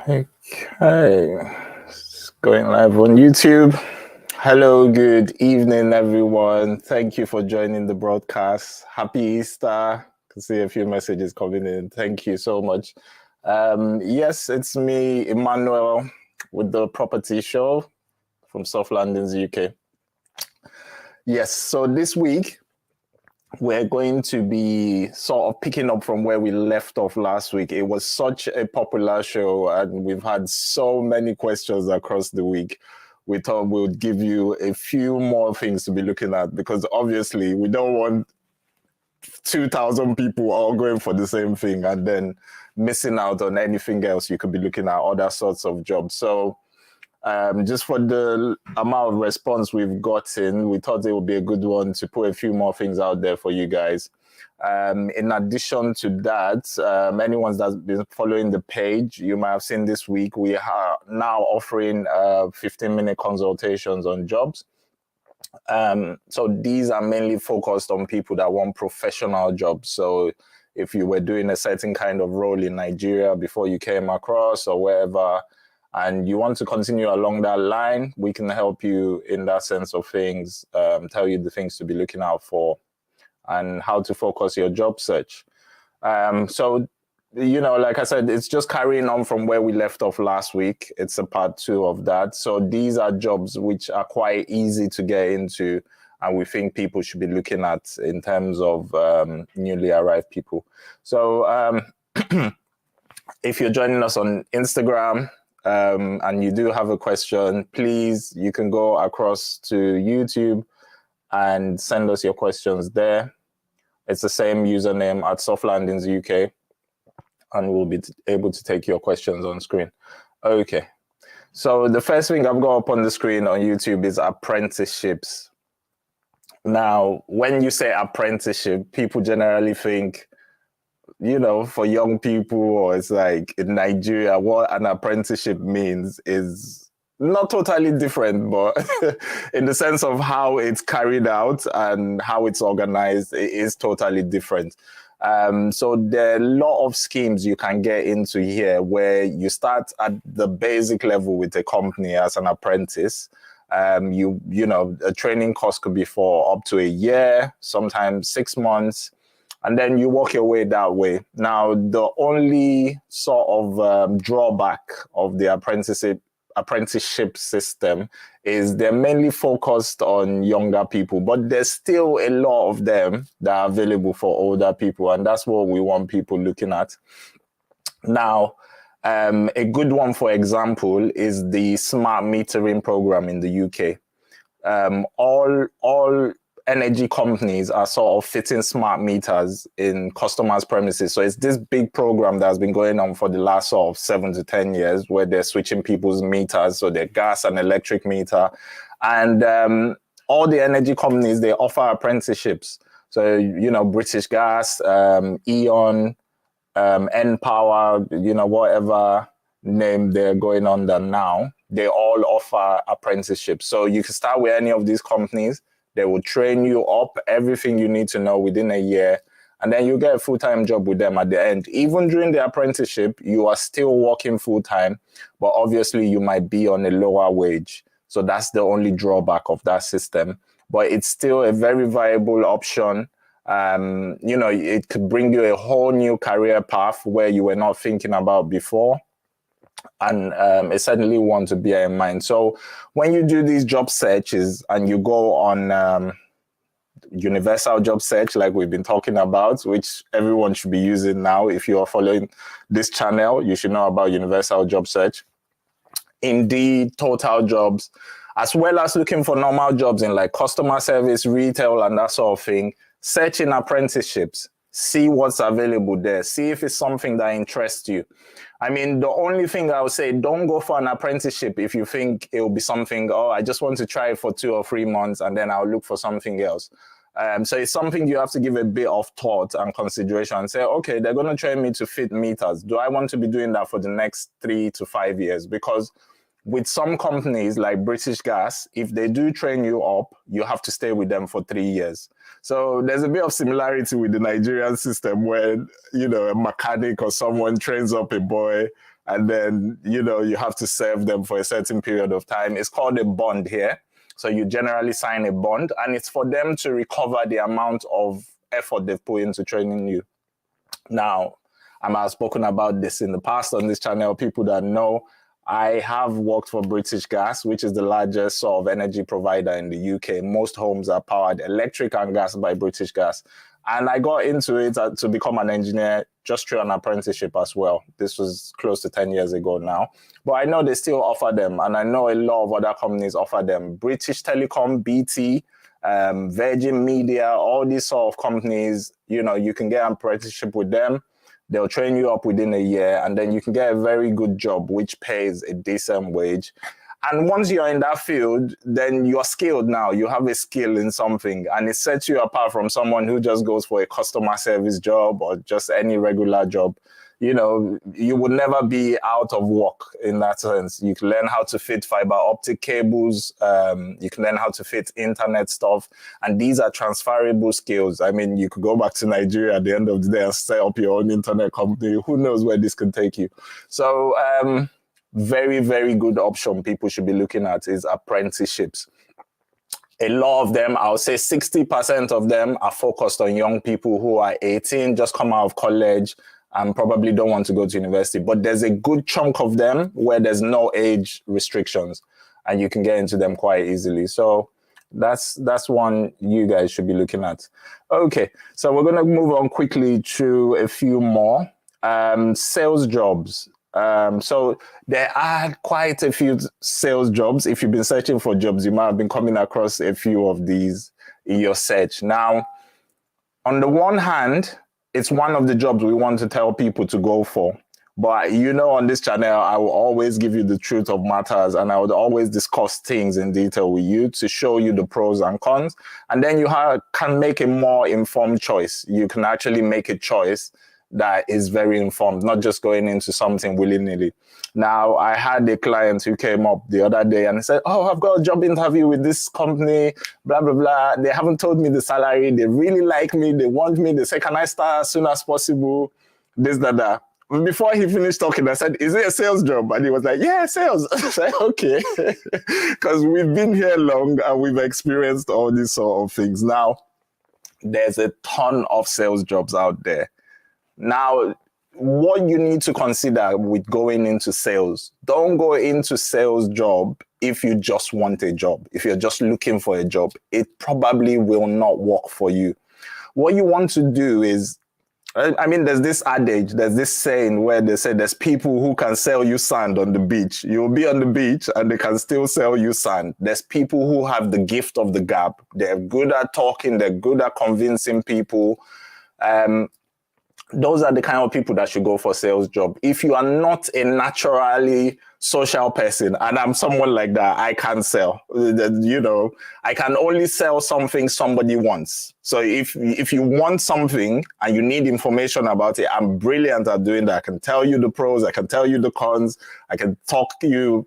Okay, it's going live on YouTube. Hello, good evening, everyone. Thank you for joining the broadcast. Happy Easter. I can see a few messages coming in. Thank you so much. Yes, it's me, Emmanuel, with the property show from Softlandings UK. Yes, so this week, we're going to be sort of picking up from where we left off last week. It was such a popular show and we've had so many questions across the week. We thought we would give you a few more things to be looking at because obviously we don't want 2,000 people all going for the same thing and then missing out on anything else. You could be looking at other sorts of jobs. So just for the amount of response we've gotten, we thought it would be a good one to put a few more things out there for you guys. In addition to that, anyone that's been following the page, you might have seen this week, we are now offering 15-minute consultations on jobs. So these are mainly focused on people that want professional jobs. So if you were doing a certain kind of role in Nigeria before you came across or wherever, and you want to continue along that line, we can help you in that sense of things, tell you the things to be looking out for and how to focus your job search. So, you know, like I said, it's just carrying on from where we left off last week. It's a part 2 of that. So these are jobs which are quite easy to get into and we think people should be looking at in terms of newly arrived people. So if you're joining us on Instagram, and you do have a question, please, you can go across to YouTube and send us your questions there. It's the same username at Softlandings UK, and we'll be able to take your questions on screen. Okay, so the first thing I've got up on the screen on YouTube is apprenticeships. Now, when you say apprenticeship, people generally think, you know, for young people, or it's like in Nigeria, what an apprenticeship means is not totally different, but in the sense of how it's carried out and how it's organized, it is totally different. So there are a lot of schemes you can get into here where you start at the basic level with a company as an apprentice. You know, a training course could be for up to a year, sometimes 6 months. And then you work your way that way. Now, the only sort of drawback of the apprenticeship system is they're mainly focused on younger people, but there's still a lot of them that are available for older people. And that's what we want people looking at. Now, a good one, for example, is the smart metering program in the UK. All energy companies are sort of fitting smart meters in customers' premises. So it's this big program that has been going on for the last sort of 7 to 10 years where they're switching people's meters, so their gas and electric meter. And all the energy companies, they offer apprenticeships. So, you know, British Gas, Eon, N-Power, you know, whatever name they're going under now, they all offer apprenticeships. So you can start with any of these companies. They will train you up, everything you need to know within a year, and then you get a full-time job with them at the end. Even during the apprenticeship, you are still working full-time, but obviously you might be on a lower wage. So that's the only drawback of that system. But it's still a very viable option. You know, it could bring you a whole new career path where you were not thinking about before. And it's certainly one to bear in mind. So when you do these job searches and you go on universal job search, like we've been talking about, which everyone should be using now. If you are following this channel, you should know about universal job search. Indeed, total jobs, as well as looking for normal jobs in like customer service, retail, and that sort of thing. Searching apprenticeships. See what's available there. See if it's something that interests you. I mean, the only thing I would say, don't go for an apprenticeship if you think it will be something, oh, I just want to try it for 2 or 3 months and then I'll look for something else. So it's something you have to give a bit of thought and consideration and say, okay, they're going to train me to fit meters. Do I want to be doing that for the next 3 to 5 years? Because with some companies like British Gas, if they do train you up, you have to stay with them for 3 years. So there's a bit of similarity with the Nigerian system where, you know, a mechanic or someone trains up a boy and then, you have to serve them for a certain period of time. It's called a bond here. So you generally sign a bond, and it's for them to recover the amount of effort they've put into training you. Now, I've spoken about this in the past on this channel. People that know, I have worked for British Gas, which is the largest sort of energy provider in the UK. Most homes are powered electric and gas by British Gas. And I got into it to become an engineer just through an apprenticeship as well. This was close to 10 years ago now. But I know they still offer them, and I know a lot of other companies offer them. British Telecom, BT, Virgin Media, all these sort of companies, you can get an apprenticeship with them. They'll train you up within a year, and then you can get a very good job, which pays a decent wage. And once you're in that field, then you're skilled now. You have a skill in something, and it sets you apart from someone who just goes for a customer service job or just any regular job. You would never be out of work in that sense. You can learn how to fit fiber optic cables. You can learn how to fit internet stuff. And these are transferable skills. I mean, you could go back to Nigeria at the end of the day and set up your own internet company. Who knows where this could take you? So very, very good option people should be looking at is apprenticeships. A lot of them, I'll say 60% of them are focused on young people who are 18, just come out of college, and probably don't want to go to university. But there's a good chunk of them where there's no age restrictions, and you can get into them quite easily. So that's one you guys should be looking at. Okay, so we're going to move on quickly to a few more. Sales jobs. So there are quite a few sales jobs. If you've been searching for jobs, you might have been coming across a few of these in your search. Now, on the one hand, it's one of the jobs we want to tell people to go for. But on this channel, I will always give you the truth of matters, and I would always discuss things in detail with you to show you the pros and cons. And then you can make a more informed choice. You can actually make a choice that is very informed, not just going into something willy-nilly. Now, I had a client who came up the other day and said, oh, I've got a job interview with this company, blah, blah, blah. They haven't told me the salary. They really like me. They want me. They say, can I start as soon as possible? This, that. Before he finished talking, I said, is it a sales job? And he was like, yeah, sales. I said, okay. Because we've been here long and we've experienced all these sort of things. Now, there's a ton of sales jobs out there. Now, what you need to consider with going into sales, don't go into sales job if you just want a job. If you're just looking for a job, it probably will not work for you. What you want to do is, there's this adage, there's this saying where they say there's people who can sell you sand on the beach. You'll be on the beach and they can still sell you sand. There's people who have the gift of the gab. They're good at talking. They're good at convincing people. Those are the kind of people that should go for sales job. If you are not a naturally social person, and I'm someone like that, I can't sell. I can only sell something somebody wants. So if you want something and you need information about it, I'm brilliant at doing that. I can tell you the pros, I can tell you the cons, I can talk to you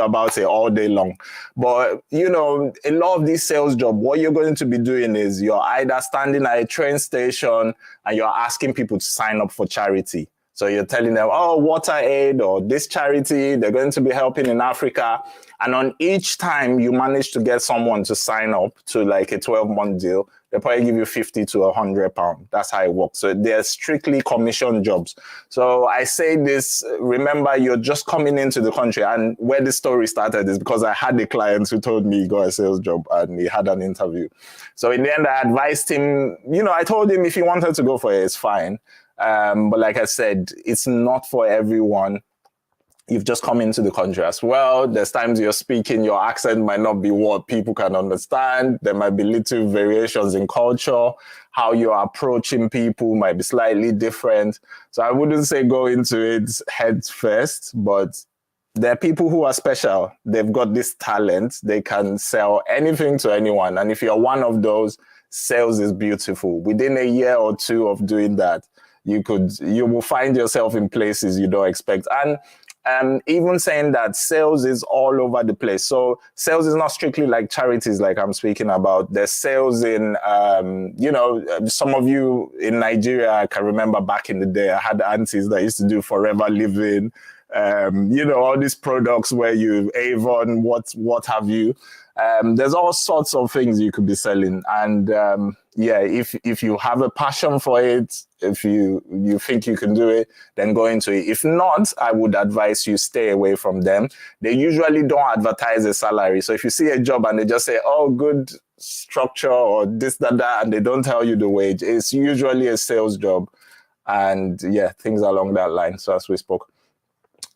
about it all day long. But, a lot of these sales jobs, what you're going to be doing is you're either standing at a train station and you're asking people to sign up for charity. So you're telling them, oh, water aid or this charity, they're going to be helping in Africa. And on each time you manage to get someone to sign up to like a 12-month deal, they'll probably give you 50 to 100 pounds. That's how it works. So they're strictly commission jobs. So I say this, remember, you're just coming into the country. And where the story started is because I had a client who told me he got a sales job and he had an interview. So in the end, I advised him, I told him if he wanted to go for it, it's fine. But like I said, it's not for everyone. You've just come into the country as well. There's times you're speaking, your accent might not be what people can understand. There might be little variations in culture. How you're approaching people might be slightly different. So I wouldn't say go into it head first, but there are people who are special. They've got this talent. They can sell anything to anyone. And if you're one of those, sales is beautiful. Within a year or two of doing that, you will find yourself in places you don't expect. And Even saying that sales is all over the place. So sales is not strictly like charities like I'm speaking about. There's sales in, some of you in Nigeria, I can remember back in the day, I had aunties that used to do forever living, all these products where you Avon, what have you. There's all sorts of things you could be selling. And if you have a passion for it, if you think you can do it, then go into it. If not, I would advise you stay away from them. They usually don't advertise a salary. So if you see a job and they just say, oh, good structure or this, that, and they don't tell you the wage, it's usually a sales job. And things along that line. So as we spoke.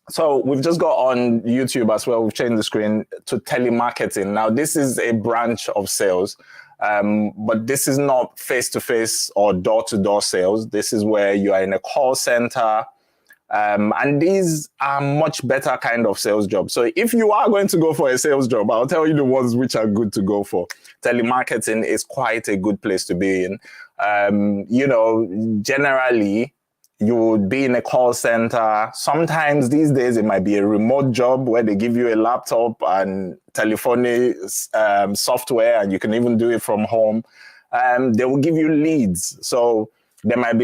So we've just got on YouTube as well. We've changed the screen to telemarketing. Now, this is a branch of sales, but this is not face-to-face or door-to-door sales. This is where you are in a call center, and these are much better kind of sales jobs. So if you are going to go for a sales job, I'll tell you the ones which are good to go for. Telemarketing is quite a good place to be in. Generally, you would be in a call center. Sometimes these days it might be a remote job where they give you a laptop and telephony software, and you can even do it from home. They will give you leads. So there might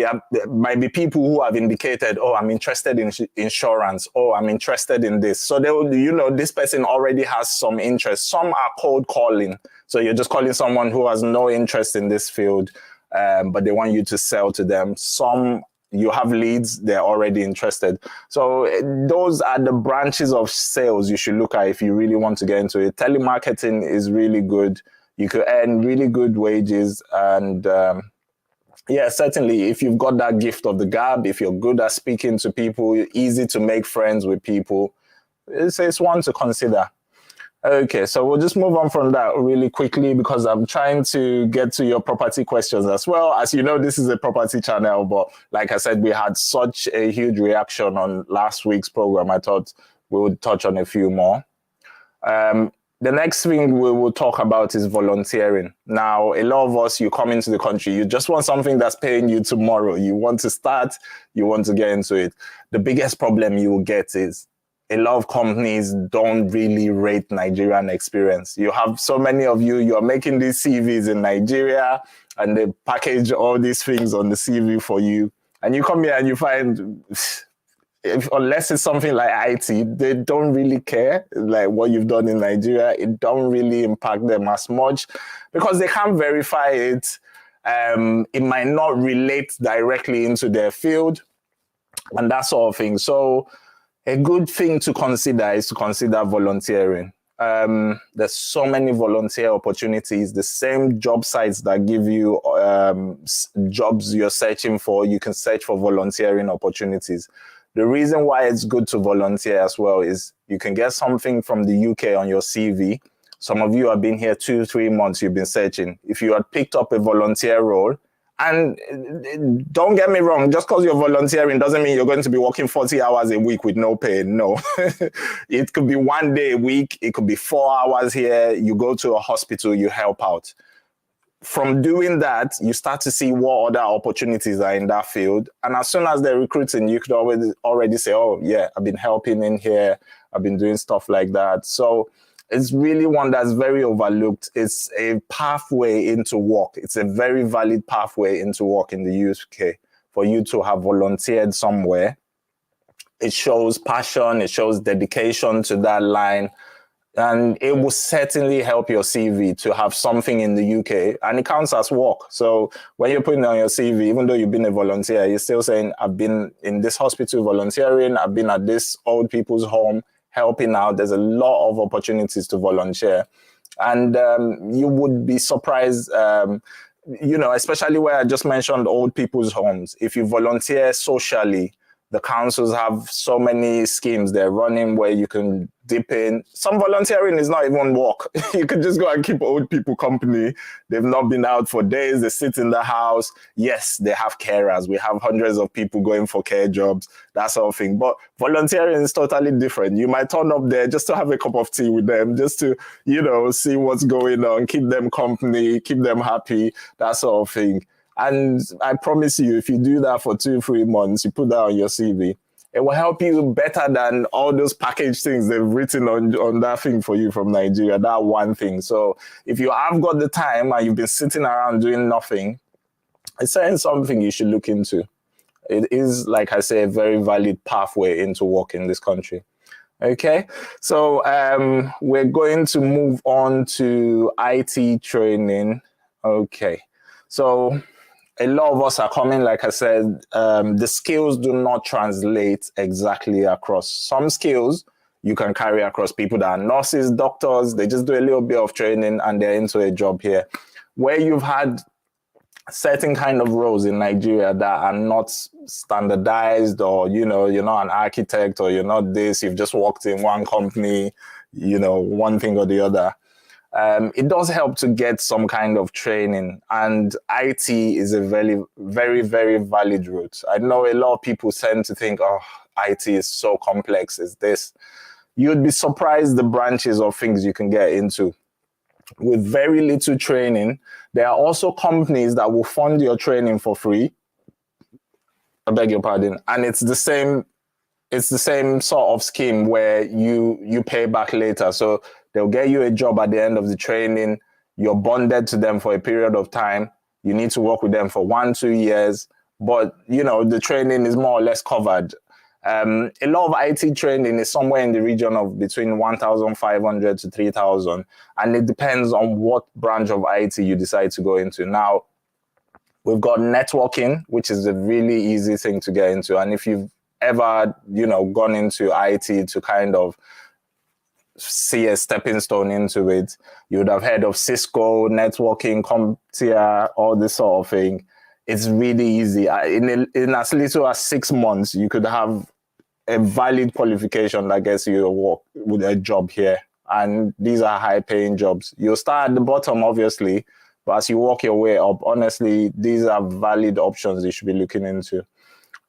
be people who have indicated, oh, I'm interested in insurance. Oh, I'm interested in this. So they will, this person already has some interest. Some are cold calling. So you're just calling someone who has no interest in this field, but they want you to sell to them. Some you have leads, they're already interested. So those are the branches of sales you should look at if you really want to get into it. Telemarketing is really good. You could earn really good wages. And certainly if you've got that gift of the gab, if you're good at speaking to people, easy to make friends with people, it's one to consider. Okay, so we'll just move on from that really quickly because I'm trying to get to your property questions as well. As you know, this is a property channel, but like I said, we had such a huge reaction on last week's program. I thought we would touch on a few more. The next thing we will talk about is volunteering. Now, a lot of us, you come into the country, you just want something that's paying you tomorrow. You want to start, you want to get into it. The biggest problem you will get is a lot of companies don't really rate Nigerian experience. You have so many of you are making these CVs in Nigeria and they package all these things on the CV for you. And you come here and you find, unless it's something like IT, they don't really care like what you've done in Nigeria. It don't really impact them as much because they can't verify it. It might not relate directly into their field and that sort of thing. So a good thing to consider is to consider volunteering. There's so many volunteer opportunities, the same job sites that give you jobs you're searching for, you can search for volunteering opportunities. The reason why it's good to volunteer as well is you can get something from the UK on your CV. Some of you have been here 2-3 months, you've been searching. If you had picked up a volunteer role, and don't get me wrong, just because you're volunteering doesn't mean you're going to be working 40 hours a week with no pay. No, it could be 1 day a week. It could be 4 hours here. You go to a hospital, you help out. From doing that, you start to see what other opportunities are in that field. And as soon as they're recruiting, you could already say, oh, yeah, I've been helping in here. I've been doing stuff like that. So it's really one that's very overlooked. It's a pathway into work. It's a very valid pathway into work in the UK for you to have volunteered somewhere. It shows passion. It shows dedication to that line. And it will certainly help your CV to have something in the UK, and it counts as work. So when you're putting on your CV, even though you've been a volunteer, you're still saying, I've been in this hospital volunteering, I've been at this old people's home helping out. There's a lot of opportunities to volunteer. And you would be surprised, especially where I just mentioned old people's homes. If you volunteer socially, the councils have so many schemes they're running where you can dip in. Some volunteering is not even work. You can just go and keep old people company. They've not been out for days. They sit in the house. Yes, they have carers. We have hundreds of people going for care jobs, that sort of thing. But volunteering is totally different. You might turn up there just to have a cup of tea with them, just to, see what's going on, keep them company, keep them happy, that sort of thing. And I promise you, if you do that for 2-3 months, you put that on your CV, It will help you better than all those package things they've written on that thing for you from Nigeria, that one thing. So if you have got the time and you've been sitting around doing nothing, it's certainly something you should look into. It is, like I say, a very valid pathway into work in this country. Okay, so we're going to move on to IT training. Okay, so a lot of us are coming, like I said, the skills do not translate exactly across. Some skills you can carry across. People that are nurses, doctors, they just do a little bit of training and they're into a job here. Where you've had certain kind of roles in Nigeria that are not standardized, or, you know, you're not an architect, or you're not this, you've just worked in one company, you know, one thing or the other. It does help to get some kind of training, and IT is a very, very, very valid route. I know a lot of people tend to think, oh, IT is so complex, it's this. You'd be surprised the branches of things you can get into with very little training. There are also companies that will fund your training for free. I beg your pardon. And it's the same sort of scheme where you pay back later. So they'll get you a job at the end of the training. You're bonded to them for a period of time. You need to work with them for 1-2 years. But, you know, the training is more or less covered. A lot of IT training is somewhere in the region of between 1,500 to 3,000, and it depends on what branch of IT you decide to go into. Now, we've got networking, which is a really easy thing to get into, and if you've ever, you know, gone into IT to kind of see a stepping stone into it, you would have heard of Cisco, networking, CompTIA, all this sort of thing. It's really easy. In as little as 6 months, you could have a valid qualification that gets you a work with a job here. And these are high-paying jobs. You'll start at the bottom, obviously, but as you work your way up, honestly, these are valid options you should be looking into.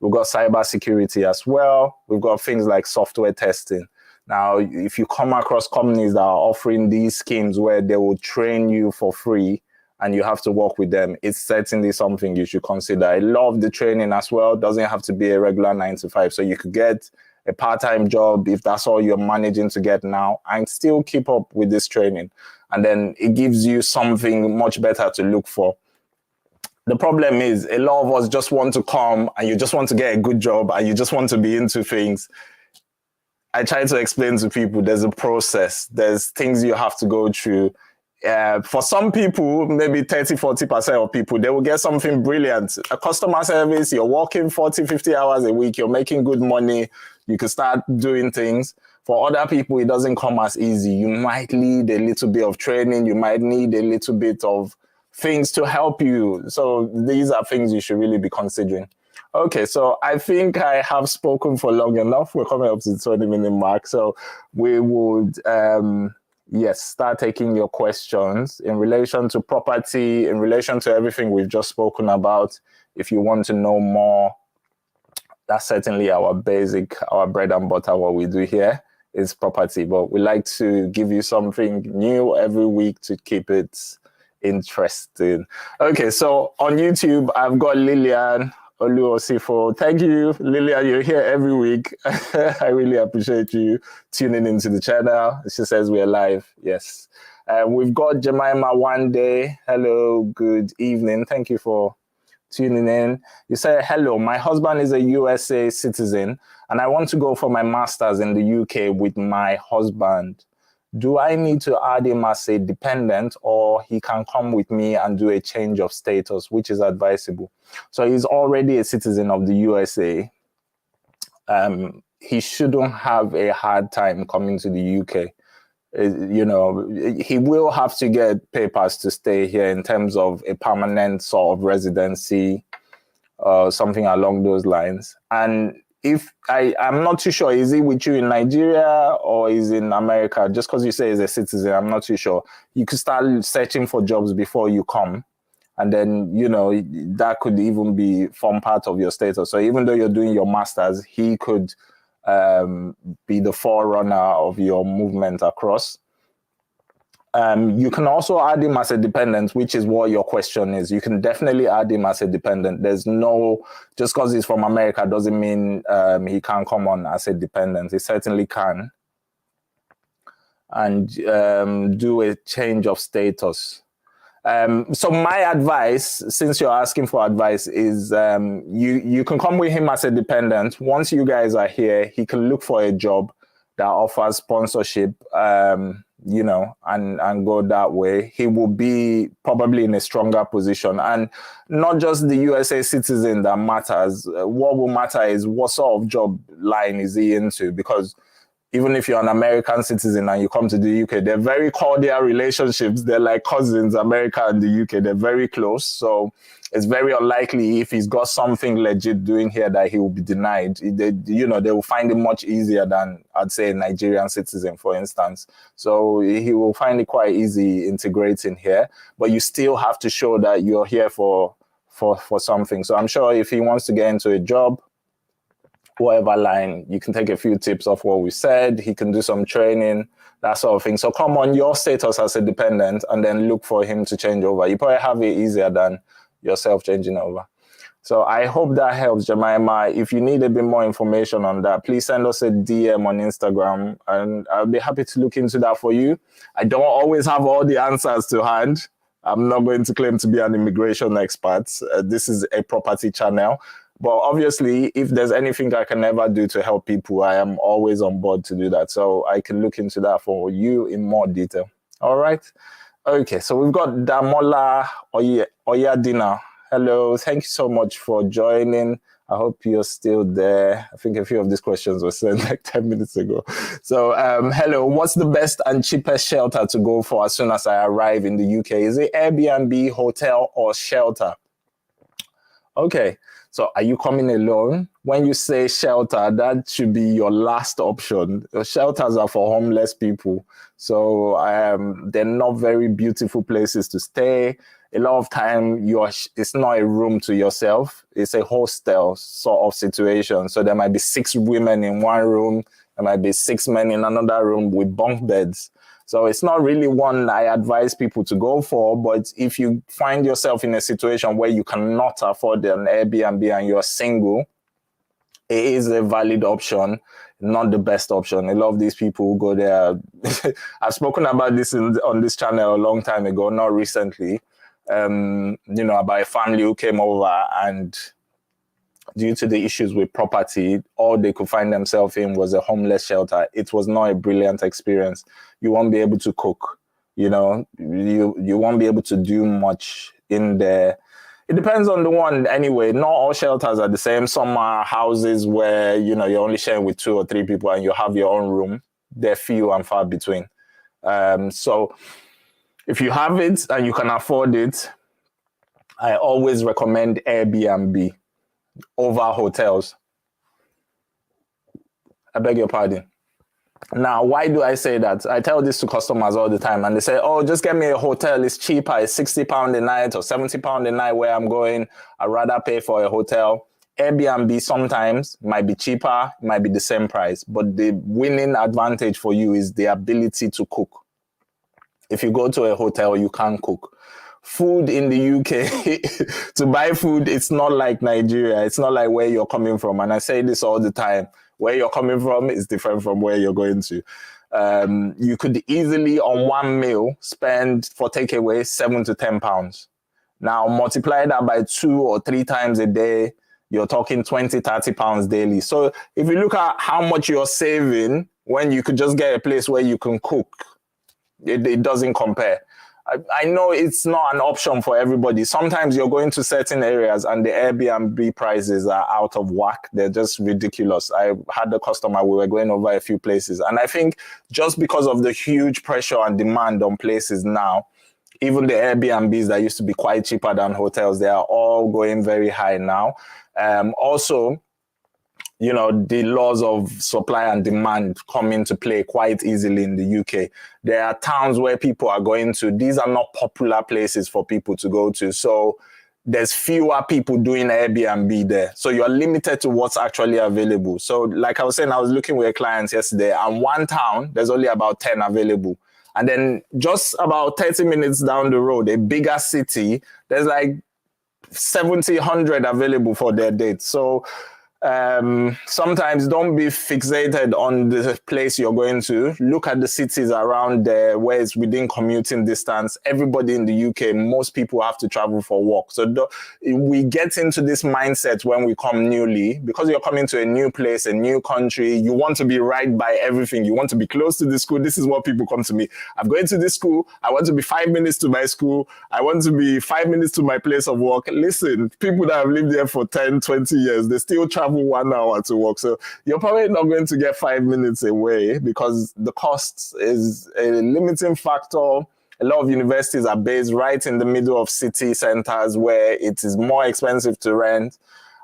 We've got cybersecurity as well. We've got things like software testing. Now, if you come across companies that are offering these schemes where they will train you for free and you have to work with them, it's certainly something you should consider. I love the training as well. It doesn't have to be a regular 9 to 5. So you could get a part-time job if that's all you're managing to get now, and still keep up with this training. And then it gives you something much better to look for. The problem is a lot of us just want to come and you just want to get a good job and you just want to be into things. I try to explain to people there's a process. There's things you have to go through. For some people, maybe 30-40% of people, they will get something brilliant. A customer service, you're working 40-50 hours a week, you're making good money, you can start doing things. For other people, it doesn't come as easy. You might need a little bit of training, you might need a little bit of things to help you. So these are things you should really be considering. Okay, so I think I have spoken for long enough. We're coming up to the 20-minute mark. So we would, yes, start taking your questions in relation to property, in relation to everything we've just spoken about. If you want to know more, that's certainly our basic, our bread and butter. What we do here is property, but we like to give you something new every week to keep it interesting. Okay, so on YouTube, I've got Lillian Oluosifo. Thank you, Lillian. You're here every week. I really appreciate you tuning into the channel. She says we're live. Yes. We've got Jemima One Day. Hello, good evening. Thank you for tuning in. You say, hello, my husband is a USA citizen and I want to go for my master's in the UK with my husband. Do I need to add him as a dependent, or he can come with me and do a change of status, which is advisable? So he's already a citizen of the USA. He shouldn't have a hard time coming to the UK. You know, he will have to get papers to stay here in terms of a permanent sort of residency, something along those lines. And if I'm not too sure, is he with you in Nigeria or is in America? Just because you say he's a citizen, I'm not too sure. You could start searching for jobs before you come. And then, you know, that could even be form part of your status. So even though you're doing your master's, he could be the forerunner of your movement across. You can also add him as a dependent, which is what your question is. You can definitely add him as a dependent. There's no, just because he's from America doesn't mean he can't come on as a dependent. He certainly can. And do a change of status. So my advice, since you're asking for advice, is you can come with him as a dependent. Once you guys are here, he can look for a job that offers sponsorship, you know, and go that way. He will be probably in a stronger position. And not just the USA citizen that matters. What will matter is what sort of job line is he into, because even if you're an American citizen and you come to the UK, they're very cordial relationships. They're like cousins, America and the UK. They're very close. So it's very unlikely if he's got something legit doing here that he will be denied. You know, they will find it much easier than, I'd say, a Nigerian citizen, for instance. So he will find it quite easy integrating here. But you still have to show that you're here for something. So I'm sure if he wants to get into a job, whatever line, you can take a few tips of what we said. He can do some training, that sort of thing. So come on your status as a dependent and then look for him to change over. You probably have it easier than yourself changing over. So I hope that helps, Jemima. If you need a bit more information on that, please send us a DM on Instagram and I'll be happy to look into that for you. I don't always have all the answers to hand. I'm not going to claim to be an immigration expert. This is a property channel. But obviously, if there's anything I can ever do to help people, I am always on board to do that. So I can look into that for you in more detail. All right. Okay, so we've got Damola Oyadina. Hello, thank you so much for joining. I hope you're still there. I think a few of these questions were sent like 10 minutes ago. So hello, what's the best and cheapest shelter to go for as soon as I arrive in the UK? Is it Airbnb, hotel, or shelter? Okay. So are you coming alone? When you say shelter, that should be your last option. Shelters are for homeless people. So they're not very beautiful places to stay. A lot of time, it's not a room to yourself. It's a hostel sort of situation. So there might be 6 women in one room. There might be 6 men in another room with bunk beds. So it's not really one I advise people to go for, but if you find yourself in a situation where you cannot afford an Airbnb and you're single, it is a valid option, not the best option. A lot of these people who go there, I've spoken about this on this channel a long time ago, not recently, you know, about a family who came over and due to the issues with property, all they could find themselves in was a homeless shelter. It was not a brilliant experience. You won't be able to cook, you know, you won't be able to do much in there. It depends on the one anyway. Not all shelters are the same. Some are houses where, you know, you're only sharing with 2 or 3 people and you have your own room. They're few and far between. So if you have it and you can afford it, I always recommend Airbnb over hotels. I beg your pardon. Now, why do I say that? I tell this to customers all the time and they say, oh, just get me a hotel. It's cheaper. It's £60 a night or £70 a night where I'm going. I'd rather pay for a hotel. Airbnb sometimes might be cheaper, might be the same price, but the winning advantage for you is the ability to cook. If you go to a hotel, you can't cook. Food in the UK, to buy food, it's not like Nigeria. It's not like where you're coming from. And I say this all the time. Where you're coming from is different from where you're going to. You could easily, on one meal, spend for takeaway £7 to £10. Now, multiply that by 2 or 3 times a day, you're talking £20, £30 daily. So if you look at how much you're saving when you could just get a place where you can cook, it doesn't compare. I know it's not an option for everybody. Sometimes you're going to certain areas and the Airbnb prices are out of whack. They're just ridiculous. I had a customer, we were going over a few places. And I think just because of the huge pressure and demand on places now, even the Airbnbs that used to be quite cheaper than hotels, they are all going very high now. Also, you know, the laws of supply and demand come into play quite easily in the UK. There are towns where people are going to. These are not popular places for people to go to. So there's fewer people doing Airbnb there. So you're limited to what's actually available. So like I was saying, I was looking with clients yesterday and one town, there's only about 10 available. And then just about 30 minutes down the road, a bigger city, there's like 70, 100 available for their dates. So sometimes don't be fixated on the place you're going to. Look at the cities around there where it's within commuting distance. Everybody in the UK, most people have to travel for work. So we get into this mindset when we come newly, because you're coming to a new place, a new country, you want to be right by everything. You want to be close to the school. This is what people come to me. I'm going to this school. I want to be 5 minutes to my school. I want to be 5 minutes to my place of work. Listen, people that have lived there for 10, 20 years, they still travel 1 hour to work. So you're probably not going to get 5 minutes away, because the cost is a limiting factor. A lot of universities are based right in the middle of city centers where it is more expensive to rent,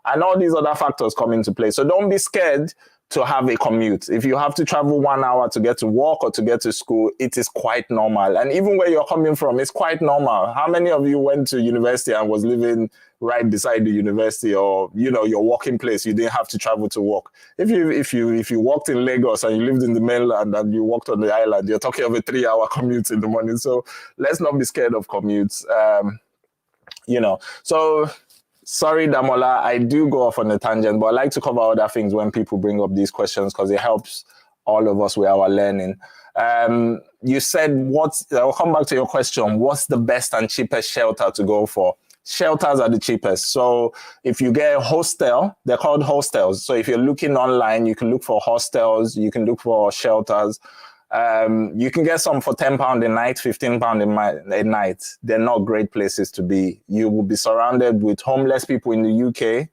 and all these other factors come into play. So don't be scared to have a commute. If you have to travel 1 hour to get to work or to get to school, it is quite normal. And even where you're coming from, it's quite normal. How many of you went to university and was living right beside the university, or your working place? You didn't have to travel to work. If you worked in Lagos and you lived in the mainland and you worked on the island, you're talking of a 3-hour commute in the morning. So let's not be scared of commutes. So sorry, Damola, I do go off on a tangent, but I like to cover other things when people bring up these questions, because it helps all of us with our learning. You said, I'll come back to your question. What's the best and cheapest shelter to go for? Shelters are the cheapest. So if you get a hostel, they're called hostels. So if you're looking online, you can look for hostels, you can look for shelters. You can get some for £10 a night, £15 a night. They're not great places to be. You will be surrounded with homeless people in the UK,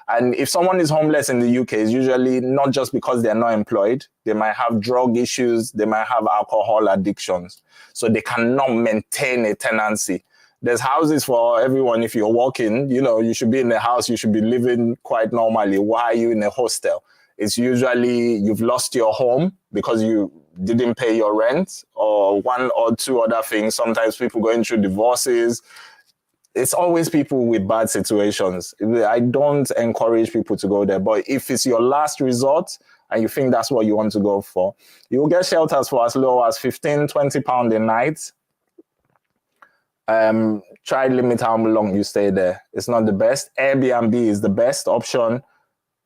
and if someone is homeless in the UK, it's usually not just because they're not employed. They might have drug issues, they might have alcohol addictions. So they cannot maintain a tenancy. There's houses for everyone. If you're working, you should be in a house, you should be living quite normally. Why are you in a hostel? It's usually you've lost your home because you didn't pay your rent, or one or two other things. Sometimes people going through divorces. It's always people with bad situations. I don't encourage people to go there. But if it's your last resort and you think that's what you want to go for, you will get shelters for as low as £15, £20 a night. Try limit how long you stay there. It's not the best. Airbnb is the best option.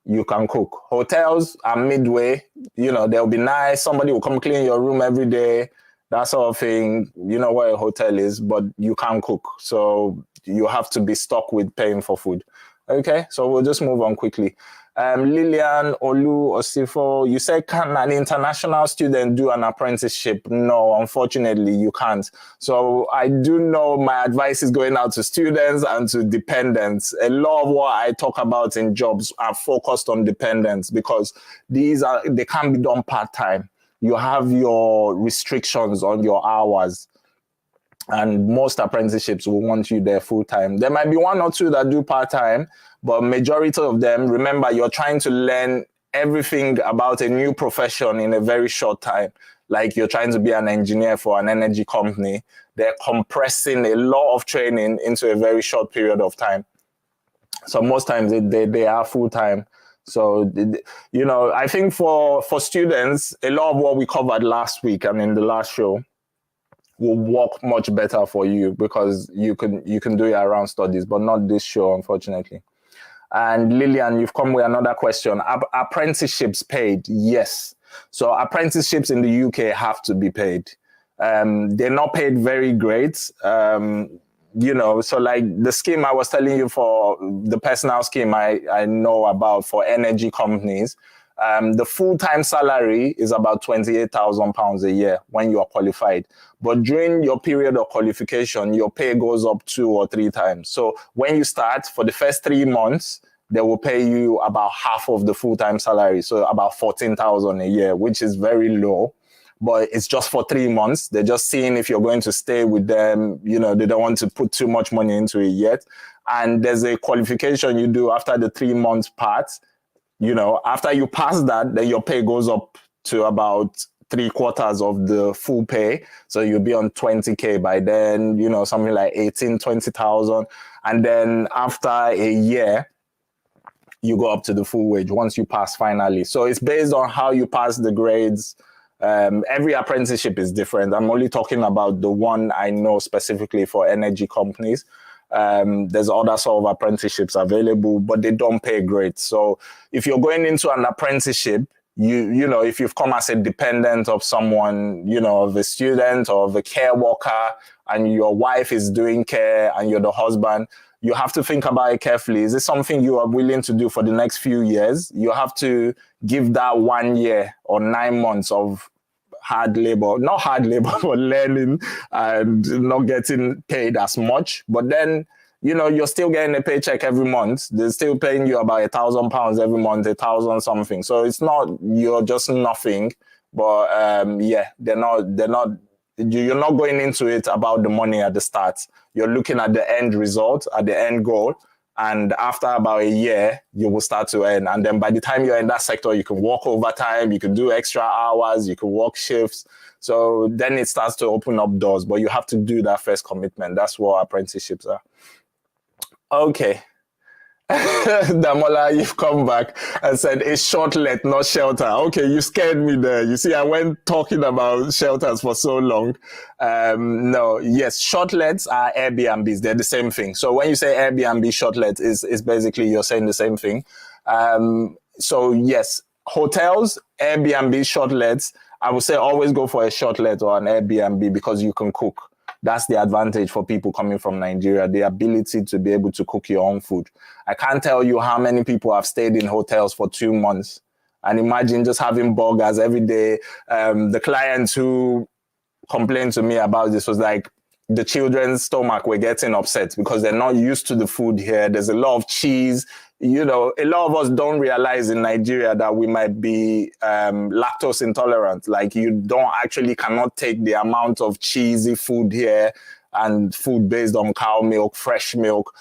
You can cook. Hotels are midway. They'll be nice. Somebody will come clean your room every day. That sort of thing. You know where a hotel is, but you can't cook. So you have to be stuck with paying for food. Okay, so we'll just move on quickly. Lillian, Olu, Osifo, you said, can an international student do an apprenticeship? No, unfortunately, you can't. So I do know my advice is going out to students and to dependents. A lot of what I talk about in jobs are focused on dependents, because they can't be done part-time. You have your restrictions on your hours, and most apprenticeships will want you there full-time. There might be one or two that do part-time, but majority of them, remember, you're trying to learn everything about a new profession in a very short time. Like you're trying to be an engineer for an energy company. They're compressing a lot of training into a very short period of time. So most times they are full-time. So, I think for students, a lot of what we covered last week and in the last show will work much better for you, because you can do it around studies, but not this show, unfortunately. And Lillian, you've come with another question. Apprenticeships paid? Yes. So apprenticeships in the UK have to be paid. They're not paid very great. So like the scheme I was telling you, for the personal scheme I know about for energy companies, the full-time salary is about £28,000 a year when you are qualified. But during your period of qualification, your pay goes up 2 or 3 times. So when you start, for the first 3 months, they will pay you about half of the full-time salary. So about £14,000 a year, which is very low. But it's just for 3 months. They're just seeing if you're going to stay with them. They don't want to put too much money into it yet. And there's a qualification you do after the 3 months part. After you pass that, then your pay goes up to about 3/4 of the full pay. So you'll be on 20K by then, something like 18, 20,000. And then after a year, you go up to the full wage once you pass finally. So it's based on how you pass the grades. Every apprenticeship is different. I'm only talking about the one I know specifically for energy companies. There's other sort of apprenticeships available, but they don't pay great. So if you're going into an apprenticeship, you know, if you've come as a dependent of someone, you know, of a student or of a care worker, and your wife is doing care and you're the husband, you have to think about it carefully. Is this something you are willing to do for the next few years? You have to give that 1 year or 9 months of hard labor, not hard labor, but learning and not getting paid as much. But then, you know, you're still getting a paycheck every month. They're still paying you about £1,000 every month, 1,000 something. So it's not, you're just nothing. But yeah, you're not going into it about the money at the start. You're looking at the end result, at the end goal. And after about a year, you will start to earn. And then by the time you're in that sector, you can work overtime, you can do extra hours, you can work shifts. So then it starts to open up doors, but you have to do that first commitment. That's what apprenticeships are. Okay. Damola, you've come back and said it's short-let, not shelter. Okay, you scared me there. You see, I went talking about shelters for so long. No, yes, short-lets are Airbnbs. They're the same thing. So when you say Airbnb short-let, is basically you're saying the same thing. So yes, hotels, Airbnb short-lets, I would say always go for a short-let or an Airbnb because you can cook. That's the advantage for people coming from Nigeria, the ability to be able to cook your own food. I can't tell you how many people have stayed in hotels for 2 months. And imagine just having burgers every day. The clients who complained to me about this was like, the children's stomach were getting upset because they're not used to the food here. There's a lot of cheese. You know, a lot of us don't realize in Nigeria that we might be lactose intolerant. Like you cannot take the amount of cheesy food here and food based on cow milk, fresh milk,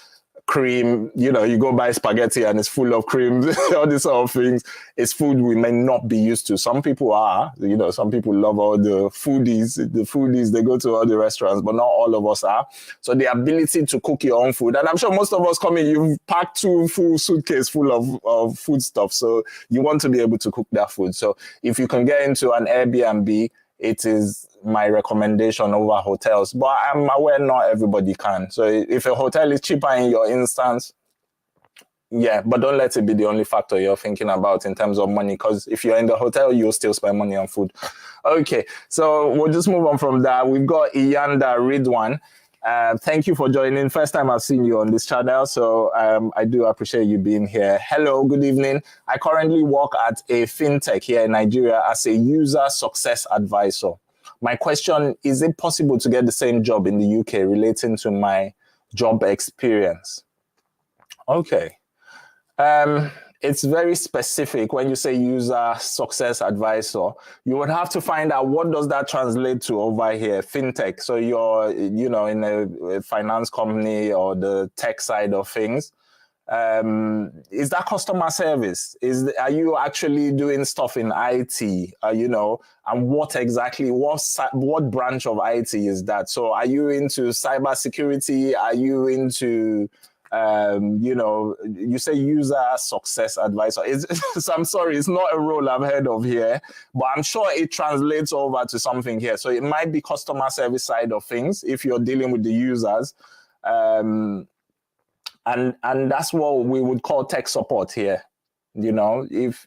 cream. You know, you go buy spaghetti and it's full of cream, all these sort of things. It's food we may not be used to. Some people are, you know, some people love all the foodies. The foodies, they go to all the restaurants, but not all of us are. So the ability to cook your own food, and I'm sure most of us come in, you've packed 2 full suitcases full of food stuff. So you want to be able to cook that food. So if you can get into an Airbnb, it is my recommendation over hotels, but I'm aware not everybody can. So if a hotel is cheaper in your instance, yeah, but don't let it be the only factor you're thinking about in terms of money, because if you're in the hotel, you'll still spend money on food. Okay, so we'll just move on from that. We've got Iyanda Ridwan. Thank you for joining. First time I've seen you on this channel, so I do appreciate you being here. Hello, good evening. I currently work at a fintech here in Nigeria as a user success advisor. My question, is it possible to get the same job in the UK relating to my job experience? Okay. It's very specific when you say user success advisor. You would have to find out what does that translate to over here, fintech. So you're, you know, in a finance company or the tech side of things. Is that customer service? Are you actually doing stuff in IT? You know, and what exactly, what branch of IT is that? So are you into cybersecurity? Are you into you know, you say user success advisor. So I'm sorry, it's not a role I've heard of here, but I'm sure it translates over to something here. So it might be customer service side of things if you're dealing with the users. And that's what we would call tech support here. You know, if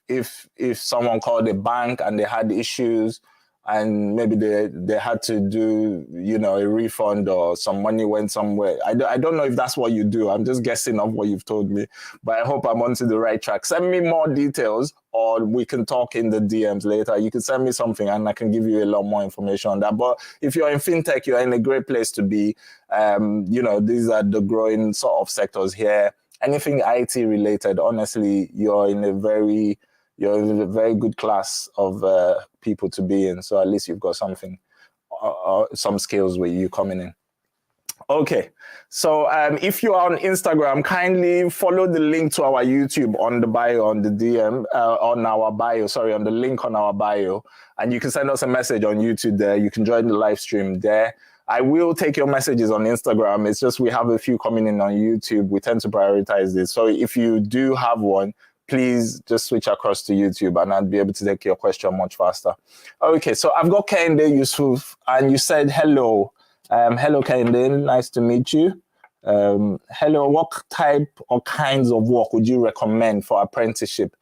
someone called a bank and they had issues, and maybe they had to do, you know, a refund or some money went somewhere. I don't know if that's what you do. I'm just guessing off what you've told me, but I hope I'm onto the right track. Send me more details, or we can talk in the DMs later. You can send me something and I can give you a lot more information on that. But if you're in fintech, you're in a great place to be. You know, these are the growing sort of sectors here. Anything IT related, honestly, you're in a very good class of people to be in. So at least you've got something, some skills with you coming in. Okay, so if you are on Instagram, kindly follow the link to our YouTube on the bio, on the DM, on our bio, sorry, on the link on our bio. And you can send us a message on YouTube there. You can join the live stream there. I will take your messages on Instagram. It's just we have a few coming in on YouTube. We tend to prioritize this. So if you do have one, please just switch across to YouTube and I'll be able to take your question much faster. Okay, so I've got Kehinde Yusuf, and you said hello. Hello, Kehinde, nice to meet you. Hello, what type or kinds of work would you recommend for apprenticeship?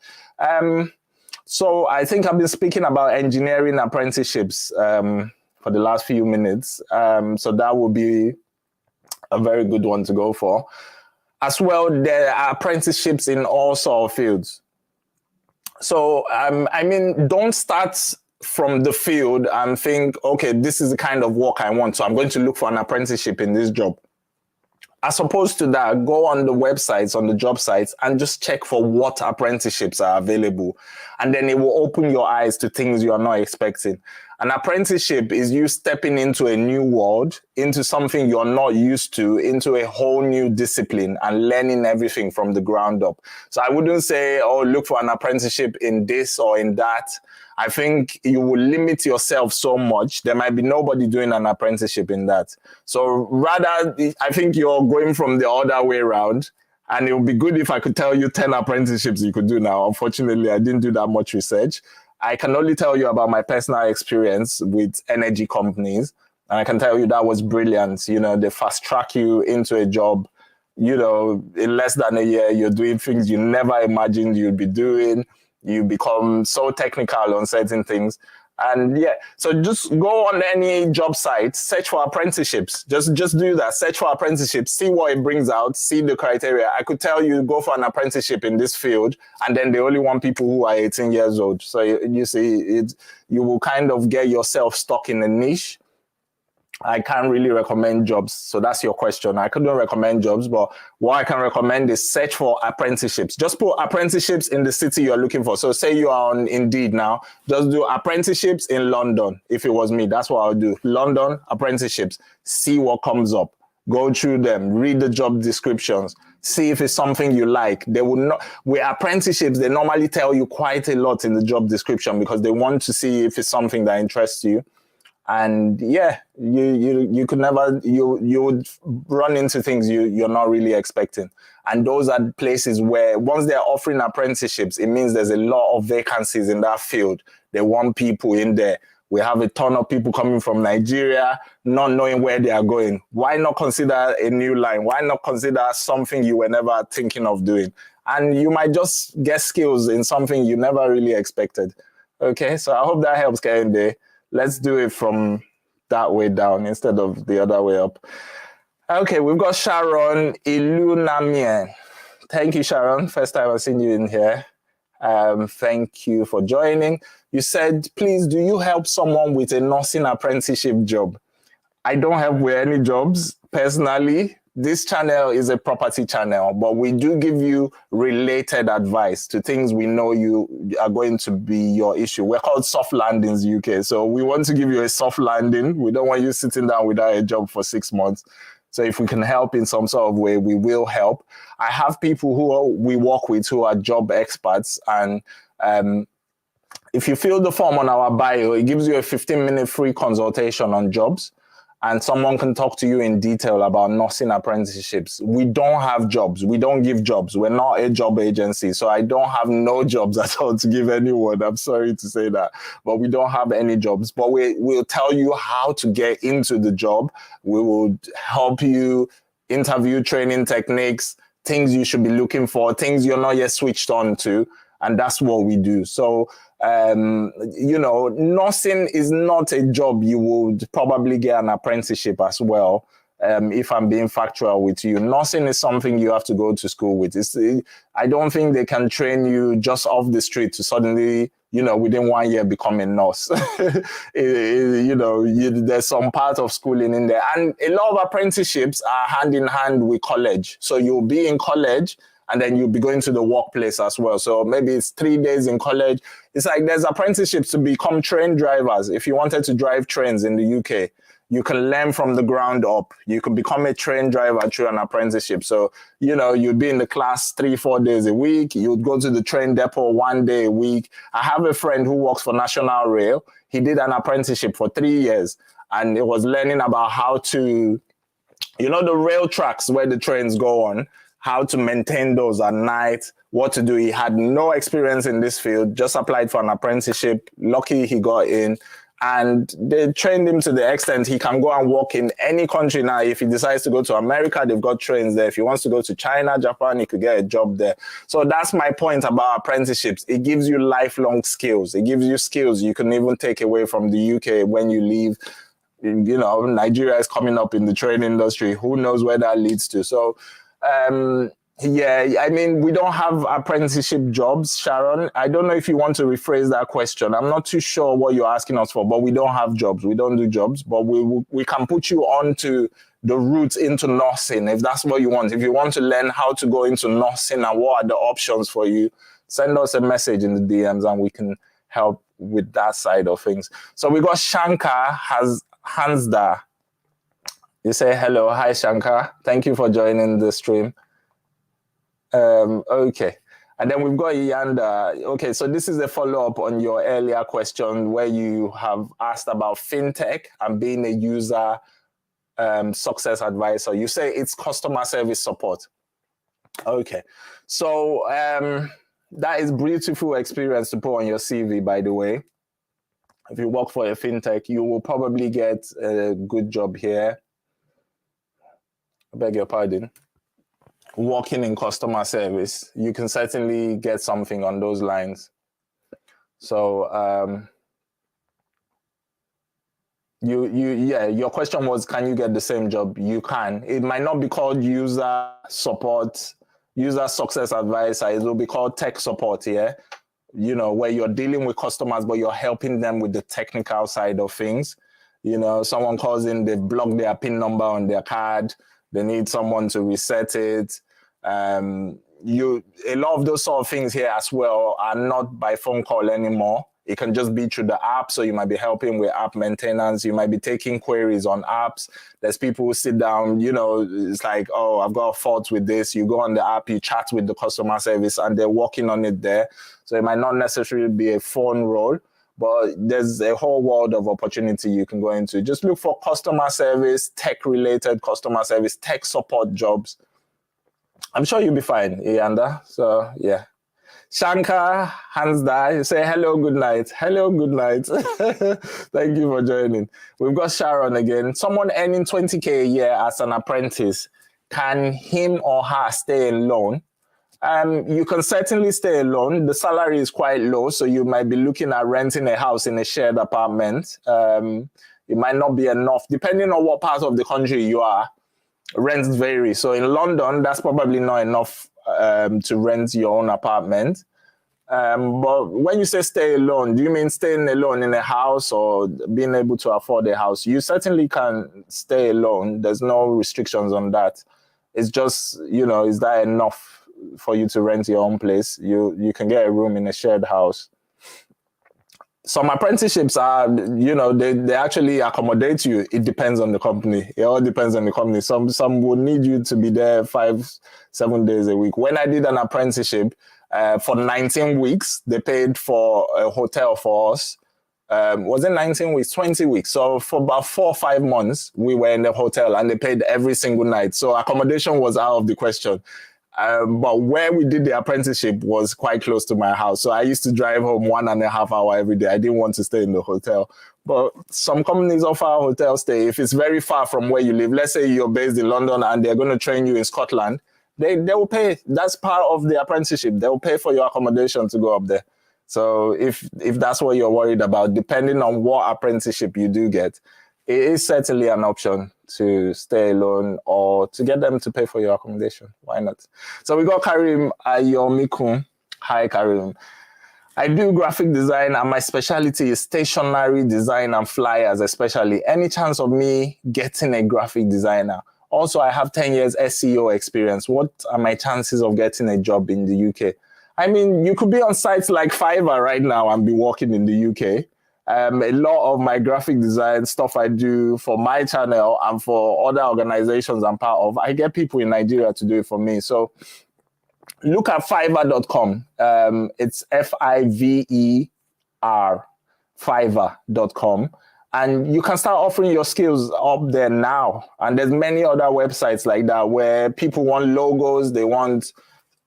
So I think I've been speaking about engineering apprenticeships for the last few minutes. So that would be a very good one to go for. As well, there are apprenticeships in all sorts of fields. So, I mean, don't start from the field and think, okay, this is the kind of work I want, so I'm going to look for an apprenticeship in this job. As opposed to that, go on the websites, on the job sites, and just check for what apprenticeships are available. And then it will open your eyes to things you are not expecting. An apprenticeship is you stepping into a new world, into something you're not used to, into a whole new discipline and learning everything from the ground up. So I wouldn't say, oh, look for an apprenticeship in this or in that. I think you will limit yourself so much. There might be nobody doing an apprenticeship in that. So rather, I think you're going from the other way around. And it would be good if I could tell you 10 apprenticeships you could do now. Unfortunately, I didn't do that much research. I can only tell you about my personal experience with energy companies. And I can tell you that was brilliant. You know, they fast track you into a job. You know, in less than a year, you're doing things you never imagined you'd be doing. You become so technical on certain things. And yeah, so just go on any job site, search for apprenticeships. Just do that. Search for apprenticeships, see what it brings out, see the criteria. I could tell you go for an apprenticeship in this field, and then they only want people who are 18 years old. So you see, you will kind of get yourself stuck in a niche. I can't really recommend jobs. So that's your question. I couldn't recommend jobs, but what I can recommend is search for apprenticeships. Just put apprenticeships in the city you're looking for. So say you are on Indeed now, just do apprenticeships in London. If it was me, that's what I would do. London apprenticeships, see what comes up. Go through them, read the job descriptions, see if it's something you like. They will not, with apprenticeships, they normally tell you quite a lot in the job description because they want to see if it's something that interests you. And yeah, you could never, you would run into things you're not really expecting. And those are places where once they're offering apprenticeships, it means there's a lot of vacancies in that field. They want people in there. We have a ton of people coming from Nigeria, not knowing where they are going. Why not consider a new line? Why not consider something you were never thinking of doing? And you might just get skills in something you never really expected. Okay, so I hope that helps, Kehinde. Let's do it from that way down instead of the other way up. Okay, we've got Sharon Ilunamien. Thank you, Sharon. First time I've seen you in here. Thank you for joining. You said, please, do you help someone with a nursing apprenticeship job? I don't help with any jobs personally. This channel is a property channel, but we do give you related advice to things we know you are going to be your issue. We're called Softlandings UK. So we want to give you a soft landing. We don't want you sitting down without a job for 6 months. So if we can help in some sort of way, we will help. I have people who we work with who are job experts. And if you fill the form on our bio, it gives you a 15-minute free consultation on jobs. And someone can talk to you in detail about nursing apprenticeships. We don't have jobs. We don't give jobs. We're not a job agency. So I don't have no jobs at all to give anyone. I'm sorry to say that. But we don't have any jobs. But we'll tell you how to get into the job. We will help you interview training techniques, things you should be looking for, things you're not yet switched on to. And that's what we do. So, you know, nursing is not a job you would probably get an apprenticeship as well. If I'm being factual with you, nursing is something you have to go to school with. I don't think they can train you just off the street to suddenly, you know, within 1 year become a nurse. You know, there's some part of schooling in there. And a lot of apprenticeships are hand in hand with college. So you'll be in college, and then you'll be going to the workplace as well. So maybe it's 3 days in college. It's like there's apprenticeships to become train drivers. If you wanted to drive trains in the UK, you can learn from the ground up. You can become a train driver through an apprenticeship. So, you know, you'd be in the class 3-4 days a week. You'd go to the train depot 1 day a week. I have a friend who works for National Rail. He did an apprenticeship for 3 years, and it was learning about how to, you know, the rail tracks where the trains go on, how to maintain those at night, what to do. He had no experience in this field, just applied for an apprenticeship. Lucky he got in. And they trained him to the extent he can go and work in any country now. If he decides to go to America, they've got trains there. If he wants to go to China, Japan, he could get a job there. So that's my point about apprenticeships. It gives you lifelong skills. It gives you skills you can even take away from the UK when you leave. You know, Nigeria is coming up in the trade industry. Who knows where that leads to? So, yeah, I mean, we don't have apprenticeship jobs, Sharon. I don't know if you want to rephrase that question. I'm not too sure what you're asking us for, but we don't have jobs. We don't do jobs, but we can put you on to the route into nursing if that's what you want. If you want to learn how to go into nursing and what are the options for you, send us a message in the DMs and we can help with that side of things. So we got Shankar Hansda. You say hello. Hi, Shankar. Thank you for joining the stream. Okay, and then we've got Yanda. Okay, so this is a follow-up on your earlier question where you have asked about fintech and being a user success advisor. You say it's customer service support. Okay, so that is beautiful experience to put on your CV, by the way. If you work for a fintech, you will probably get a good job here. I beg your pardon. Working in customer service, you can certainly get something on those lines. So your question was, can you get the same job? You can. It might not be called user support, user success advisor. It will be called tech support, yeah? You know, where you're dealing with customers, but you're helping them with the technical side of things. You know, someone calls in, they block their PIN number on their card. They need someone to reset it. A lot of those sort of things here as well are not by phone call anymore. It can just be through the app. So you might be helping with app maintenance. You might be taking queries on apps. There's people who sit down, you know, it's like, oh, I've got a fault with this. You go on the app, you chat with the customer service and they're working on it there. So it might not necessarily be a phone role, but there's a whole world of opportunity you can go into. Just look for customer service, tech-related customer service, tech support jobs. I'm sure you'll be fine, Ianda. So, yeah. Shankar Hansda, you say hello, good night. Hello, good night. Thank you for joining. We've got Sharon again. Someone earning 20K a year as an apprentice, can him or her stay alone? You can certainly stay alone. The salary is quite low, so you might be looking at renting a house in a shared apartment. It might not be enough, depending on what part of the country you are. Rents vary. So in London, that's probably not enough to rent your own apartment. But when you say stay alone, do you mean staying alone in a house or being able to afford a house? You certainly can stay alone. There's no restrictions on that. It's just, you know, is that enough for you to rent your own place? You can get a room in a shared house. Some apprenticeships are, you know, they actually accommodate you. It depends on the company. It all depends on the company. Some will need you to be there 5-7 days a week. When I did an apprenticeship for 19 weeks, they paid for a hotel for us. Was it 19 weeks, 20 weeks? So for about 4 or 5 months, we were in the hotel and they paid every single night. So accommodation was out of the question. But where we did the apprenticeship was quite close to my house. So I used to drive home 1.5 hours every day. I didn't want to stay in the hotel. But some companies offer a hotel stay. If it's very far from where you live, let's say you're based in London and they're going to train you in Scotland, they will pay. That's part of the apprenticeship. They will pay for your accommodation to go up there. So if that's what you're worried about, depending on what apprenticeship you do get, it is certainly an option to stay alone or to get them to pay for your accommodation. Why not? So we got Karim Ayomikun. Hi, Karim. I do graphic design and my specialty is stationery design and flyers, especially. Any chance of me getting a graphic designer? Also, I have 10 years SEO experience. What are my chances of getting a job in the UK? I mean, you could be on sites like Fiverr right now and be working in the UK. A lot of my graphic design stuff I do for my channel and for other organizations I'm part of, I get people in Nigeria to do it for me. So look at fiverr.com. It's Fiver, fiverr.com. And you can start offering your skills up there now. And there's many other websites like that where people want logos, they want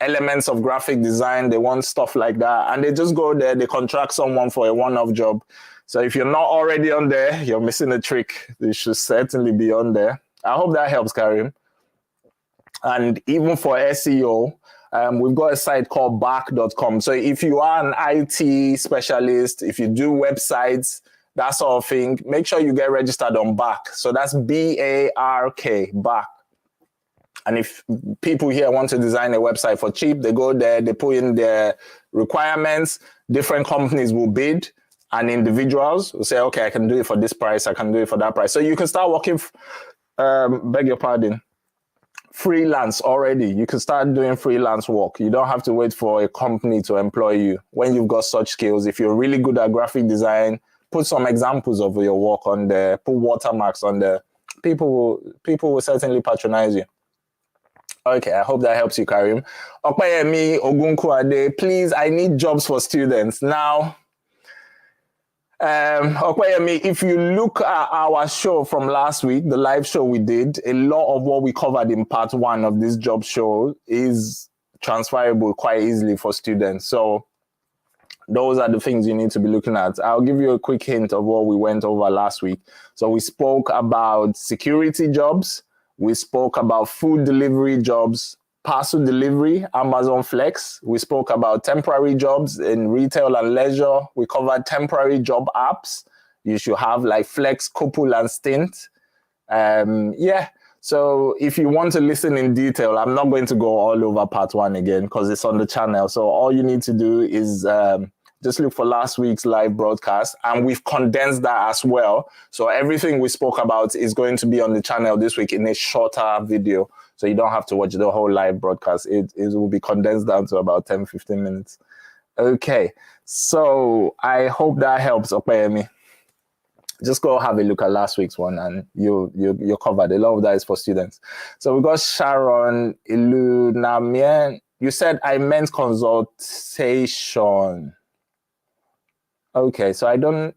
elements of graphic design, they want stuff like that. And they just go there, they contract someone for a one-off job. So if you're not already on there, you're missing a trick. You should certainly be on there. I hope that helps, Karim. And even for SEO, we've got a site called bark.com. So if you are an IT specialist, if you do websites, that sort of thing, make sure you get registered on Bark. So that's B-A-R-K, Bark. And if people here want to design a website for cheap, they go there, they put in their requirements, different companies will bid, and individuals will say, okay, I can do it for this price, I can do it for that price. So you can start working, beg your pardon, freelance already. You can start doing freelance work. You don't have to wait for a company to employ you. When you've got such skills, if you're really good at graphic design, put some examples of your work on there, put watermarks on there. People will certainly patronize you. Okay, I hope that helps you, Karim. Okpayemi Ogunkwade, please, I need jobs for students. Now, Okpayemi, if you look at our show from last week, the live show we did, a lot of what we covered in part 1 of this job show is transferable quite easily for students. So those are the things you need to be looking at. I'll give you a quick hint of what we went over last week. So we spoke about security jobs. We spoke about food delivery jobs, parcel delivery, Amazon Flex. We spoke about temporary jobs in retail and leisure. We covered temporary job apps. You should have like Flex, Couple, and Stint. Yeah. So if you want to listen in detail, I'm not going to go all over part 1 again because it's on the channel. So all you need to do is just look for last week's live broadcast, and we've condensed that as well. So everything we spoke about is going to be on the channel this week in a shorter video. So you don't have to watch the whole live broadcast. It will be condensed down to about 10, 15 minutes. Okay, so I hope that helps, Okpayemi. Just go have a look at last week's one and you're covered. A lot of that is for students. So we got Sharon Ilunamien. You said I meant consultation. Okay, so I don't...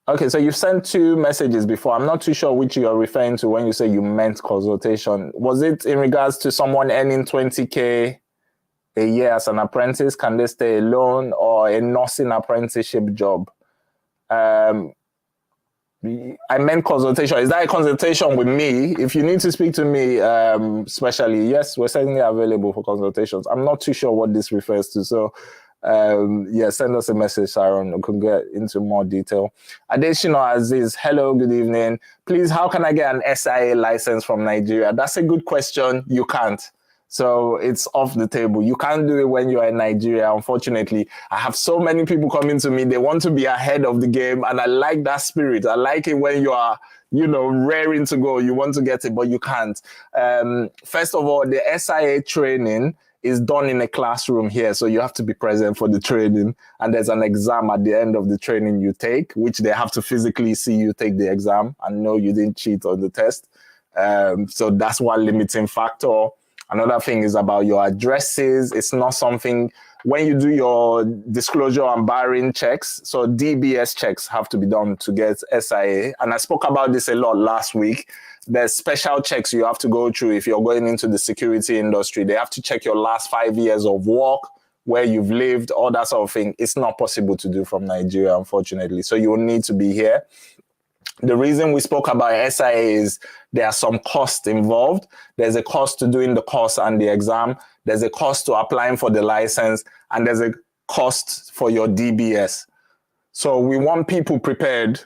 Okay, so you've sent 2 messages before. I'm not too sure which you're referring to when you say you meant consultation. Was it in regards to someone earning 20K a year as an apprentice? Can they stay alone, or a nursing apprenticeship job? I meant consultation. Is that a consultation with me? If you need to speak to me specially, yes, we're certainly available for consultations. I'm not too sure what this refers to. So yeah, send us a message, Sharon. We can get into more detail. Additional Aziz, hello, good evening. Please, how can I get an SIA license from Nigeria? That's a good question. You can't. So it's off the table. You can't do it when you're in Nigeria, unfortunately. I have so many people coming to me. They want to be ahead of the game, and I like that spirit. I like it when you are, you know, raring to go. You want to get it, but you can't. First of all, the SIA training is done in a classroom here, so you have to be present for the training, and there's an exam at the end of the training you take, which they have to physically see you take the exam and know you didn't cheat on the test. So that's one limiting factor. Another thing is about your addresses. It's not something, when you do your disclosure and barring checks, so DBS checks have to be done to get SIA. And I spoke about this a lot last week. There's special checks you have to go through if you're going into the security industry. They have to check your last 5 years of work, where you've lived, all that sort of thing. It's not possible to do from Nigeria, unfortunately. So you will need to be here. The reason we spoke about SIA is there are some costs involved. There's a cost to doing the course and the exam. There's a cost to applying for the license, and there's a cost for your DBS. So we want people prepared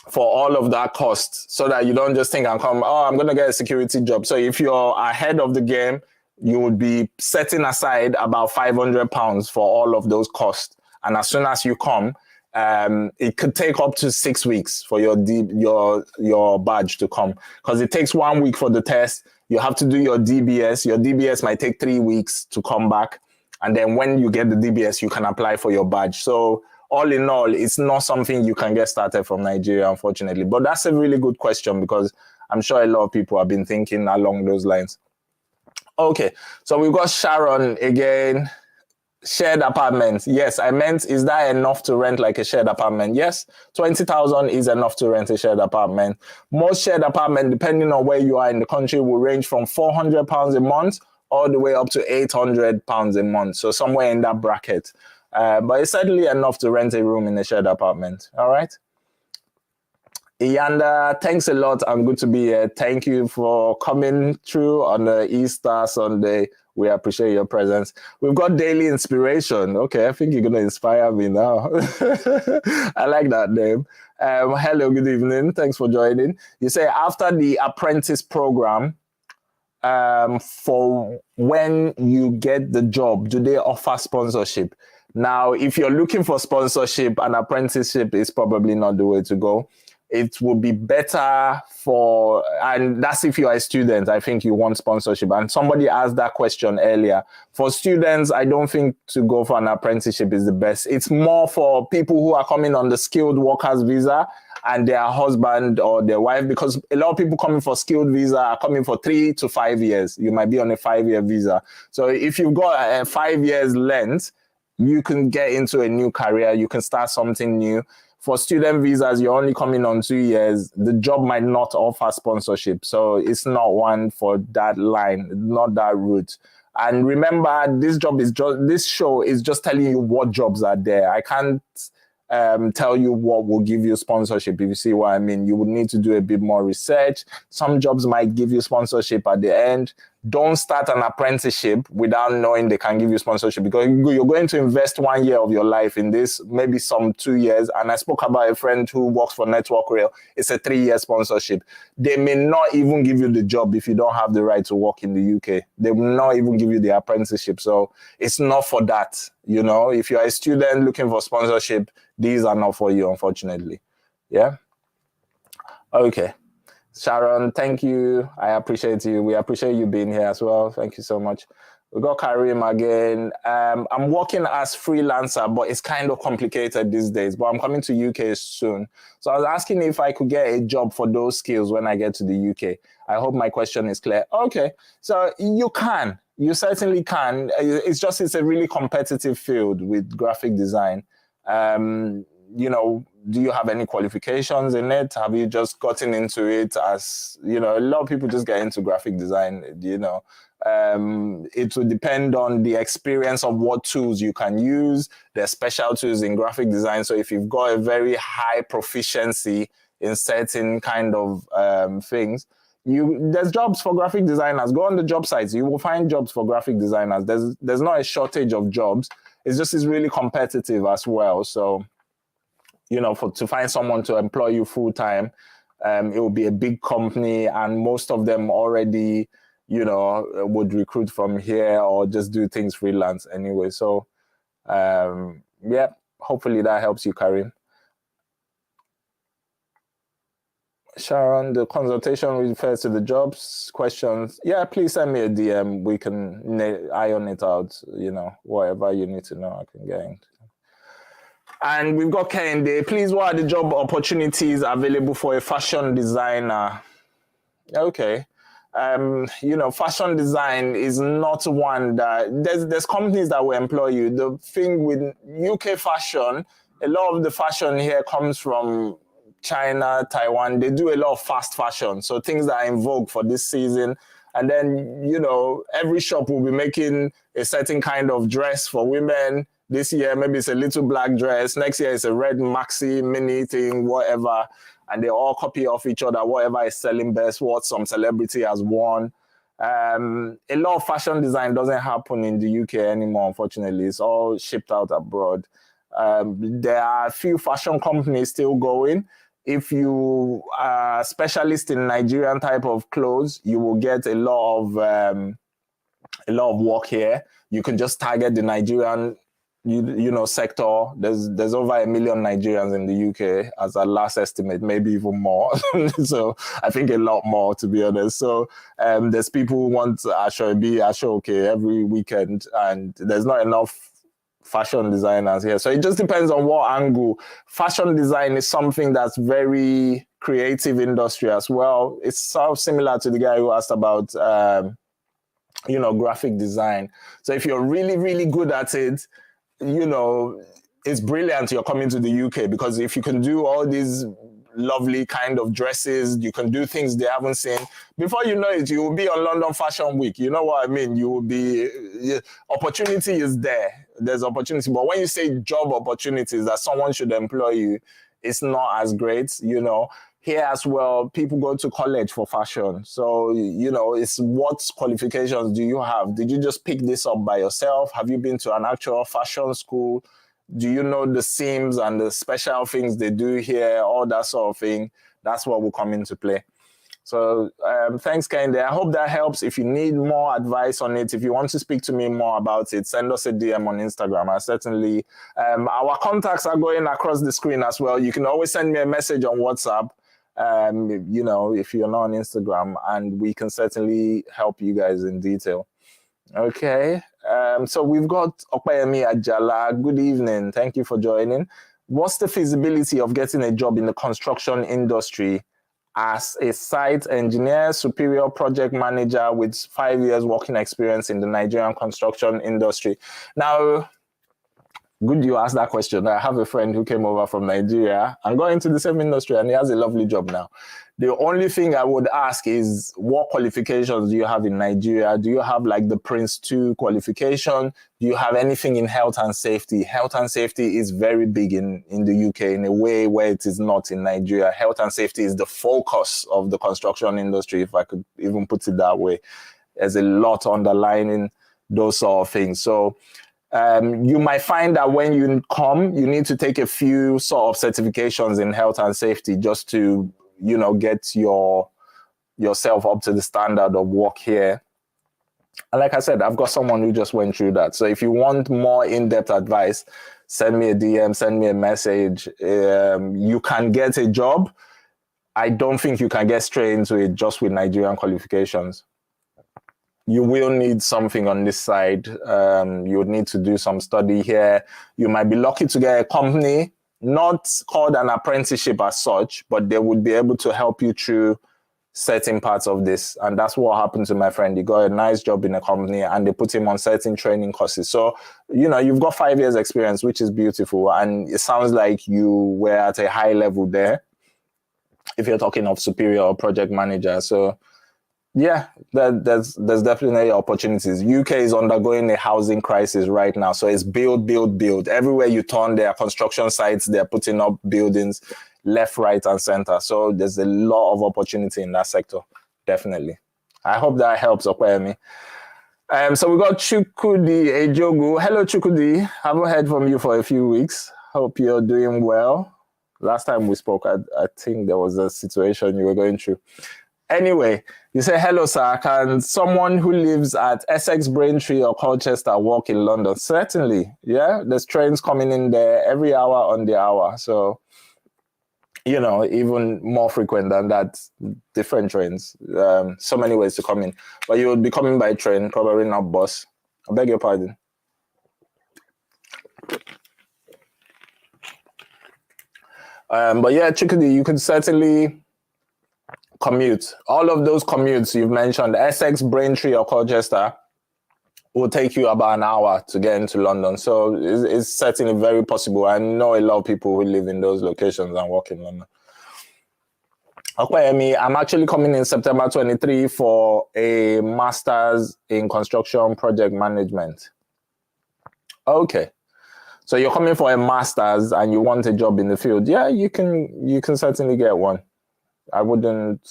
for all of that cost, so that you don't just think and come, oh, I'm going to get a security job. So if you're ahead of the game, you would be setting aside about £500 for all of those costs. And as soon as you come, it could take up to 6 weeks for your badge to come, because it takes 1 week for the test. You have to do your DBS. Your DBS might take 3 weeks to come back. And then when you get the DBS, you can apply for your badge. So all in all, it's not something you can get started from Nigeria, unfortunately. But that's a really good question, because I'm sure a lot of people have been thinking along those lines. Okay, so we've got Sharon again. Shared apartments. Yes, I meant, is that enough to rent like a shared apartment? Yes, 20,000 is enough to rent a shared apartment. Most shared apartment, depending on where you are in the country, will range from £400 a month all the way up to £800 a month. So somewhere in that bracket. But it's certainly enough to rent a room in a shared apartment. All right. Iyanda, thanks a lot. I'm good to be here. Thank you for coming through on the Easter Sunday. We appreciate your presence. We've got daily inspiration. Okay, I think you're going to inspire me now. I like that name. Hello, good evening. Thanks for joining. You say after the apprentice program, for when you get the job, do they offer sponsorship? Now, if you're looking for sponsorship, an apprenticeship is probably not the way to go. It would be better for, and that's if you are a student, I think you want sponsorship. And somebody asked that question earlier. For students, I don't think to go for an apprenticeship is the best. It's more for people who are coming on the skilled workers visa and their husband or their wife, because a lot of people coming for skilled visa are coming for 3 to 5 years. You might be on a 5-year visa. So if you've got a 5 years length, you can get into a new career. You can start something new. For student visas, you're only coming on 2 years. The job might not offer sponsorship. So it's not one for that line, not that route. And remember, this show is just telling you what jobs are there. I can't tell you what will give you sponsorship, if you see what I mean. You would need to do a bit more research. Some jobs might give you sponsorship at the end. Don't start an apprenticeship without knowing they can give you sponsorship, because you're going to invest 1 year of your life in this, maybe some 2 years. And I spoke about a friend who works for Network Rail. It's a 3-year sponsorship. They may not even give you the job if you don't have the right to work in the UK. They will not even give you the apprenticeship. So it's not for that. You know, if you're a student looking for sponsorship, these are not for you, unfortunately. Yeah. Okay. Sharon, thank you. I appreciate you. We appreciate you being here as well. Thank you so much. We got Karim again. I'm working as freelancer, but it's kind of complicated these days. But I'm coming to UK soon. So I was asking if I could get a job for those skills when I get to the UK. I hope my question is clear. Okay, so you can. You certainly can. It's a really competitive field with graphic design. You know, do you have any qualifications in it? Have you just gotten into it as, you know, a lot of people just get into graphic design, you know. It will depend on the experience of what tools you can use. There's special tools in graphic design. So if you've got a very high proficiency in certain kind of things, there's jobs for graphic designers. Go on the job sites. You will find jobs for graphic designers. There's not a shortage of jobs. It's really competitive as well. So, you know, to find someone to employ you full time, it will be a big company, and most of them already, you know, would recruit from here or just do things freelance anyway. So, yeah, hopefully that helps you, Karim. Sharon, the consultation refers to the jobs questions. Yeah, please send me a DM. We can iron it out, you know, whatever you need to know, I can get into. And we've got Kende. Please, what are the job opportunities available for a fashion designer? Okay. You know, fashion design is not one that there's companies that will employ you. The thing with UK fashion, a lot of the fashion here comes from China, Taiwan. They do a lot of fast fashion, so things that are in vogue for this season. And then, you know, every shop will be making a certain kind of dress for women. This year, maybe it's a little black dress. Next year, it's a red maxi, mini thing, whatever. And they all copy off each other, whatever is selling best, what some celebrity has worn. A lot of fashion design doesn't happen in the UK anymore, unfortunately. It's all shipped out abroad. There are a few fashion companies still going. If you are a specialist in Nigerian type of clothes, you will get a lot of work here. You can just target the Nigerian, you know, sector. There's over 1 million Nigerians in the UK as a last estimate, maybe even more. So I think a lot more, to be honest. So there's people who want Ashoke every weekend, and there's not enough fashion designers here. So it just depends on what angle. Fashion design is something that's very creative industry as well. It's so similar to the guy who asked about graphic design. So if you're really, really good at it, it's brilliant you're coming to the UK, because if you can do all these lovely kind of dresses, you can do things they haven't seen. Before you know it, you will be on London Fashion Week. You know what I mean? You will be, opportunity is there. There's opportunity. But when you say job opportunities that someone should employ you, it's not as great, Here as well, people go to college for fashion. So, it's what qualifications do you have? Did you just pick this up by yourself? Have you been to an actual fashion school? Do you know the seams and the special things they do here, all that sort of thing? That's what will come into play. So thanks, Kende. I hope that helps. If you need more advice on it, if you want to speak to me more about it, send us a DM on Instagram. I certainly, our contacts are going across the screen as well. You can always send me a message on WhatsApp, if you're not on Instagram, and we can certainly help you guys in detail. Okay, so we've got Opeyemi Ajala. Good evening. Thank you for joining. What's the feasibility of getting a job in the construction industry as a site engineer, superior project manager with 5 years working experience in the Nigerian construction industry? Now, good you asked that question. I have a friend who came over from Nigeria and got into the same industry, and he has a lovely job now. The only thing I would ask is, what qualifications do you have in Nigeria? Do you have like the Prince 2 qualification? Do you have anything in health and safety? Health and safety is very big in the UK in a way where it is not in Nigeria. Health and safety is the focus of the construction industry, if I could even put it that way. There's a lot underlining those sort of things. So you might find that when you come, you need to take a few sort of certifications in health and safety just to, get yourself up to the standard of work here. And like I said, I've got someone who just went through that. So if you want more in-depth advice, send me a DM, send me a message. You can get a job. I don't think you can get straight into it just with Nigerian qualifications. You will need something on this side. You would need to do some study here. You might be lucky to get a company, not called an apprenticeship as such, but they would be able to help you through certain parts of this. And that's what happened to my friend. He got a nice job in a company and they put him on certain training courses. So, you've got 5 years experience, which is beautiful. And it sounds like you were at a high level there, if you're talking of superior or project manager. So, yeah, there's definitely opportunities. UK is undergoing a housing crisis right now. So it's build. Everywhere you turn, there are construction sites. They're putting up buildings left, right, and center. So there's a lot of opportunity in that sector, definitely. I hope that helps, Opeyemi. So we got Chukudi Ejogu. Hello, Chukudi. Haven't heard from you for a few weeks. Hope you're doing well. Last time we spoke, I think there was a situation you were going through. Anyway, you say, hello, sir. Can someone who lives at Essex, Braintree, or Colchester work in London? Certainly. Yeah, there's trains coming in there every hour on the hour. So, even more frequent than that, different trains. So many ways to come in. But you would be coming by train, probably not bus. I beg your pardon. But yeah, Chikudi, you could certainly commute. All of those commutes you've mentioned, Essex, Braintree, or Colchester, will take you about an hour to get into London. So it's certainly very possible. I know a lot of people who live in those locations and work in London. Okay, I'm actually coming in September 23 for a master's in construction project management. Okay. So you're coming for a master's and you want a job in the field. Yeah, you can certainly get one. I wouldn't,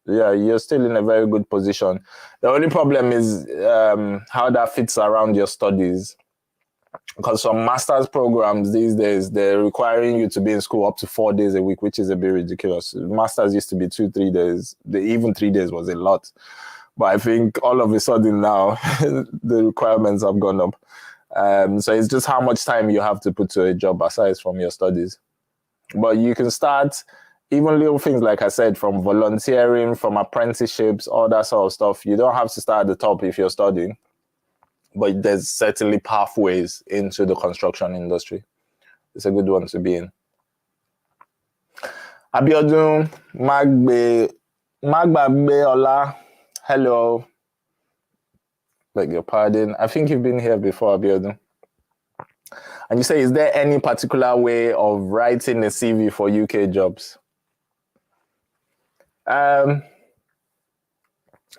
you're still in a very good position. The only problem is how that fits around your studies. Because some master's programs these days, they're requiring you to be in school up to 4 days a week, which is a bit ridiculous. Masters used to be 2-3 days. Even 3 days was a lot. But I think all of a sudden now, the requirements have gone up. So it's just how much time you have to put to a job aside from your studies. But you can start even little things, like I said, from volunteering, from apprenticeships, all that sort of stuff. You don't have to start at the top if you're studying, but there's certainly pathways into the construction industry. It's a good one to be in. Abiodun Magbe Ola, hello. Beg your pardon. I think you've been here before, Abiodun. And you say, is there any particular way of writing a CV for UK jobs?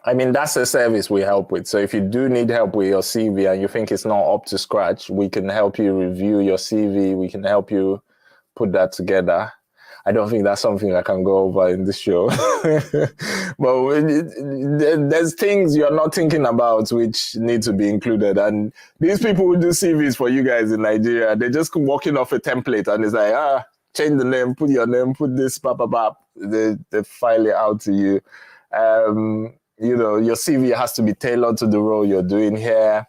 I mean, that's a service we help with. So if you do need help with your CV and you think it's not up to scratch, we can help you review your CV. We can help you put that together. I don't think that's something I can go over in this show. But there's things you're not thinking about which need to be included. And these people who do CVs for you guys in Nigeria, they're just working off a template and it's like, change the name, put your name, put this, they file it out to you. You know, your CV has to be tailored to the role you're doing here.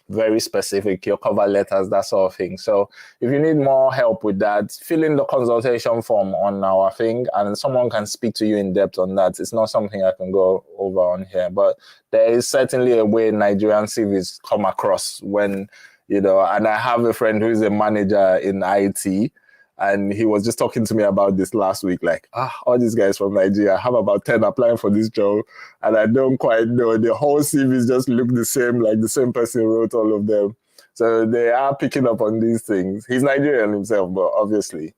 Very specific, your cover letters, that sort of thing. So if you need more help with that, fill in the consultation form on our thing and someone can speak to you in depth on that. It's not something I can go over on here, but there is certainly a way Nigerian CVs come across when, you know, and I have a friend who is a manager in IT. And he was just talking to me about this last week, like, all these guys from Nigeria, I have about 10 applying for this job, and I don't quite know. The whole CVs just look the same, like the same person wrote all of them. So they are picking up on these things. He's Nigerian himself, but obviously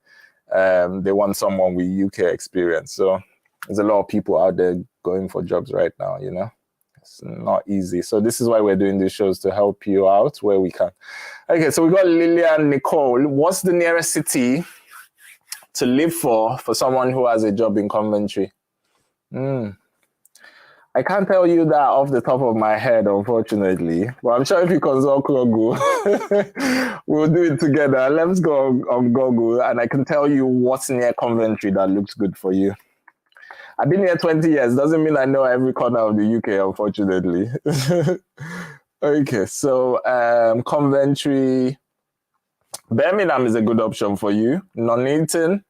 they want someone with UK experience. So there's a lot of people out there going for jobs right now, you know. It's not easy. So this is why we're doing these shows, to help you out where we can. Okay, so we got Lillian Nicole. What's the nearest city to live for someone who has a job in Coventry? I can't tell you that off the top of my head, unfortunately. But I'm sure if you consult Google, we'll do it together. Let's go on Google and I can tell you what's near Coventry that looks good for you. I've been here 20 years. Doesn't mean I know every corner of the UK, unfortunately. Okay, so Coventry, Birmingham is a good option for you. Nuneaton,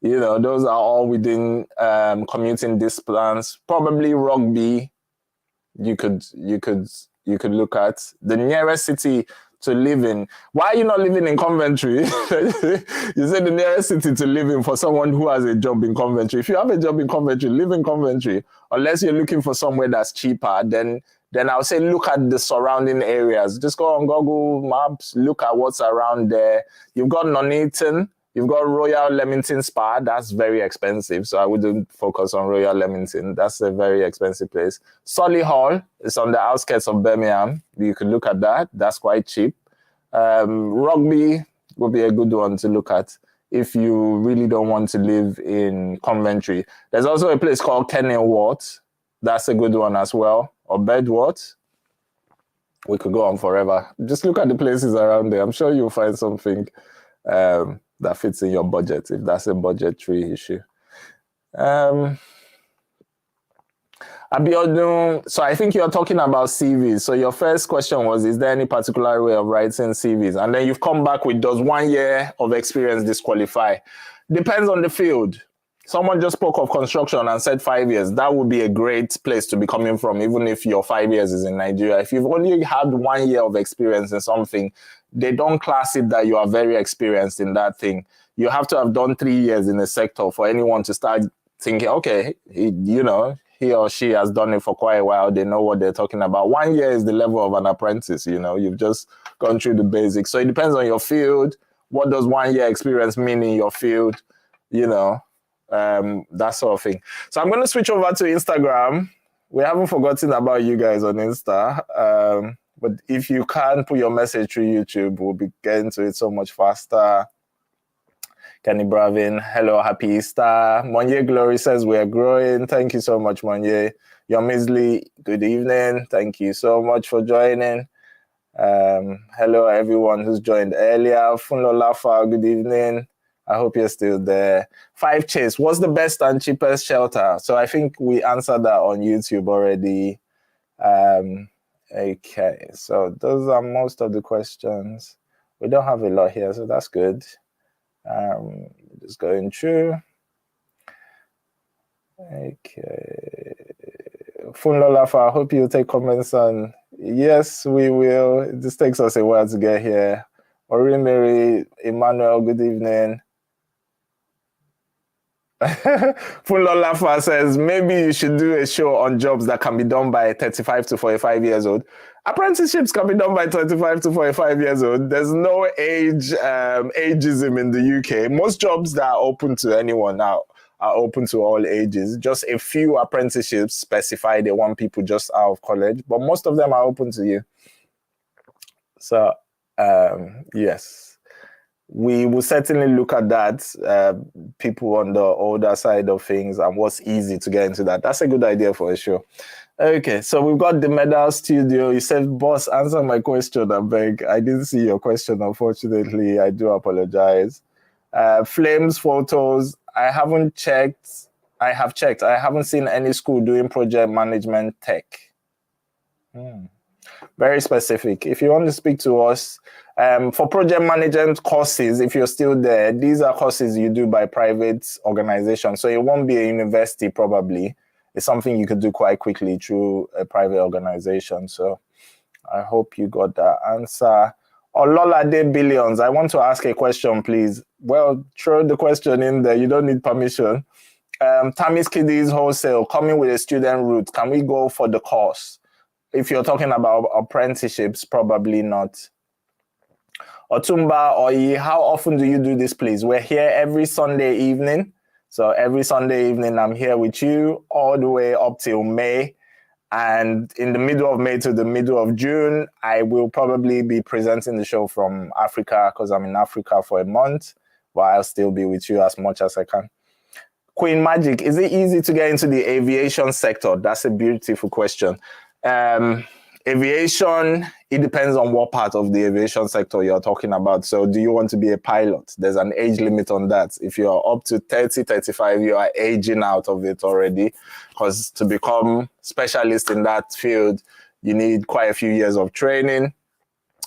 you know, those are all within commuting distance. Probably Rugby, you could look at. The nearest city to live in. Why are you not living in Coventry? You said the nearest city to live in for someone who has a job in Coventry. If you have a job in Coventry, live in Coventry. Unless you're looking for somewhere that's cheaper, then I'll say look at the surrounding areas. Just go on Google Maps, look at what's around there. You've got Nuneaton, you've got Royal Leamington Spa. That's very expensive, so I wouldn't focus on Royal Leamington. That's a very expensive place. Solihull is on the outskirts of Birmingham. You could look at that. That's quite cheap. Rugby would be a good one to look at if you really don't want to live in Coventry. There's also a place called Kenilworth. That's a good one as well. Or Bedworth. We could go on forever. Just look at the places around there. I'm sure you'll find something that fits in your budget, if that's a budgetary issue. Abiodun, so I think you're talking about CVs. So your first question was, is there any particular way of writing CVs? And then you've come back with, does 1 year of experience disqualify? Depends on the field. Someone just spoke of construction and said 5 years. That would be a great place to be coming from, even if your 5 years is in Nigeria. If you've only had 1 year of experience in something, they don't class it that you are very experienced in that thing. You have to have done 3 years in a sector for anyone to start thinking, okay, he or she has done it for quite a while. They know what they're talking about. 1 year is the level of an apprentice, you've just gone through the basics. So it depends on your field. What does 1 year experience mean in your field? That sort of thing. So I'm going to switch over to Instagram. We haven't forgotten about you guys on Insta. But if you can put your message through YouTube, we'll be getting to it so much faster. Kenny Bravin, hello, happy Easter. Monye Glory says we are growing. Thank you so much, Monye. Your Misley, good evening. Thank you so much for joining. Hello, everyone who's joined earlier. Funlo Lafa, good evening. I hope you're still there. 5 Chase, what's the best and cheapest shelter? So I think we answered that on YouTube already. Okay, so those are most of the questions. We don't have a lot here, so that's good. Just going through. Okay. Funlolafa, I hope you'll take comments on. Yes, we will. This takes us a while to get here. Orimiri, Emmanuel, good evening. Funlolafa says, maybe you should do a show on jobs that can be done by 35 to 45 years old. Apprenticeships can be done by 25 to 45 years old. There's no ageism in the UK. Most jobs that are open to anyone now are open to all ages. Just a few apprenticeships specify they want people just out of college, but most of them are open to you. So, yes. We will certainly look at that, people on the older side of things and what's easy to get into that. That's a good idea for a show. Okay, so we've got the Medal Studio. You said, boss, answer my question, I beg. I didn't see your question, unfortunately. I do apologize. Flames Photos, I haven't checked. I have checked. I haven't seen any school doing project management tech. Very specific. If you want to speak to us, for project management courses, if you're still there, these are courses you do by private organizations. So it won't be a university probably. It's something you could do quite quickly through a private organization. So I hope you got that answer. Ololade Billions, I want to ask a question, please. Well, throw the question in there. You don't need permission. Tammy's Kiddies Wholesale, coming with a student route. Can we go for the course? If you're talking about apprenticeships, probably not. Otumba Oyi, how often do you do this, please? We're here every Sunday evening. So every Sunday evening, I'm here with you all the way up till May. And in the middle of May to the middle of June, I will probably be presenting the show from Africa because I'm in Africa for a month, but I'll still be with you as much as I can. Queen Magic, is it easy to get into the aviation sector? That's a beautiful question. Aviation, it depends on what part of the aviation sector you're talking about. So do you want to be a pilot? There's an age limit on that. If you're up to 30, 35, you are aging out of it already, because to become specialist in that field, you need quite a few years of training.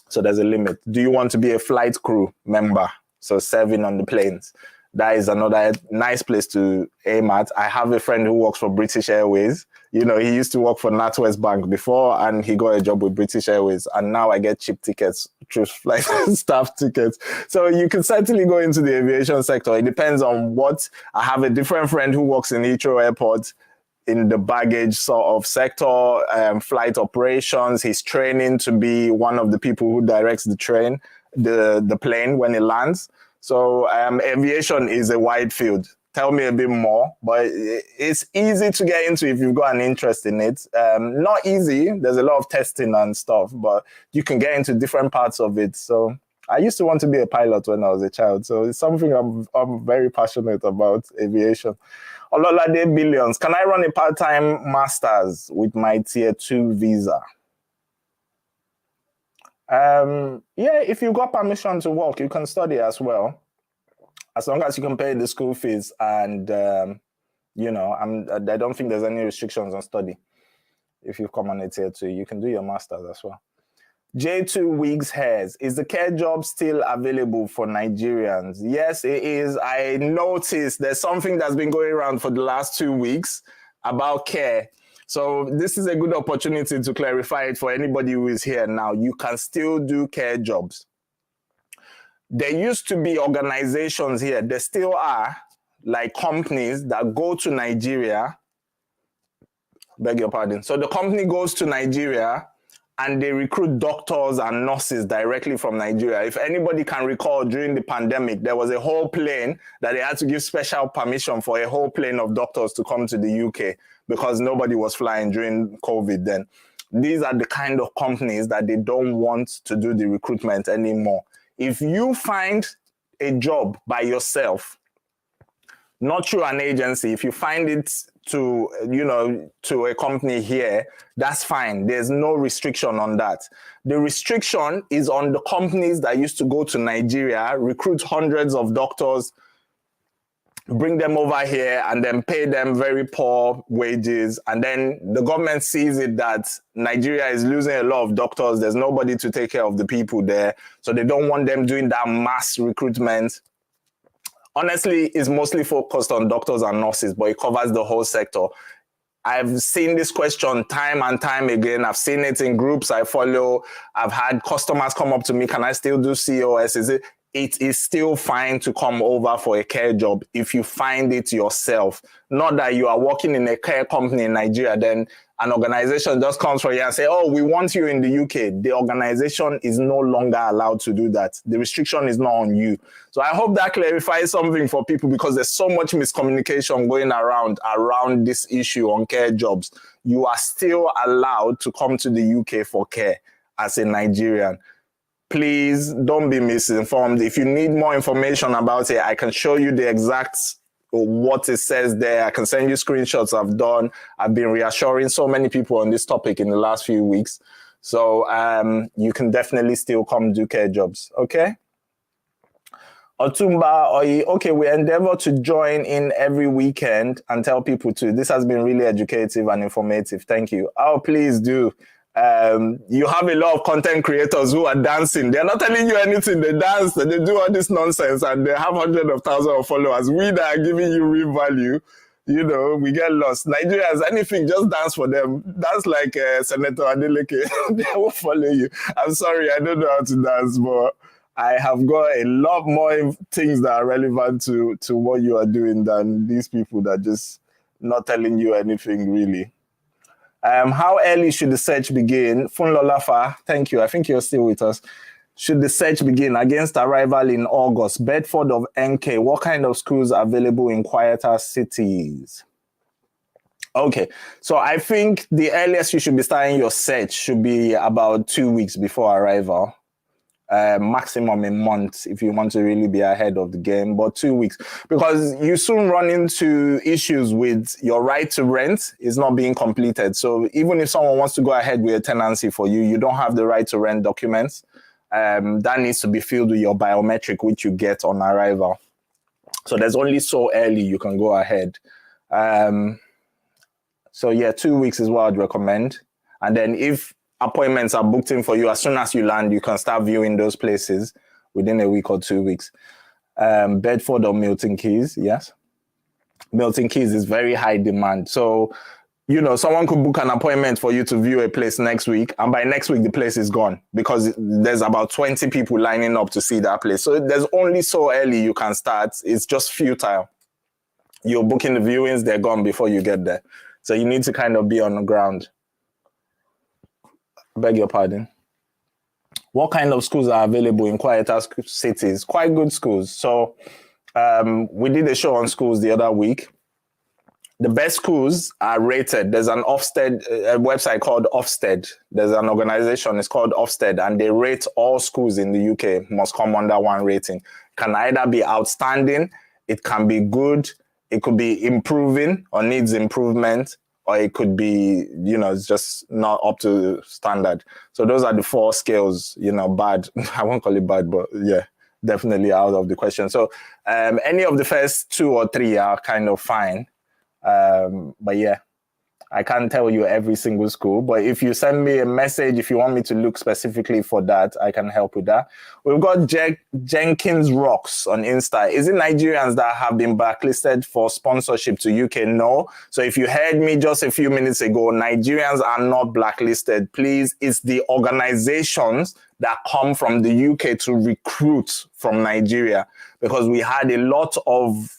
So there's a limit. Do you want to be a flight crew member? So serving on the planes. That is another nice place to aim at. I have a friend who works for British Airways. You know, he used to work for NatWest Bank before and he got a job with British Airways. And now I get cheap tickets through flight staff tickets. So you can certainly go into the aviation sector. It depends on what. I have a different friend who works in Heathrow Airport in the baggage sort of sector, flight operations. He's training to be one of the people who directs the train, the plane when it lands. So aviation is a wide field. Tell me a bit more, but it's easy to get into if you've got an interest in it. Not easy. There's a lot of testing and stuff, but you can get into different parts of it. So I used to want to be a pilot when I was a child. So it's something I'm very passionate about, aviation. Ololade Billions, can I run a part-time master's with my tier 2 visa? Yeah, if you got permission to work, you can study as well, as long as you can pay the school fees. And you know, I don't think there's any restrictions on study. If you come on a tier 2, you can do your master's as well. J2 Wigs Hairs, is the care job still available for Nigerians? Yes, it is. I noticed there's something that's been going around for the last 2 weeks about care. So this is a good opportunity to clarify it for anybody who is here now. You can still do care jobs. There used to be organizations here, there still are, like companies that go to Nigeria. Beg your pardon. So the company goes to Nigeria and they recruit doctors and nurses directly from Nigeria. If anybody can recall, during the pandemic, there was a whole plane that they had to give special permission for a whole plane of doctors to come to the UK because nobody was flying during COVID then. These are the kind of companies that they don't want to do the recruitment anymore. If you find a job by yourself, not through an agency, if you find it to, you know, to a company here, that's fine. There's no restriction on that. The restriction is on the companies that used to go to Nigeria, recruit hundreds of doctors, bring them over here and then pay them very poor wages. And then the government sees it that Nigeria is losing a lot of doctors. There's nobody to take care of the people there. So they don't want them doing that mass recruitment. Honestly, it's mostly focused on doctors and nurses, but it covers the whole sector. I've seen this question time and time again. I've seen it in groups I follow. I've had customers come up to me, can I still do COS? it is still fine to come over for a care job if you find it yourself. Not that you are working in a care company in Nigeria, then an organization just comes for you and say, oh, we want you in the UK. The organization is no longer allowed to do that. The restriction is not on you. So I hope that clarifies something for people, because there's so much miscommunication going around this issue on care jobs. You are still allowed to come to the UK for care as a Nigerian. Please don't be misinformed. If you need more information about it, I can show you the exact what it says there. I can send you screenshots I've done. I've been reassuring so many people on this topic in the last few weeks. So you can definitely still come do care jobs, okay? Otumba, okay, we endeavor to join in every weekend and tell people to. This has been really educative and informative. Thank you. Oh, please do. You have a lot of content creators who are dancing. They're not telling you anything. They dance, they do all this nonsense, and they have hundreds of thousands of followers. We that are giving you real value, you know, we get lost. Nigerians, anything, just dance for them. Dance like Senator Adeleke. They will follow you. I'm sorry, I don't know how to dance, but I have got a lot more things that are relevant to what you are doing than these people that are just not telling you anything really. How early should the search begin? Funlolafa, thank you. I think you're still with us. Should the search begin? Against arrival in August, Bedford of NK, what kind of schools are available in quieter cities? Okay, so I think the earliest you should be starting your search should be about 2 weeks before arrival. Maximum a month if you want to really be ahead of the game, but 2 weeks, because you soon run into issues with your right to rent is not being completed. So even if someone wants to go ahead with a tenancy for you, you don't have the right to rent documents. That needs to be filled with your biometric, which you get on arrival. So there's only so early you can go ahead. So yeah, 2 weeks is what I'd recommend. And then if appointments are booked in for you, as soon as you land, you can start viewing those places within a week or 2 weeks. Bedford or Milton Keynes, yes. Milton Keynes is very high demand. So, you know, someone could book an appointment for you to view a place next week, and by next week, the place is gone because there's about 20 people lining up to see that place. So there's only so early you can start. It's just futile. You're booking the viewings, they're gone before you get there. So you need to kind of be on the ground. Beg your pardon. What kind of schools are available in quieter cities? Quite good schools. So we did a show on schools the other week. The best schools are rated. There's an Ofsted website called Ofsted. There's an organization, it's called Ofsted, and they rate all schools in the UK, must come under one rating. Can either be outstanding, it can be good, it could be improving or needs improvement, or it could be, you know, it's just not up to standard. So those are the 4 scales, you know, bad. I won't call it bad, but yeah, definitely out of the question. So any of the first 2 or 3 are kind of fine. But yeah, I can't tell you every single school, but if you send me a message, if you want me to look specifically for that, I can help with that. We've got Jenkins Rocks on Insta. Is it Nigerians that have been blacklisted for sponsorship to UK? No. So if you heard me just a few minutes ago, Nigerians are not blacklisted. Please, it's the organizations that come from the UK to recruit from Nigeria, because we had a lot of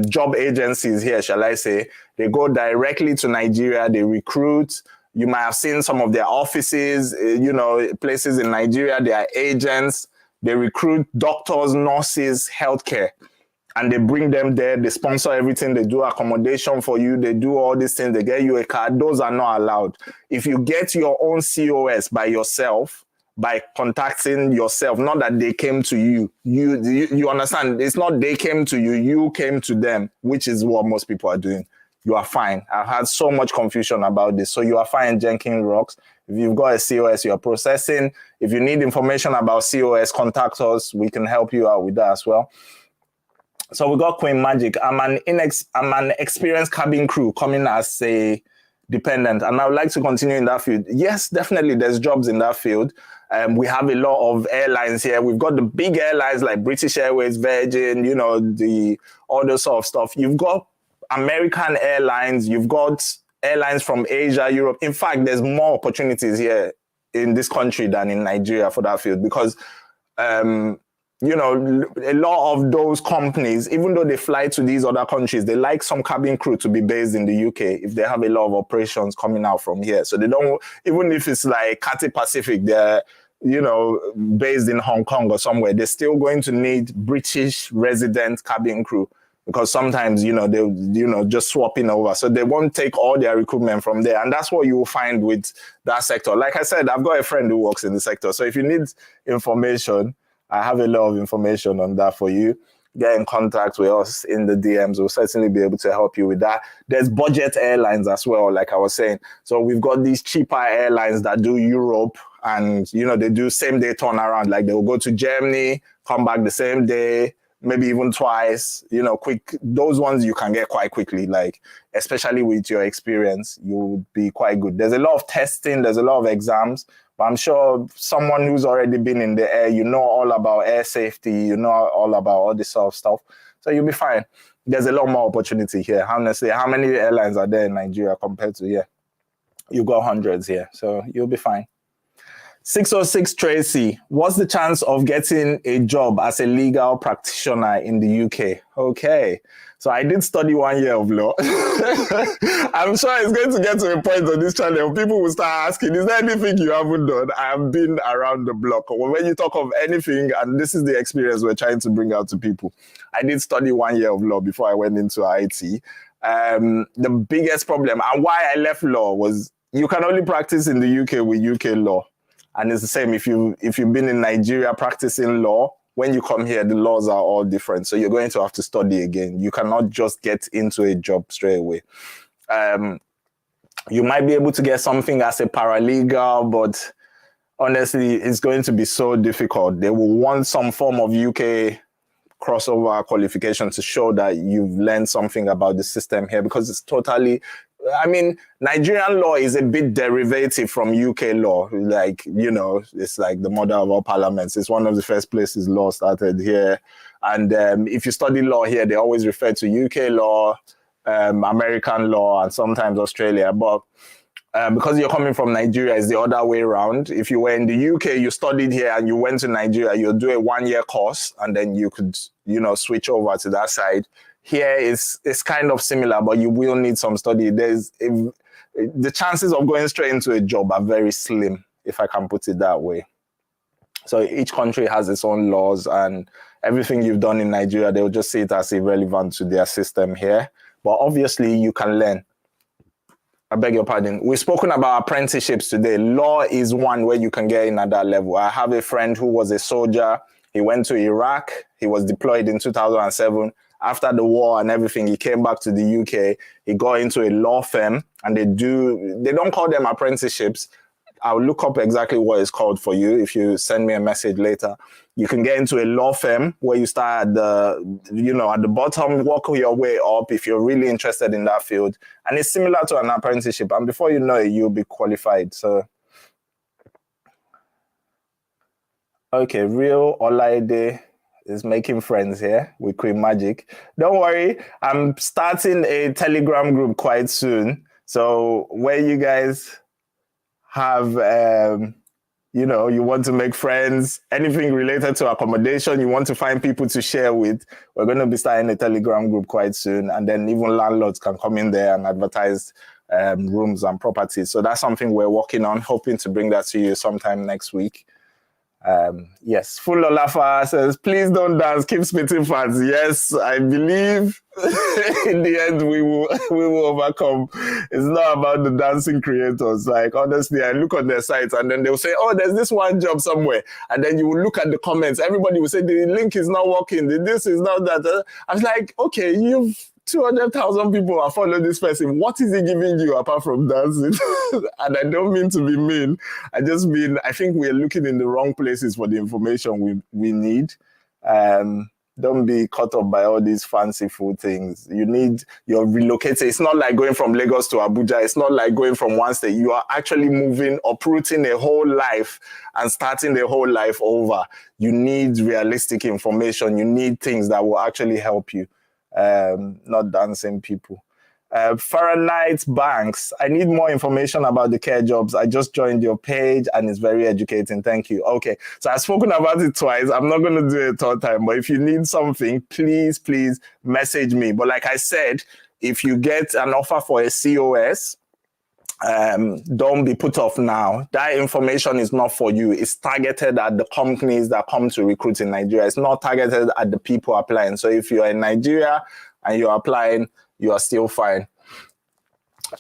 job agencies here, shall I say. They go directly to Nigeria, they recruit. You might have seen some of their offices, you know, places in Nigeria, they are agents. They recruit doctors, nurses, healthcare, and they bring them there. They sponsor everything. They do accommodation for you. They do all these things. They get you a card. Those are not allowed. If you get your own COS by yourself, by contacting yourself, not that they came to you. You understand? It's not they came to you, you came to them, which is what most people are doing. You are fine. I've had so much confusion about this. So you are fine, Jenkins Rocks. If you've got a COS you're processing, if you need information about COS, contact us. We can help you out with that as well. So we got Queen Magic. I'm an experienced cabin crew coming as a dependent, and I would like to continue in that field. Yes, definitely, there's jobs in that field. We have a lot of airlines here. We've got the big airlines like British Airways, Virgin, you know, all those sort of stuff. You've got American Airlines. You've got airlines from Asia, Europe. In fact, there's more opportunities here in this country than in Nigeria for that field, because you know, a lot of those companies, even though they fly to these other countries, they like some cabin crew to be based in the UK if they have a lot of operations coming out from here. So they don't, even if it's like Cathay Pacific, they're, you know, based in Hong Kong or somewhere, they're still going to need British resident cabin crew because sometimes, you know, they'll, you know, just swapping over. So they won't take all their recruitment from there. And that's what you will find with that sector. Like I said, I've got a friend who works in the sector. So if you need information, I have a lot of information on that for you. Get in contact with us in the DMs. We'll certainly be able to help you with that. There's budget airlines as well, like I was saying. So we've got these cheaper airlines that do Europe and, you know, they do same day turnaround. Like they'll go to Germany, come back the same day, maybe even twice, you know, quick. Those ones you can get quite quickly, like, especially with your experience, you would be quite good. There's a lot of testing, there's a lot of exams. But I'm sure someone who's already been in the air, you know all about air safety, you know all about all this sort of stuff. So you'll be fine. There's a lot more opportunity here. Honestly, how many airlines are there in Nigeria compared to here? You got hundreds here, so you'll be fine. 606 Tracy, what's the chance of getting a job as a legal practitioner in the UK? Okay, so I did study 1 year of law. I'm sure it's going to get to a point on this channel. People will start asking, is there anything you haven't done? I have been around the block. When you talk of anything, and this is the experience we're trying to bring out to people. I did study 1 year of law before I went into IT. The biggest problem, and why I left law, was you can only practice in the UK with UK law. And it's the same if you've been in Nigeria practicing law, when you come here, the laws are all different. So you're going to have to study again. You cannot just get into a job straight away. You might be able to get something as a paralegal, but honestly, it's going to be so difficult. They will want some form of UK crossover qualification to show that you've learned something about the system here, because it's totally, I mean, Nigerian law is a bit derivative from UK law. Like, you know, it's like the mother of all parliaments. It's one of the first places law started here. And if you study law here, they always refer to UK law, American law, and sometimes Australia. But because you're coming from Nigeria, it's the other way around. If you were in the UK, you studied here and you went to Nigeria, you'll do a 1 year course and then you could, you know, switch over to that side. Here it's kind of similar, but you will need some study. The chances of going straight into a job are very slim, if I can put it that way. So each country has its own laws, and everything you've done in Nigeria, they'll just see it as irrelevant to their system here. But obviously you can learn. I beg your pardon. We've spoken about apprenticeships today. Law is one where you can get in at that level. I have a friend who was a soldier. He went to Iraq. He was deployed in 2007. After the war and everything, he came back to the UK. He got into a law firm, and they don't call them apprenticeships. I'll look up exactly what it's called for you if you send me a message later. You can get into a law firm where you start at the bottom, work your way up if you're really interested in that field. And it's similar to an apprenticeship. And before you know it, you'll be qualified. So, okay, Real Olaide is making friends here with Queen Magic. Don't worry, I'm starting a Telegram group quite soon. So where you guys have, you want to make friends, anything related to accommodation, you want to find people to share with, we're going to be starting a Telegram group quite soon. And then even landlords can come in there and advertise rooms and properties. So that's something we're working on, hoping to bring that to you sometime next week. Yes, Full Olafa says, please don't dance, keep spitting fans. Yes, I believe in the end we will overcome. It's not about the dancing creators. Like, honestly, I look on their sites and then they'll say, oh, there's this one job somewhere. And then you will look at the comments. Everybody will say, the link is not working. This is not that. I was like, okay, you've 200,000 people have followed this person. What is he giving you apart from dancing? And I don't mean to be mean. I just mean, I think we're looking in the wrong places for the information we need. Don't be caught up by all these fanciful things. You're relocating. It's not like going from Lagos to Abuja. It's not like going from one state. You are actually moving, uprooting a whole life and starting the whole life over. You need realistic information. You need things that will actually help you. Not dancing people. Fahrenheit Banks, I need more information about the care jobs. I just joined your page and it's very educating. Thank you. Okay, so I've spoken about it twice. I'm not going to do it a third time, but if you need something, please message me. But like I said, if you get an offer for a COS, don't be put off now. That information is not for you. It's targeted at the companies that come to recruit in Nigeria. It's not targeted at the people applying. So if you're in Nigeria and you're applying, you are still fine.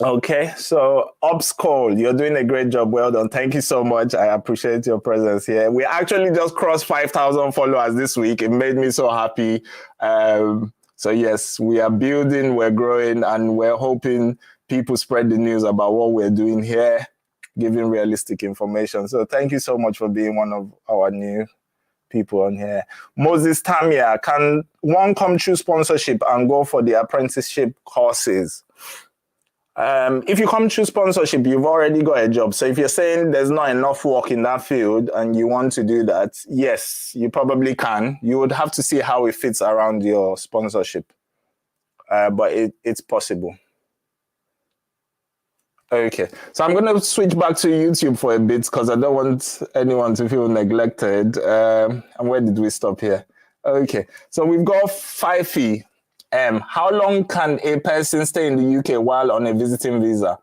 Okay, so Ops Call, you're doing a great job. Well done. Thank you so much. I appreciate your presence here. We actually just crossed 5,000 followers this week. It made me so happy. So yes, we are building, we're growing, and we're hoping people spread the news about what we're doing here, giving realistic information. So thank you so much for being one of our new people on here. Moses Tamia, can one come through sponsorship and go for the apprenticeship courses? If you come through sponsorship, you've already got a job. So if you're saying there's not enough work in that field and you want to do that, yes, you probably can. You would have to see how it fits around your sponsorship. But it's possible. Okay, so I'm going to switch back to YouTube for a bit because I don't want anyone to feel neglected. And where did we stop here? Okay, so we've got Fifi. How long can a person stay in the UK while on a visiting visa?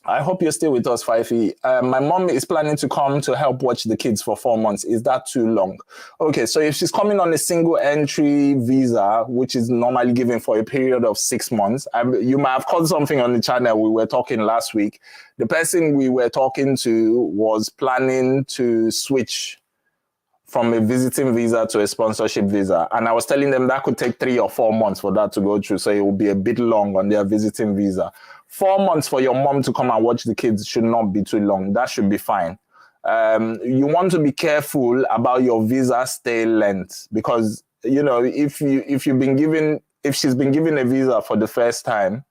I hope you're still with us, Fifi. My mom is planning to come to help watch the kids for 4 months. Is that too long? Okay, so if she's coming on a single entry visa, which is normally given for a period of 6 months, you might have caught something on the channel. We were talking last week. The person we were talking to was planning to switch from a visiting visa to a sponsorship visa. And I was telling them that could take 3 or 4 months for that to go through. So it will be a bit long on their visiting visa. 4 months for your mom to come and watch the kids should not be too long. That should be fine. You want to be careful about your visa stay length because, you know, if she's been given a visa for the first time,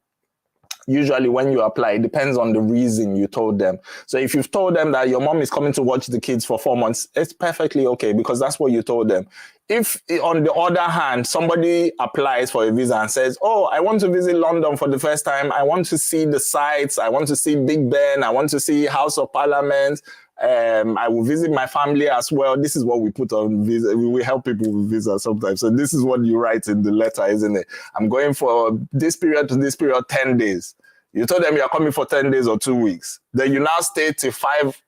usually when you apply, it depends on the reason you told them. So if you've told them that your mom is coming to watch the kids for 4 months, it's perfectly okay because that's what you told them. If, on the other hand, somebody applies for a visa and says, oh, I want to visit London for the first time. I want to see the sights. I want to see Big Ben. I want to see House of Parliament. I will visit my family as well. This is what we put on visa. We help people with visa sometimes. So this is what you write in the letter, isn't it? I'm going for this period to this period, 10 days. You told them you're coming for 10 days or 2 weeks. Then you now stay till 5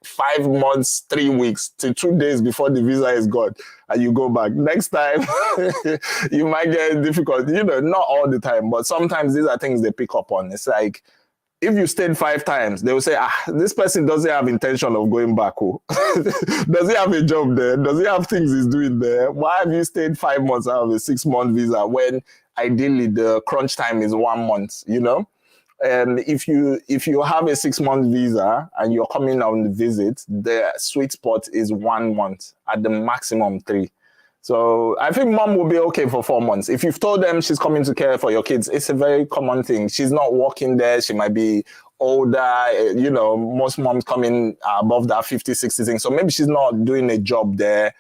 months, 3 weeks, till 2 days before the visa is gone, and you go back. Next time, you might get difficult. You know, not all the time, but sometimes these are things they pick up on. It's like, if you stayed 5 times, they will say, this person doesn't have intention of going back. Oh. Does he have a job there? Does he have things he's doing there? Why have you stayed 5 months out of a 6-month visa when ideally the crunch time is 1 month, you know? And if you have a 6-month visa and you're coming on the visit, the sweet spot is 1 month, at the maximum 3. So I think mom will be okay for 4 months. If you've told them she's coming to care for your kids, it's a very common thing. She's not working there. She might be older. You know, most moms come in above that 50, 60 thing. So maybe she's not doing a job there.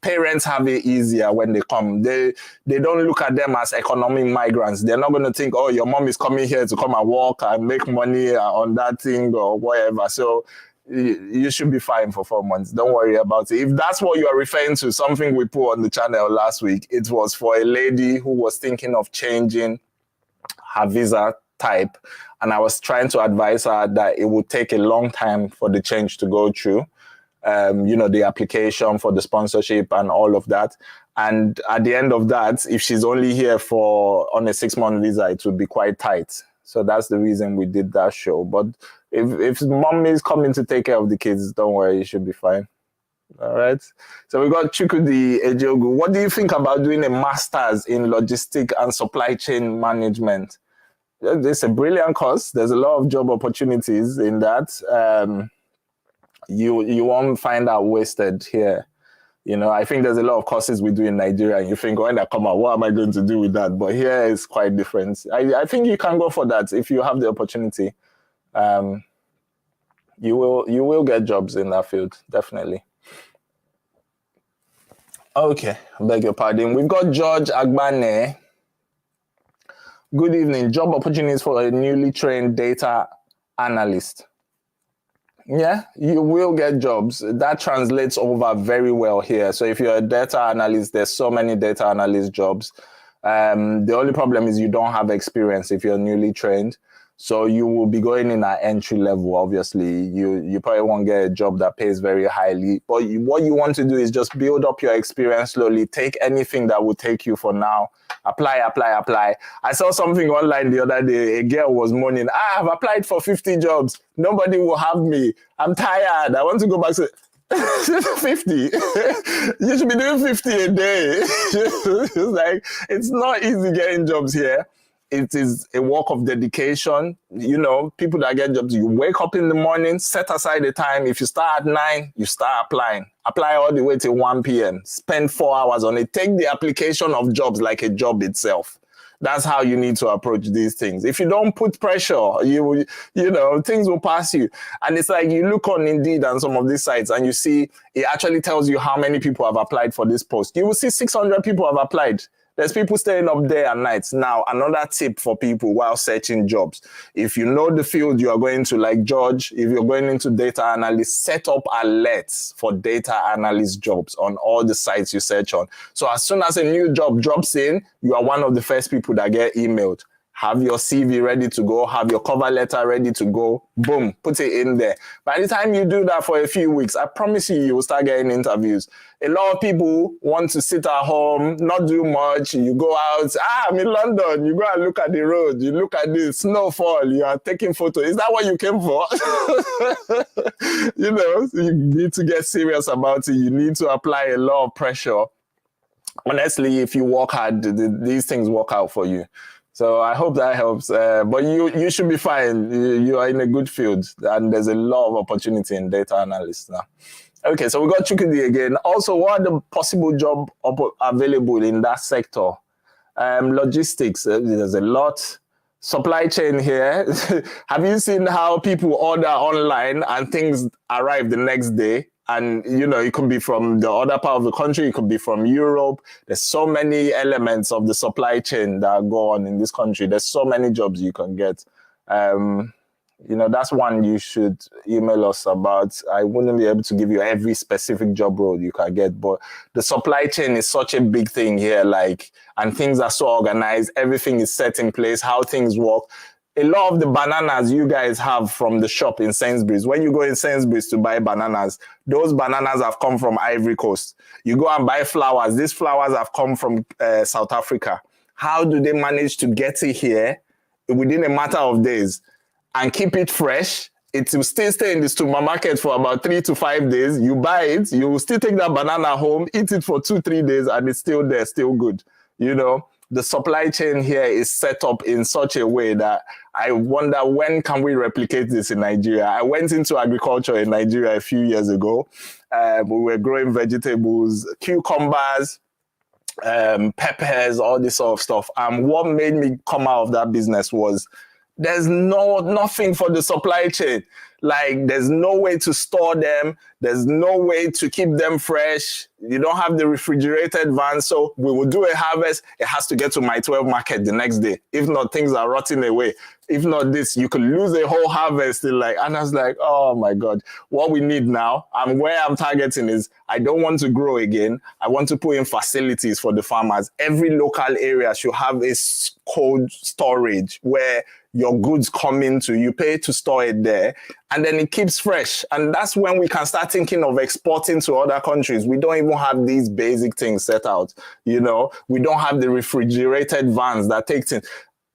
Parents have it easier when they come. They don't look at them as economic migrants. They're not going to think, oh, your mom is coming here to come and work and make money on that thing or whatever. So you should be fine for 4 months. Don't worry about it. If that's what you are referring to, something we put on the channel last week, it was for a lady who was thinking of changing her visa type. And I was trying to advise her that it would take a long time for the change to go through. You know, the application for the sponsorship and all of that. And at the end of that, if she's only here on a 6-month visa, it would be quite tight. So that's the reason we did that show. But if mom is coming to take care of the kids, don't worry, you should be fine. All right. So we got Chukudi Ejogu. What do you think about doing a master's in logistic and supply chain management? It's a brilliant course. There's a lot of job opportunities in that. You won't find out wasted here. You know, I think there's a lot of courses we do in Nigeria, and you think, when I come out, what am I going to do with that? But here is quite different. I think you can go for that if you have the opportunity. You will get jobs in that field, definitely. Okay, I beg your pardon. We've got George Agbane. Good evening. Job opportunities for a newly trained data analyst. Yeah, you will get jobs. That translates over very well here. So if you're a data analyst, there's so many data analyst jobs. The only problem is you don't have experience if you're newly trained. So you will be going in at entry level, obviously. You probably won't get a job that pays very highly. But what you want to do is just build up your experience slowly. Take anything that will take you for now. Apply. I saw something online the other day. A girl was moaning, I've applied for 50 jobs. Nobody will have me. I'm tired. I want to go back to 50. You should be doing 50 a day. It's like, it's not easy getting jobs here. It is a work of dedication. You know, people that get jobs, you wake up in the morning, set aside the time. If you start at 9, you start applying. Apply all the way till 1 p.m. Spend 4 hours on it. Take the application of jobs like a job itself. That's how you need to approach these things. If you don't put pressure, you know, things will pass you. And it's like you look on Indeed and some of these sites and you see, it actually tells you how many people have applied for this post. You will see 600 people have applied. There's people staying up there at night. Now, another tip for people while searching jobs. If you know the field you are going to, like George, if you're going into data analyst, set up alerts for data analyst jobs on all the sites you search on. So as soon as a new job drops in, you are one of the first people that get emailed. Have your CV ready to go, have your cover letter ready to go, boom, put it in there. By the time you do that for a few weeks, I promise you, you will start getting interviews. A lot of people want to sit at home, not do much. You go out, I'm in London, you go and look at the road, you look at the snowfall, you are taking photos. Is that what you came for? You know, you need to get serious about it. You need to apply a lot of pressure. Honestly, if you work hard, these things work out for you. So I hope that helps. But you should be fine. You are in a good field, and there's a lot of opportunity in data analysts now. Okay, so we got Chukudi again. Also, what are the possible jobs available in that sector? Logistics, there's a lot. Supply chain here. Have you seen how people order online and things arrive the next day? And, you know, it could be from the other part of the country. It could be from Europe. There's so many elements of the supply chain that go on in this country. There's so many jobs you can get. You know, that's one you should email us about. I wouldn't be able to give you every specific job role you can get, but the supply chain is such a big thing here, like, and things are so organized. Everything is set in place, how things work. A lot of the bananas you guys have from the shop in Sainsbury's, when you go in Sainsbury's to buy bananas, those bananas have come from Ivory Coast. You go and buy flowers. These flowers have come from South Africa. How do they manage to get it here within a matter of days and keep it fresh? It will still stay in the supermarket for about 3 to 5 days. You buy it, you will still take that banana home, eat it for 2-3 days, and it's still there, still good. You know, the supply chain here is set up in such a way that I wonder, when can we replicate this in Nigeria? I went into agriculture in Nigeria a few years ago. We were growing vegetables, cucumbers, peppers, all this sort of stuff. And what made me come out of that business was there's nothing for the supply chain. Like, there's no way to store them. There's no way to keep them fresh. You don't have the refrigerated van. So we will do a harvest. It has to get to my 12 market the next day. If not, things are rotting away. If not this, you could lose a whole harvest. And I was like, oh my God, what we need now, and where I'm targeting is, I don't want to grow again. I want to put in facilities for the farmers. Every local area should have a cold storage where your goods come into, you pay to store it there, and then it keeps fresh. And that's when we can start thinking of exporting to other countries. We don't even have these basic things set out. You know, we don't have the refrigerated vans that take things.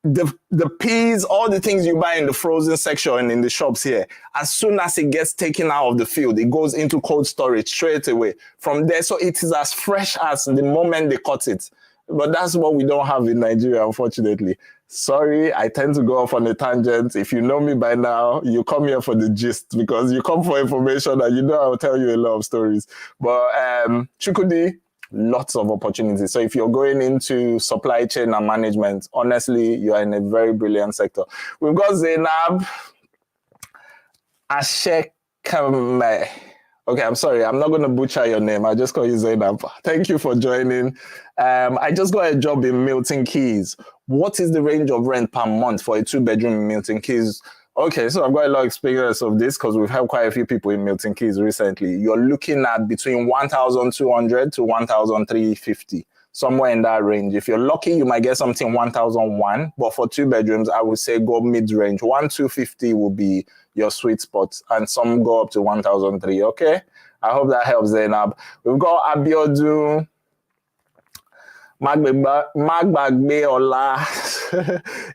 The peas, all the things you buy in the frozen section and in the shops here, as soon as it gets taken out of the field, it goes into cold storage straight away from there. So it is as fresh as the moment they cut it. But that's what we don't have in Nigeria, unfortunately. Sorry, I tend to go off on a tangent. If you know me by now, you come here for the gist, because you come for information and you know I'll tell you a lot of stories. But Chukudi, lots of opportunities. So if you're going into supply chain and management, honestly, you are in a very brilliant sector. We've got Zainab Ashekame. Okay, I'm sorry. I'm not going to butcher your name. I'll just call you Zainab. Thank you for joining. I just got a job in Milton Keynes. What is the range of rent per month for a 2-bedroom in Milton Keynes? Okay, so I've got a lot of experience of this because we've had quite a few people in Milton Keynes recently. You're looking at between 1,200 to 1,350, somewhere in that range. If you're lucky, you might get something 1,001, but for 2 bedrooms, I would say go mid-range. 1,250 will be your sweet spot, and some go up to 1,003, okay? I hope that helps, Zainab. We've got Abiodun, Magbagbe Ola.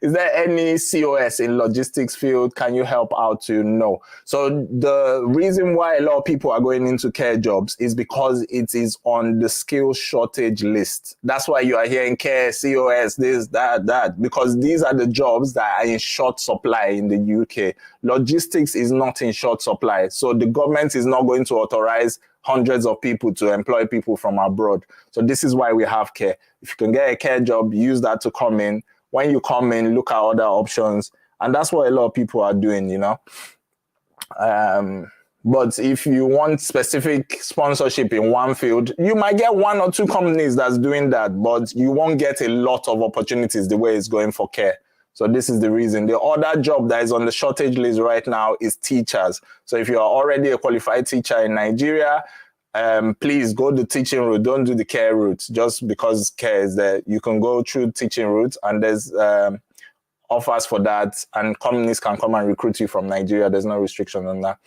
Is there any COS in logistics field? Can you help out to know? So the reason why a lot of people are going into care jobs is because it is on the skill shortage list. That's why you are hearing care, COS, this, that, because these are the jobs that are in short supply in the UK. Logistics is not in short supply. So the government is not going to authorize hundreds of people to employ people from abroad. So this is why we have care. If you can get a care job, use that to come in. When you come in, look at other options. And that's what a lot of people are doing, you know. But if you want specific sponsorship in one field, you might get 1 or 2 companies that's doing that, but you won't get a lot of opportunities the way it's going for care. So this is the reason. The other job that is on the shortage list right now is teachers. So if you're already a qualified teacher in Nigeria, please go the teaching route. Don't do the care route. Just because care is there, you can go through teaching route, and there's offers for that, and companies can come and recruit you from Nigeria. There's no restriction on that.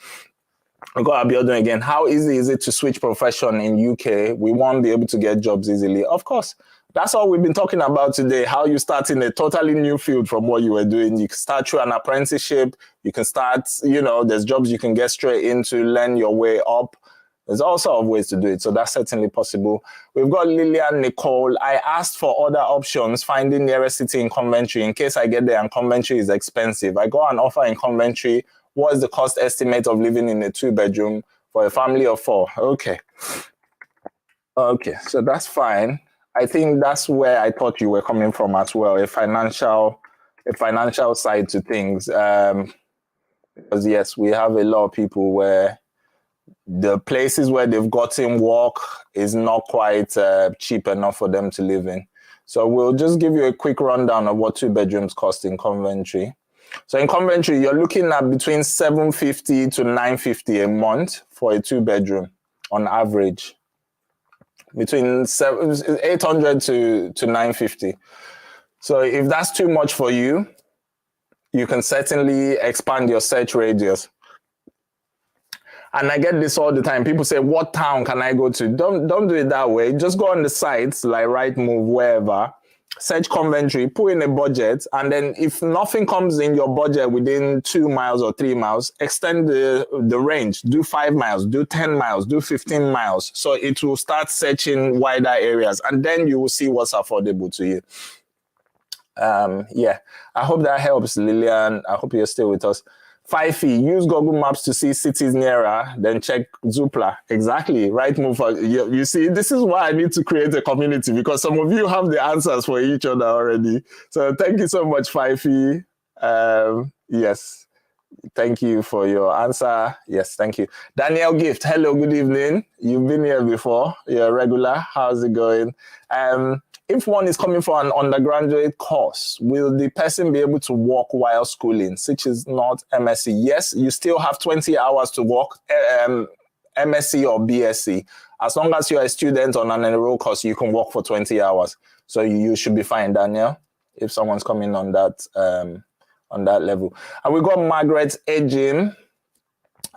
I'll go Abiodun again. How easy is it to switch profession in UK? We won't be able to get jobs easily. Of course. That's all we've been talking about today, how you start in a totally new field from what you were doing. You can start through an apprenticeship. You can start, you know, there's jobs you can get straight into, learn your way up. There's all sorts of ways to do it. So that's certainly possible. We've got Lillian Nicole. I asked for other options, finding nearest city in Coventry in case I get there and Coventry is expensive. I got an offer in Coventry. What is the cost estimate of living in a 2-bedroom for a family of 4? Okay. Okay, so that's fine. I think that's where I thought you were coming from as well, a financial side to things. Because yes, we have a lot of people where the places where they've gotten work is not quite cheap enough for them to live in. So we'll just give you a quick rundown of what 2 bedrooms cost in Coventry. So in Coventry, you're looking at between 750 to 950 a month for a 2-bedroom on average. Between 800 to 950. So if that's too much for you, you can certainly expand your search radius. And I get this all the time. People say, what town can I go to? Don't do it that way. Just go on the sites like Rightmove, wherever, search Coventry, put in a budget, and then if nothing comes in your budget within 2 miles or 3 miles, extend the range. Do 5 miles, do 10 miles, do 15 miles. So it will start searching wider areas, and then you will see what's affordable to you. Yeah, I hope that helps, Lillian. I hope you're still with us. 5 fee, use Google Maps to see cities nearer, then check Zoopla. Exactly, Rightmove. You see, this is why I need to create a community, because some of you have the answers for each other already. So thank you so much, 5 fee. Yes, thank you for your answer. Yes, thank you. Daniel Gift, hello, good evening. You've been here before. You're a regular. How's it going? If one is coming for an undergraduate course, will the person be able to work while schooling, which is not M.Sc? Yes, you still have 20 hours to work, M.Sc or B.Sc. As long as you're a student on an enrolled course, you can work for 20 hours. So you should be fine, Daniel, if someone's coming on that level. And we got Margaret Ejim.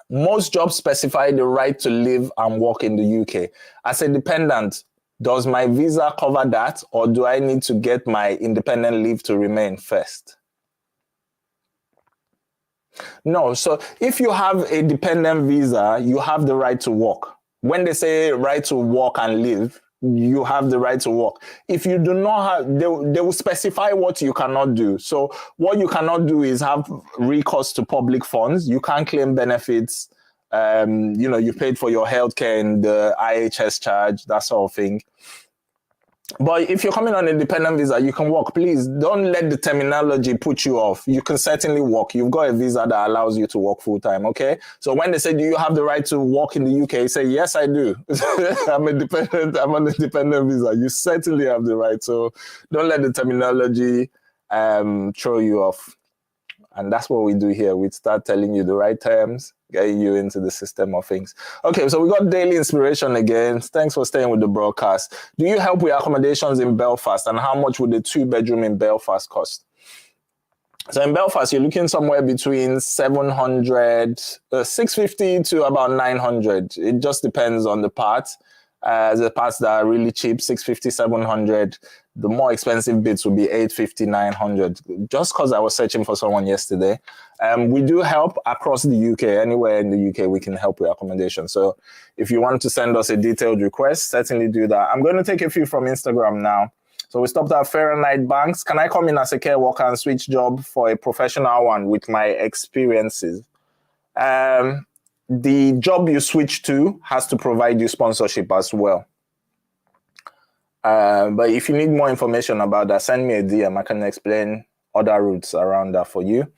Most jobs specify the right to live and work in the UK. As a dependent, does my visa cover that, or do I need to get my independent leave to remain first? No, so if you have a dependent visa, you have the right to work. When they say right to work and live, you have the right to work. If you do not have, they will specify what you cannot do. So what you cannot do is have recourse to public funds. You can't claim benefits. You know, you paid for your healthcare and the IHS charge, that sort of thing. But if you're coming on a dependent visa, you can work. Please don't let the terminology put you off. You can certainly work. You've got a visa that allows you to work full time, okay? So when they say, do you have the right to work in the UK? Say, yes, I do. I'm on a dependent visa. You certainly have the right. So don't let the terminology throw you off. And that's what we do here. We start telling you the right terms, getting you into the system of things. Okay, so we got daily inspiration again. Thanks for staying with the broadcast. Do you help with accommodations in Belfast, and how much would a 2-bedroom in Belfast cost? So in Belfast, you're looking somewhere between 650 to about 900. It just depends on the part. The parts that are really cheap, 650, 700. The more expensive bits will be 850, 900. Just because I was searching for someone yesterday. We do help across the UK. Anywhere in the UK, we can help with accommodation. So if you want to send us a detailed request, certainly do that. I'm going to take a few from Instagram now. So we stopped at Fahrenheit Banks. Can I come in as a care worker and switch job for a professional one with my experiences? The job you switch to has to provide you sponsorship as well. But if you need more information about that, send me a DM. I can explain other routes around that for you.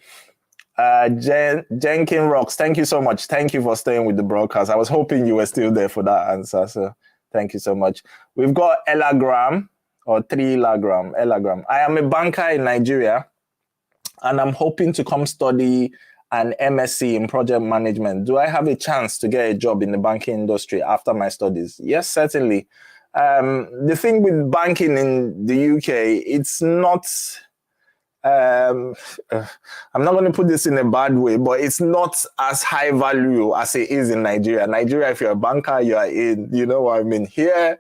Jenkin Rocks, thank you so much. Thank you for staying with the broadcast. I was hoping you were still there for that answer. So thank you so much. We've got Ella Graham, or 3 Ella Graham. I am a banker in Nigeria, and I'm hoping to come study an M.Sc in project management. Do I have a chance to get a job in the banking industry after my studies? Yes, certainly. The thing with banking in the UK, it's not, I'm not going to put this in a bad way, but it's not as high value as it is in Nigeria. Nigeria, if you're a banker, you are in, you know what I mean? Here,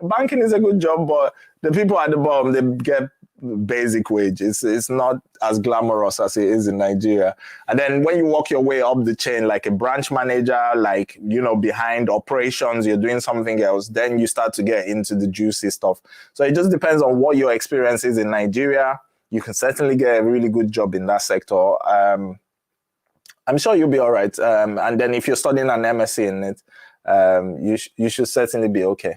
banking is a good job, but the people at the bottom, they get basic wage. It's not as glamorous as it is in Nigeria. And then when you work your way up the chain, like a branch manager, like, you know, behind operations, you're doing something else, then you start to get into the juicy stuff. So it just depends on what your experience is in Nigeria. You can certainly get a really good job in that sector. I'm sure you'll be all right. And then if you're studying an M.Sc in it, you should certainly be okay.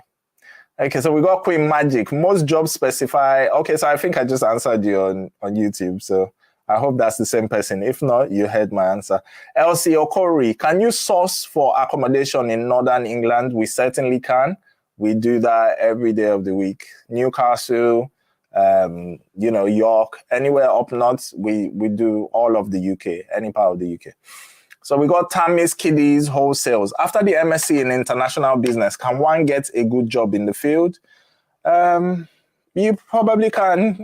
Okay, so we got Queen Magic. Most jobs specify. Okay, so I think I just answered you on YouTube. So I hope that's the same person. If not, you heard my answer. LC Okori, can you source for accommodation in Northern England? We certainly can. We do that every day of the week. Newcastle, you know, York, anywhere up north, we do all of the UK, any part of the UK. So we got Tammy's Kiddies Wholesales. After the M.Sc in international business, can one get a good job in the field? You probably can.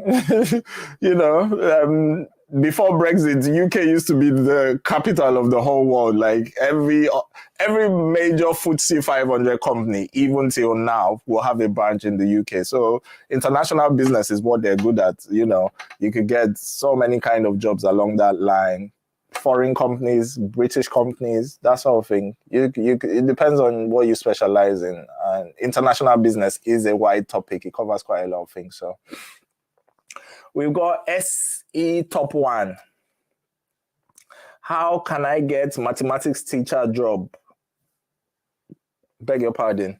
You know, before Brexit, UK used to be the capital of the whole world. Like every major FTSE 500 company, even till now, will have a branch in the UK. So international business is what they're good at. You know, you could get so many kind of jobs along that line. Foreign companies, British companies, that sort of thing. It depends on what you specialize in. And international business is a wide topic. It covers quite a lot of things. So we've got SE Top 1. How can I get mathematics teacher job? Beg your pardon.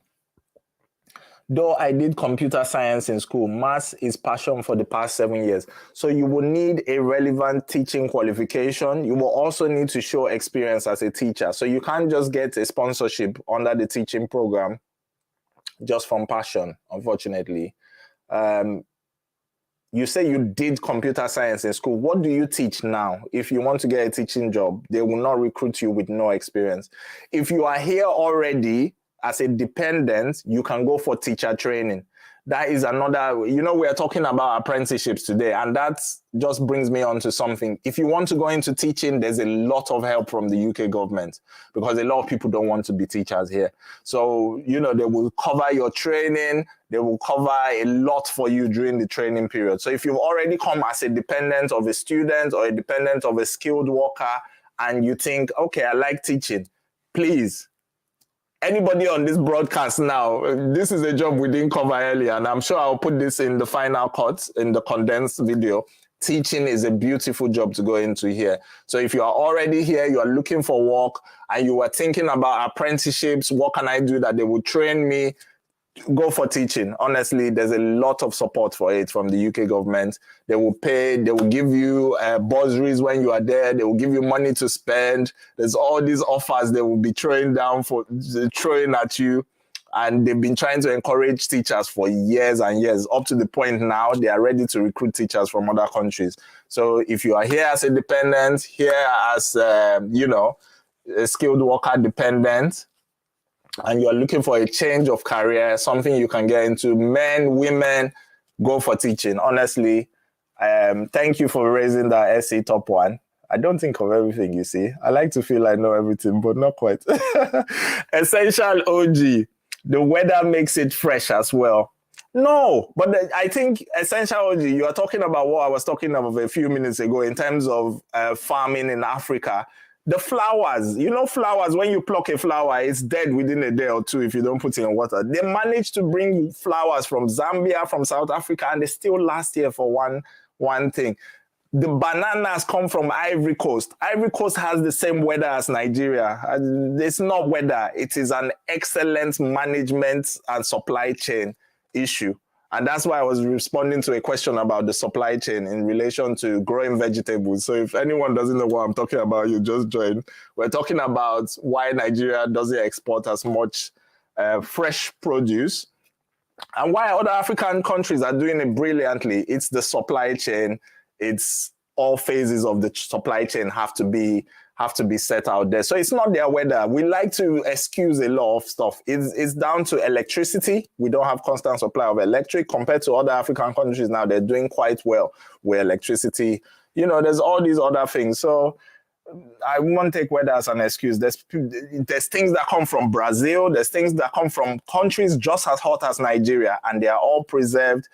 Though I did computer science in school, maths is passion for the past 7 years. So you will need a relevant teaching qualification. You will also need to show experience as a teacher. So you can't just get a sponsorship under the teaching program just from passion, unfortunately. You say you did computer science in school. What do you teach now? If you want to get a teaching job, they will not recruit you with no experience. If you are here already, as a dependent, you can go for teacher training. That is another, you know, we are talking about apprenticeships today, and that just brings me on to something. If you want to go into teaching, there's a lot of help from the UK government because a lot of people don't want to be teachers here. So, you know, they will cover your training. They will cover a lot for you during the training period. So if you've already come as a dependent of a student or a dependent of a skilled worker and you think, okay, I like teaching, please, anybody on this broadcast now, this is a job we didn't cover earlier, and I'm sure I'll put this in the final cut, in the condensed video. Teaching is a beautiful job to go into here. So if you are already here, you are looking for work, and you are thinking about apprenticeships, what can I do that they will train me? go for teaching. Honestly, there's a lot of support for it from the UK government. They will pay, they will give you bursaries when you are there. They will give you money to spend. There's all these offers they will be throwing at you. And they've been trying to encourage teachers for years and years, up to the point now they are ready to recruit teachers from other countries. So if you are here as a dependent, here as, a skilled worker dependent, and you're looking for a change of career, something you can get into, men, women, go for teaching. Honestly, thank you for raising that SC top one. I don't think of everything, you see. I like to feel I know everything, but not quite. Essential OG. The weather makes it fresh as well. No, but I think essential OG, you are talking about what I was talking about a few minutes ago in terms of farming in Africa. The flowers, flowers, when you pluck a flower, it's dead within a day or two if you don't put it in water. They managed to bring flowers from Zambia, from South Africa, and they still last here for one thing. The bananas come from Ivory Coast. Ivory Coast has the same weather as Nigeria. It's not weather. It is an excellent management and supply chain issue. And that's why I was responding to a question about the supply chain in relation to growing vegetables. So if anyone doesn't know what I'm talking about, you just join. We're talking about why Nigeria doesn't export as much fresh produce and why other African countries are doing it brilliantly. It's the supply chain. It's all phases of the supply chain have to be set out there. So it's not their weather. We like to excuse a lot of stuff. It's down to electricity. We don't have constant supply of electric compared to other African countries now. They're doing quite well with electricity. There's all these other things. So I won't take weather as an excuse. There's things that come from Brazil. There's things that come from countries just as hot as Nigeria, and they are all preserved.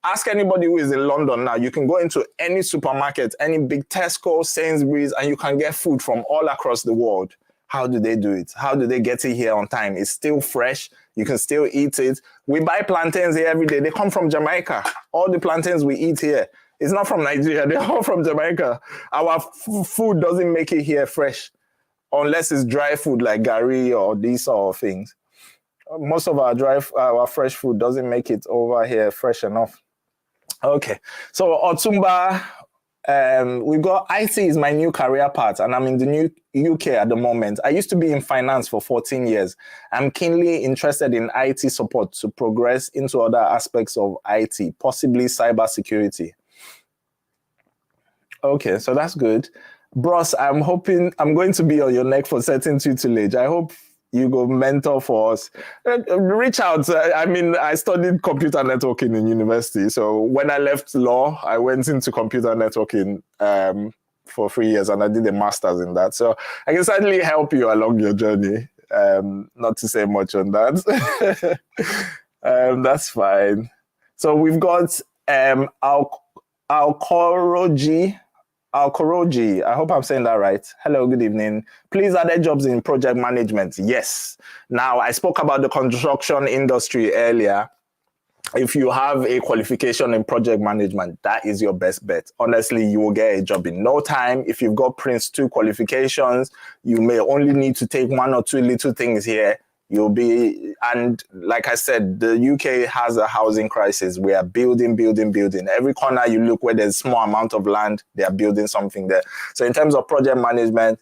Ask anybody who is in London now. You can go into any supermarket, any big Tesco, Sainsbury's, and you can get food from all across the world. How do they do it? How do they get it here on time? It's still fresh. You can still eat it. We buy plantains here every day. They come from Jamaica. All the plantains we eat here, it's not from Nigeria. They're all from Jamaica. Our food doesn't make it here fresh unless it's dry food like gari or these sort of things. Most of our fresh food doesn't make it over here fresh enough. Okay, so Otumba, we've got IT is my new career path, and I'm in the new UK at the moment. I used to be in finance for 14 years. I'm keenly interested in IT support to progress into other aspects of IT, possibly cybersecurity. Okay, so that's good. Bros, I'm hoping I'm going to be on your neck for certain tutelage. I hope you go mentor for us. Reach out. I studied computer networking in university. So when I left law, I went into computer networking for 3 years, and I did a master's in that. So I can certainly help you along your journey. Not to say much on that. That's fine. So we've got Alkoroji, I hope I'm saying that right. Hello, good evening. Please, are there jobs in project management? Yes. Now, I spoke about the construction industry earlier. If you have a qualification in project management, that is your best bet. Honestly, you will get a job in no time. If you've got Prince 2 qualifications, you may only need to take 1 or 2 little things here. You'll be, and like I said, the UK has a housing crisis. We are building. Every corner you look where there's a small amount of land, they are building something there. So in terms of project management,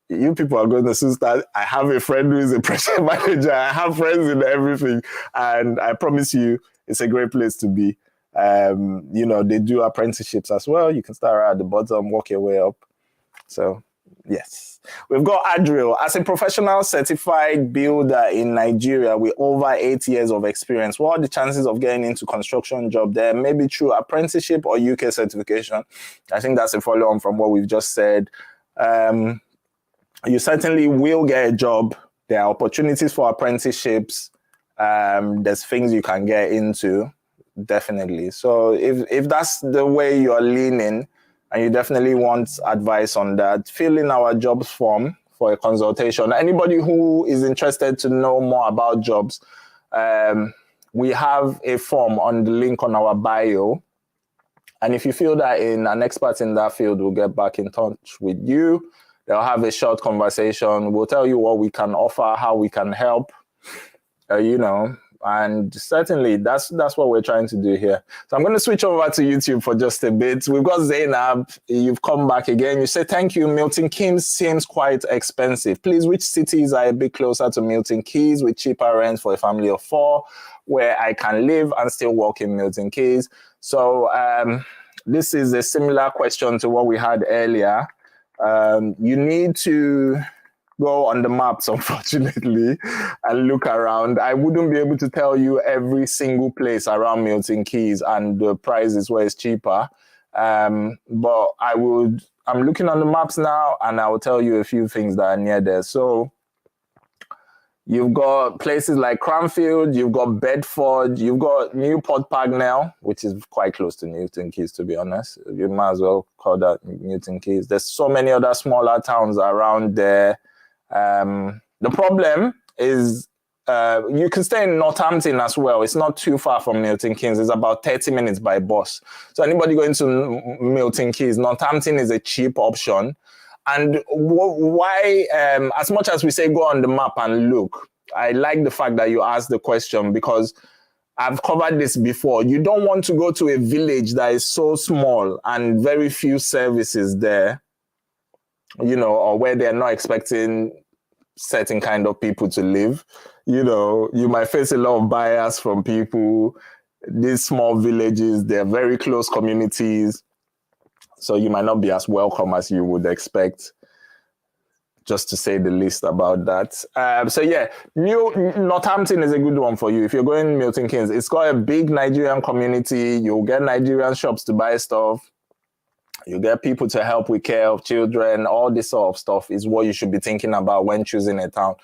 you people are going to soon start. I have a friend who is a project manager. I have friends in everything. And I promise you, it's a great place to be. They do apprenticeships as well. You can start right at the bottom, work your way up. So, yes. We've got Adriel. As a professional certified builder in Nigeria with over 8 years of experience, what are the chances of getting into construction job there? Maybe through apprenticeship or UK certification? I think that's a follow-on from what we've just said. You certainly will get a job. There are opportunities for apprenticeships. There's things you can get into, definitely. So if that's the way you're leaning, and you definitely want advice on that, fill in our jobs form for a consultation. Anybody who is interested to know more about jobs, we have a form on the link on our bio. And if you feel that an expert in that field will get back in touch with you, they'll have a short conversation. We'll tell you what we can offer, how we can help. you know, and certainly that's what we're trying to do here. So I'm going to switch over to YouTube for just a bit. We've got Zainab. You've come back again. You say, thank you. Milton Keynes seems quite expensive. Please, which cities are a bit closer to Milton Keynes with cheaper rents for a family of 4 where I can live and still work in Milton Keynes? So this is a similar question to what we had earlier. You need to go on the maps, unfortunately, and look around. I wouldn't be able to tell you every single place around Milton Keynes and the prices where it's cheaper. But I'm looking on the maps now, and I will tell you a few things that are near there. So you've got places like Cranfield, you've got Bedford, you've got Newport Pagnell, which is quite close to Milton Keynes, to be honest. You might as well call that Milton Keynes. There's so many other smaller towns around there. The problem is you can stay in Northampton as well. It's not too far from Milton Keynes. It's about 30 minutes by bus. So anybody going to Milton Keynes, Northampton is a cheap option. And why, as much as we say go on the map and look, I like the fact that you asked the question, because I've covered this before. You don't want to go to a village that is so small and very few services there, you know, or where they're not expecting certain kind of people to live. You know, you might face a lot of bias from people. These small villages, they're very close communities, so you might not be as welcome as you would expect, just to say the least about that. So yeah, Northampton is a good one for you. If you're going Milton Keynes, it's got a big Nigerian community. You'll get Nigerian shops to buy stuff. You get people to help with care of children. All this sort of stuff is what you should be thinking about when choosing a town.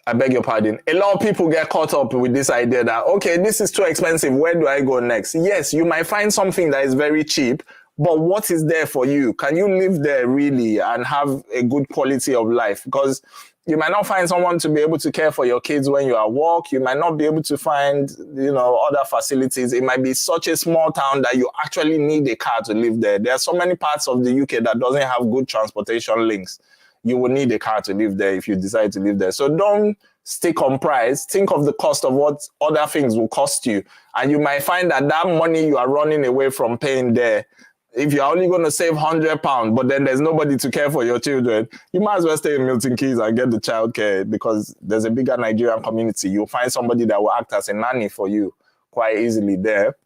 I beg your pardon. A lot of people get caught up with this idea that, okay, this is too expensive. Where do I go next? Yes, you might find something that is very cheap, but what is there for you? Can you live there really and have a good quality of life? Because you might not find someone to be able to care for your kids when you're at work. You might not be able to find, you know, other facilities. It might be such a small town that you actually need a car to live there. There are so many parts of the UK that doesn't have good transportation links. You will need a car to live there if you decide to live there. So don't stick on price. Think of the cost of what other things will cost you. And you might find that that money you are running away from paying there, if you're only going to save £100, but then there's nobody to care for your children, you might as well stay in Milton Keynes and get the childcare, because there's a bigger Nigerian community. You'll find somebody that will act as a nanny for you quite easily there,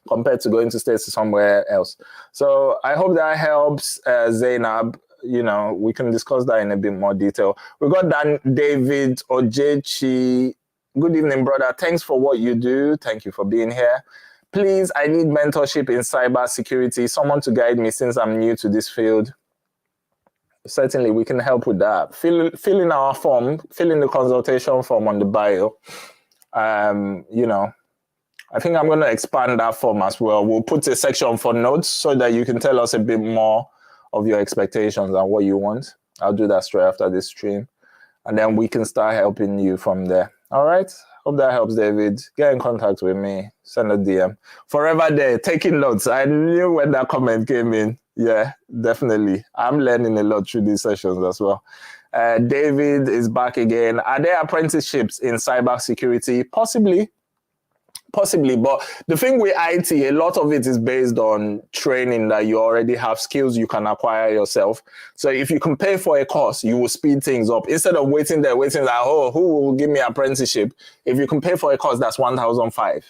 compared to going to stay somewhere else. So I hope that helps, Zainab. You know, we can discuss that in a bit more detail. We got David Ojechi. Good evening, brother. Thanks for what you do. Thank you for being here. Please, I need mentorship in cybersecurity, someone to guide me since I'm new to this field. Certainly, we can help with that. Fill in our form, fill in the consultation form on the bio. You know, I think I'm going to expand that form as well. We'll put a section for notes so that you can tell us a bit more of your expectations and what you want. I'll do that straight after this stream, and then we can start helping you from there. All right. Hope that helps, David. Get in contact with me. Send a DM. Forever there, taking notes. I knew when that comment came in. Yeah, definitely. I'm learning a lot through these sessions as well. David is back again. Are there apprenticeships in cybersecurity? Possibly. But the thing with IT, a lot of it is based on training that you already have, skills you can acquire yourself. So if you can pay for a course, you will speed things up. Instead of waiting like, oh, who will give me apprenticeship? If you can pay for a course, that's 1,500.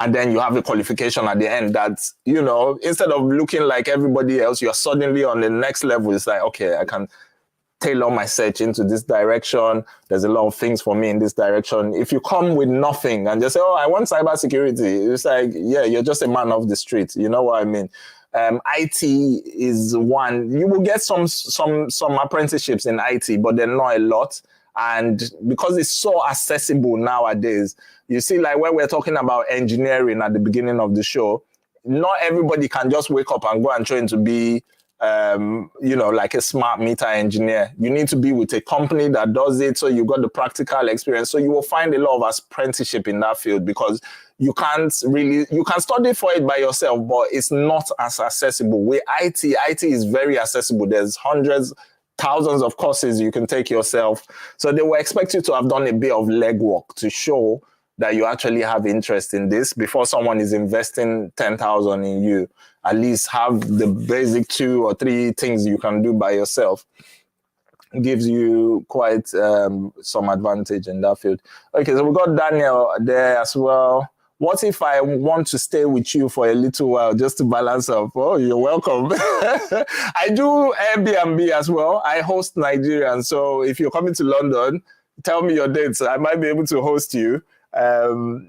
And then you have a qualification at the end that's, you know, instead of looking like everybody else, you're suddenly on the next level. It's like, okay, I can tailor my search into this direction. There's a lot of things for me in this direction. If you come with nothing and just say, oh, I want cybersecurity, it's like, yeah, you're just a man off the street. You know what I mean? IT is one. You will get some apprenticeships in IT, but they're not a lot. And because it's so accessible nowadays, you see, like when we're talking about engineering at the beginning of the show, not everybody can just wake up and go and train to be you know, like a smart meter engineer. You need to be with a company that does it, so you got the practical experience. So you will find a lot of apprenticeship in that field, because you can study for it by yourself, but it's not as accessible. With IT is very accessible. There's hundreds, thousands of courses you can take yourself. So they will expect you to have done a bit of legwork to show that you actually have interest in this before someone is investing 10,000 in you. At least have the basic 2 or 3 things you can do by yourself. Gives you quite some advantage in that field. Okay, so we got Daniel there as well. What if I want to stay with you for a little while just to balance up? Oh, you're welcome. I do Airbnb as well. I host Nigerians. So if you're coming to London, tell me your dates. I might be able to host you.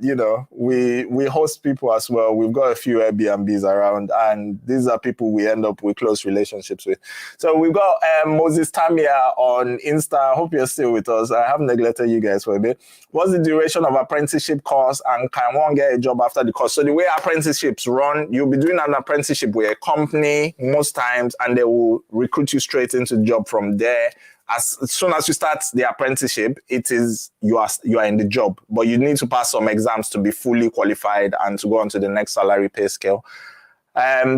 You know, we host people as well. We've got a few Airbnbs around, and these are people we end up with close relationships with. So we've got Moses Tamia on Insta. I hope you're still with us. I have neglected you guys for a bit. What's the duration of apprenticeship course, and can one get a job after the course? So the way apprenticeships run, you'll be doing an apprenticeship with a company most times, and they will recruit you straight into the job from there. As soon as you start the apprenticeship, it is you are in the job, but you need to pass some exams to be fully qualified and to go on to the next salary pay scale.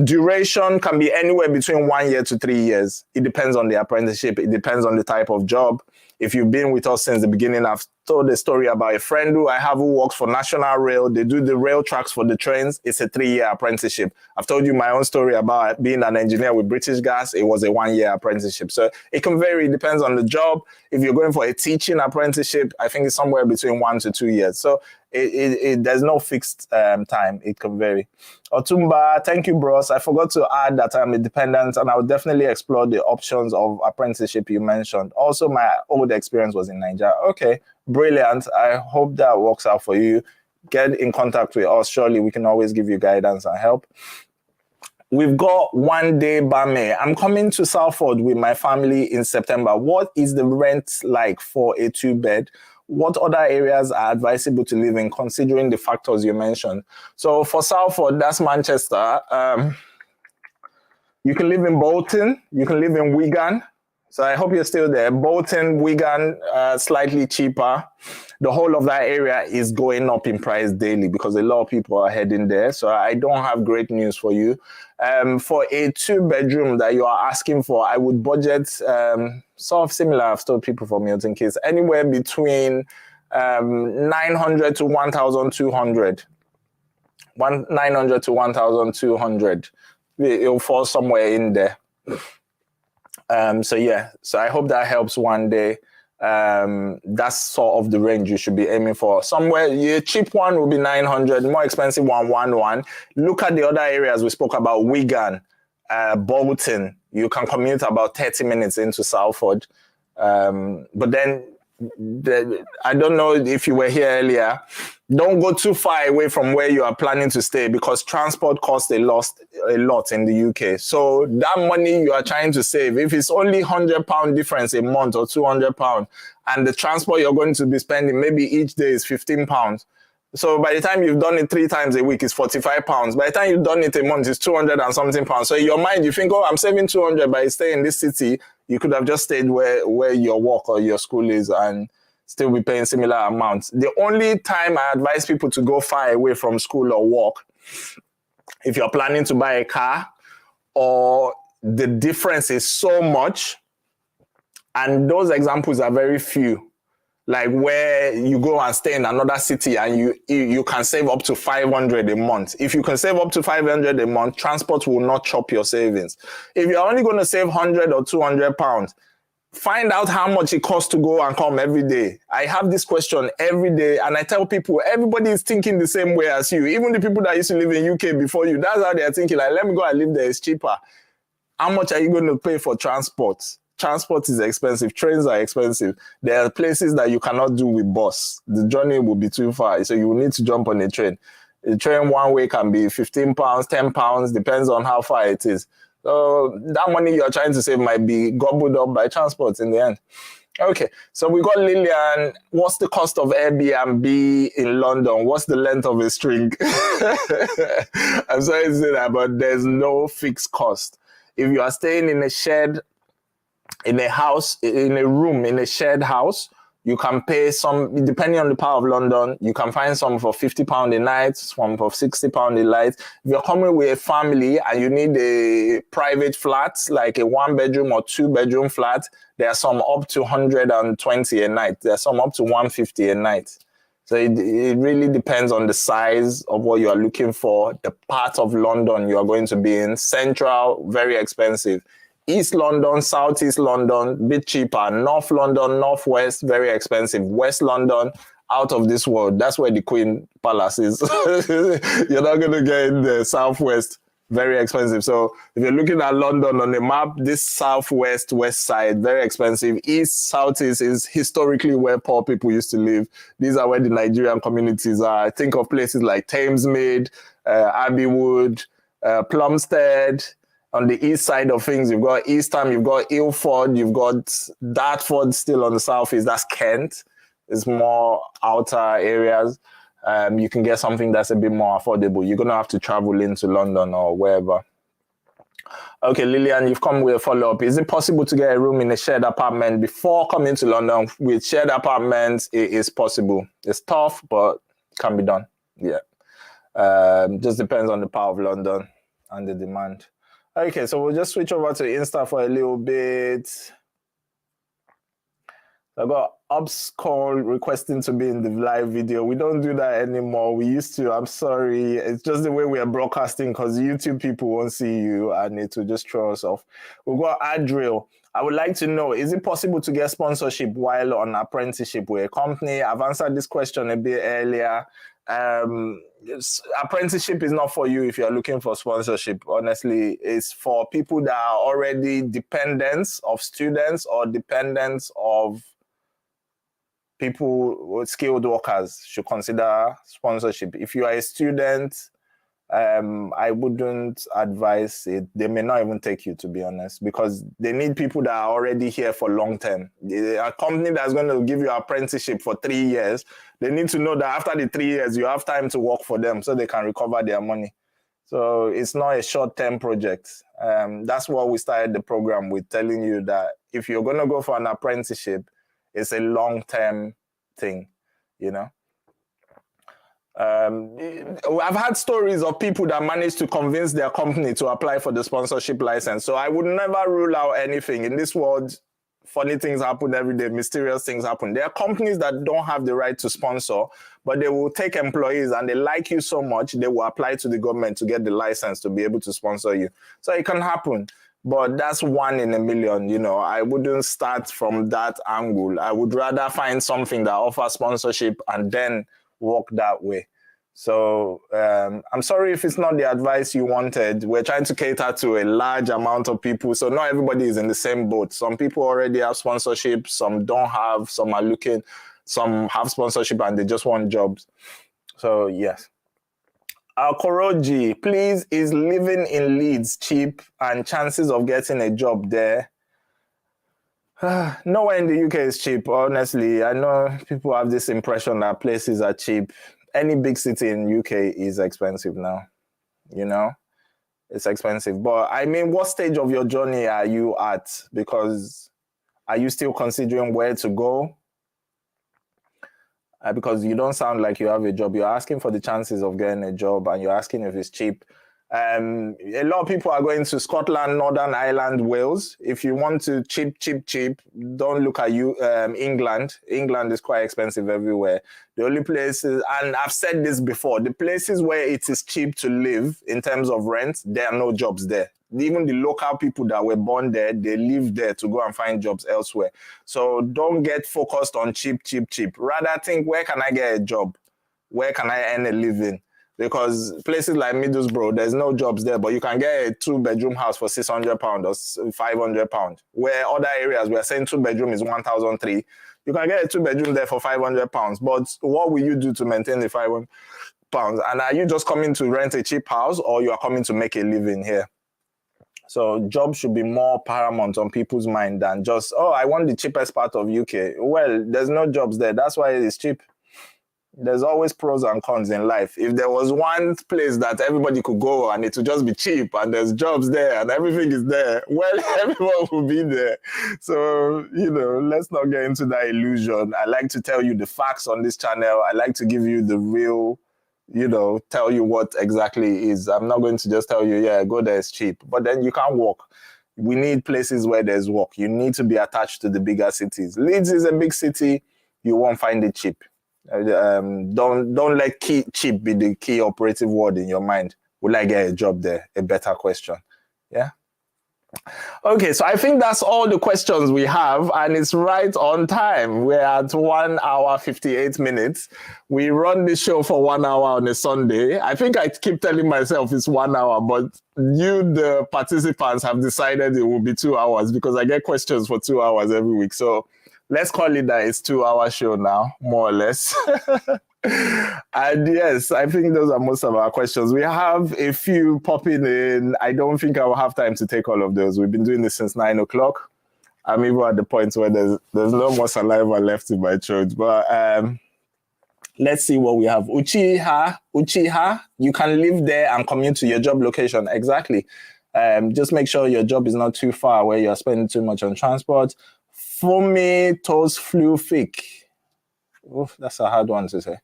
Duration can be anywhere between 1 year to 3 years. It depends on the apprenticeship. It depends on the type of job. If you've been with us since the beginning, I've told a story about a friend who I have who works for National Rail. They do the rail tracks for the trains. It's a 3-year apprenticeship. I've told you my own story about being an engineer with British Gas. It was a 1-year apprenticeship. So it can vary. It depends on the job. If you're going for a teaching apprenticeship, I think it's somewhere between 1 to 2 years. So there's no fixed time. It can vary. Otumba, thank you, bros. I forgot to add that I'm a dependent, and I will definitely explore the options of apprenticeship you mentioned. Also, my old experience was in Nigeria. Okay, brilliant. I hope that works out for you. Get in contact with us. Surely we can always give you guidance and help. We've got One Day Bame. I'm coming to Salford with my family in September. What is the rent like for a 2-bed? What other areas are advisable to live in, considering the factors you mentioned? So for Salford, that's Manchester. You can live in Bolton. You can live in Wigan. So I hope you're still there. Bolton, Wigan, slightly cheaper. The whole of that area is going up in price daily because a lot of people are heading there. So I don't have great news for you. For a 2-bedroom that you are asking for, I would budget sort of similar. I've told people for Milton Keynes, anywhere between 900 to 1,200. 900 to 1,200. It'll fall somewhere in there. So yeah, so I hope that helps one day. That's sort of the range you should be aiming for. Somewhere, a cheap one will be 900, more expensive one, 1,1. Look at the other areas we spoke about, Wigan, Bolton. You can commute about 30 minutes into Salford. But then, I don't know if you were here earlier, don't go too far away from where you are planning to stay because transport costs a lot in the UK. So that money you are trying to save, if it's only £100 difference a month or £200, and the transport you're going to be spending maybe each day is £15. So by the time you've done it 3 times a week, it's £45. By the time you've done it a month, it's 200 and something pounds. So in your mind, you think, oh, I'm saving 200 by staying in this city. You could have just stayed where your work or your school is and still be paying similar amounts. The only time I advise people to go far away from school or work, if you're planning to buy a car or the difference is so much, and those examples are very few, like where you go and stay in another city and you can save up to 500 a month. If you can save up to 500 a month, transport will not chop your savings. If you're only going to save 100 or 200 pounds, find out how much it costs to go and come every day. I have this question every day, and I tell people, everybody is thinking the same way as you. Even the people that used to live in UK before you, that's how they're thinking, like, let me go and live there, it's cheaper. How much are you going to pay for transport? Transport is expensive. Trains are expensive. There are places that you cannot do with bus. The journey will be too far, so you will need to jump on a train. A train one way can be £15, £10, depends on how far it is. So that money you're trying to save might be gobbled up by transport in the end. Okay, so we got Lillian. What's the cost of Airbnb in London? What's the length of a string? I'm sorry to say that, but there's no fixed cost. If you are staying in a shed, in a house, in a room, in a shared house, You can pay some, depending on the part of London, you can find some for £50 a night, some for £60 a night. If you're coming with a family and you need a private flat, like a 1-bedroom or 2-bedroom flat, there are some up to 120 a night. There are some up to 150 a night. So it really depends on the size of what you are looking for, the part of London you are going to be in. Central, very expensive. East London, Southeast London, bit cheaper. North London, Northwest, very expensive. West London, out of this world. That's where the Queen Palace is. You're not going to get in the Southwest. Very expensive. So if you're looking at London on the map, this Southwest, West side, very expensive. East, Southeast is historically where poor people used to live. These are where the Nigerian communities are. Think of places like Thamesmead, Abbeywood, Plumstead. On the east side of things, you've got Eastham, you've got Ilford, you've got Dartford still on the southeast. That's Kent. It's more outer areas. You can get something that's a bit more affordable. You're going to have to travel into London or wherever. Okay, Lillian, you've come with a follow-up. Is it possible to get a room in a shared apartment before coming to London? With shared apartments, it is possible. It's tough, but it can be done. Yeah. Just depends on the power of London and the demand. Okay, so we'll just switch over to Insta for a little bit. I got Ops call requesting to be in the live video. We don't do that anymore. We used to. I'm sorry. It's just the way we are broadcasting because YouTube people won't see you and it will just throw us off. We've got Adriel. I would like to know, is it possible to get sponsorship while on apprenticeship with a company? I've answered this question a bit earlier. Apprenticeship is not for you if you're looking for sponsorship. Honestly, it's for people that are already dependents of students or dependents of people with skilled workers should consider sponsorship. If you are a student, I wouldn't advise it. They may not even take you, to be honest, because they need people that are already here for long term. A company that's going to give you an apprenticeship for 3 years, they need to know that after the 3 years, you have time to work for them so they can recover their money. So it's not a short-term project. That's what we started the program with, telling you that if you're going to go for an apprenticeship, it's a long-term thing, you know. I've had stories of people that managed to convince their company to apply for the sponsorship license. So I would never rule out anything. In this world, funny things happen every day, mysterious things happen. There are companies that don't have the right to sponsor, but they will take employees and they like you so much, they will apply to the government to get the license to be able to sponsor you. So it can happen. But that's 1 in a million, you know. I wouldn't start from that angle. I would rather find something that offers sponsorship and then work that way. So I'm sorry if it's not the advice you wanted. We're trying to cater to a large amount of people. So not everybody is in the same boat. Some people already have sponsorship, some don't have, some are looking, some have sponsorship and they just want jobs. So yes. Koroji, please, is living in Leeds cheap and chances of getting a job there? Nowhere in the UK is cheap, honestly. I know people have this impression that places are cheap. Any big city in UK is expensive now, you know? It's expensive. But I mean, what stage of your journey are you at? Because are you still considering where to go? Because you don't sound like you have a job. You're asking for the chances of getting a job and you're asking if it's cheap. A lot of people are going to Scotland, Northern Ireland, Wales. If you want to cheap, don't look at England. England is quite expensive everywhere. The only places, and I've said this before, the places where it is cheap to live in terms of rent, there are no jobs there. Even the local people that were born there, they live there to go and find jobs elsewhere. So don't get focused on cheap. Rather think, where can I get a job? Where can I earn a living? Because places like Middlesbrough, there's no jobs there, but you can get a 2-bedroom house for £600 or £500. Where other areas, we're saying 2-bedroom is 1,300. You can get a 2-bedroom there for £500. But what will you do to maintain the £500? And are you just coming to rent a cheap house or you are coming to make a living here? So jobs should be more paramount on people's mind than just, oh, I want the cheapest part of UK. Well, there's no jobs there. That's why it is cheap. There's always pros and cons in life. If there was one place that everybody could go and it would just be cheap and there's jobs there and everything is there, well, everyone will be there. So, let's not get into that illusion. I like to tell you the facts on this channel. I like to give you the real, tell you what exactly is. I'm not going to just tell you, yeah, go there, it's cheap. But then you can't walk. We need places where there's work. You need to be attached to the bigger cities. Leeds is a big city. You won't find it cheap. Don't let cheap be the key operative word in your mind. Will I get a job there? A better question. Yeah. Okay, so I think that's all the questions we have, and it's right on time. We're at 1 hour 58 minutes. We run the show for 1 hour on a Sunday. I think I keep telling myself it's 1 hour, but you, the participants, have decided it will be 2 hours because I get questions for 2 hours every week. So let's call it that it's 2 hour show now, more or less. And yes, I think those are most of our questions. We have a few popping in. I don't think I will have time to take all of those. We've been doing this since 9 o'clock. I'm even at the point where there's no more saliva left in my throat. But let's see what we have. Uchiha, you can live there and commute to your job location. Exactly. Just make sure your job is not too far where you're spending too much on transport. Fumi Tos Flufik. Oof, that's a hard one to say.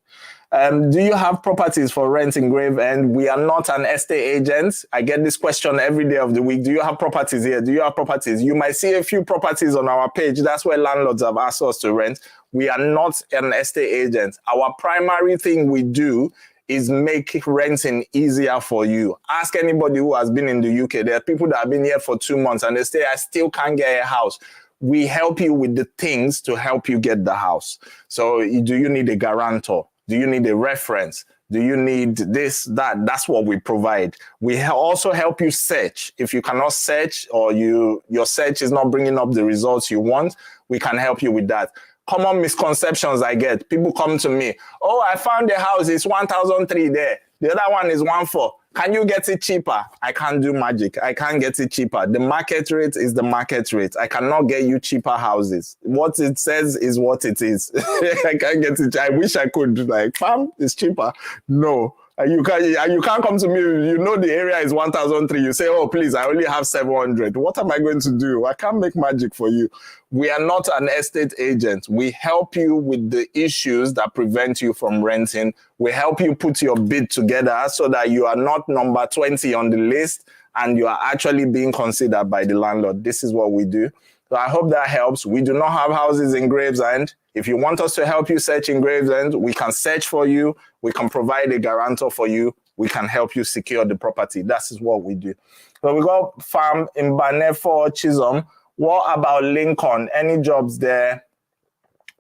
Do you have properties for rent in Gravesend? We are not an estate agent. I get this question every day of the week. Do you have properties here? Do you have properties? You might see a few properties on our page. That's where landlords have asked us to rent. We are not an estate agent. Our primary thing we do is make renting easier for you. Ask anybody who has been in the UK. There are people that have been here for 2 months and they say, I still can't get a house. We help you with the things to help you get the house. So do you need a guarantor? Do you need a reference? Do you need this, that? That's what we provide. We also help you search. If you cannot search or your search is not bringing up the results you want, we can help you with that. Common misconceptions I get. People come to me, oh, I found a house, it's 1,003 there. The other one is 1,400. Can you get it cheaper? I can't do magic. I can't get it cheaper. The market rate is the market rate. I cannot get you cheaper houses. What it says is what it is. I can't get it. I wish I could. Like, fam, it's cheaper. No. You can't come to me. You know the area is 1,003. You say, oh, please, I only have 700. What am I going to do? I can't make magic for you. We are not an estate agent. We help you with the issues that prevent you from renting. We help you put your bid together so that you are not number 20 on the list and you are actually being considered by the landlord. This is what we do. So I hope that helps. We do not have houses in Gravesend. If you want us to help you search in Gravesend, we can search for you. We can provide a guarantor for you. We can help you secure the property. That is what we do. So we got farm in Banefo, Chisholm. What about Lincoln? Any jobs there?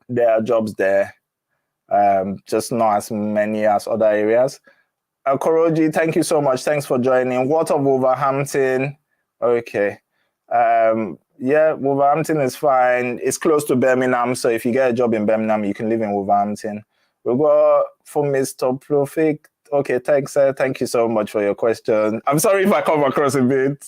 There are jobs there. Just not as many as other areas. Koroji, thank you so much. Thanks for joining. What of Wolverhampton? Okay. Yeah, Wolverhampton is fine. It's close to Birmingham, so if you get a job in Birmingham, you can live in Wolverhampton. We'll go for Mr. Profik. Okay, thanks, sir. Thank you so much for your question. I'm sorry if I come across a bit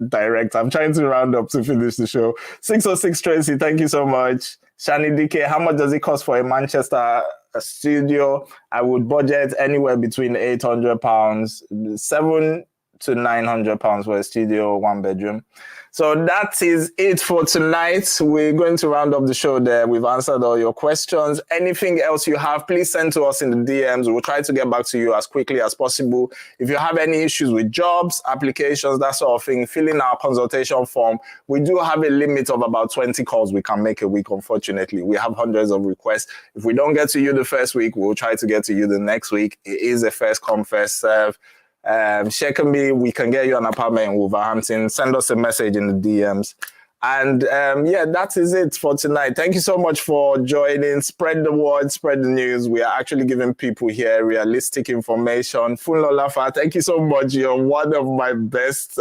direct. I'm trying to round up to finish the show. 606 Tracy, thank you so much. Shani DK, how much does it cost for a Manchester studio? I would budget anywhere between £800, 700 to £900 for a studio, 1 bedroom. So that is it for tonight. We're going to round up the show there. We've answered all your questions. Anything else you have, please send to us in the DMs. We'll try to get back to you as quickly as possible. If you have any issues with jobs, applications, that sort of thing, fill in our consultation form. We do have a limit of about 20 calls we can make a week, unfortunately. We have hundreds of requests. If we don't get to you the first week, we'll try to get to you the next week. It is a first come, first serve. Shekemi, we can get you an apartment in Wolverhampton. Send us a message in the DMs. And yeah, that is it for tonight. Thank you so much for joining. Spread the word, spread the news. We are actually giving people here realistic information. Funlolafa, thank you so much. You're one of my best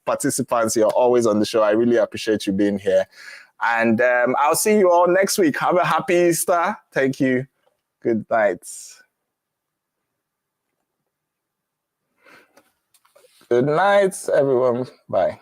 participants. You're always on the show. I really appreciate you being here. And I'll see you all next week. Have a happy Easter. Thank you. Good night. Good night, everyone. Bye.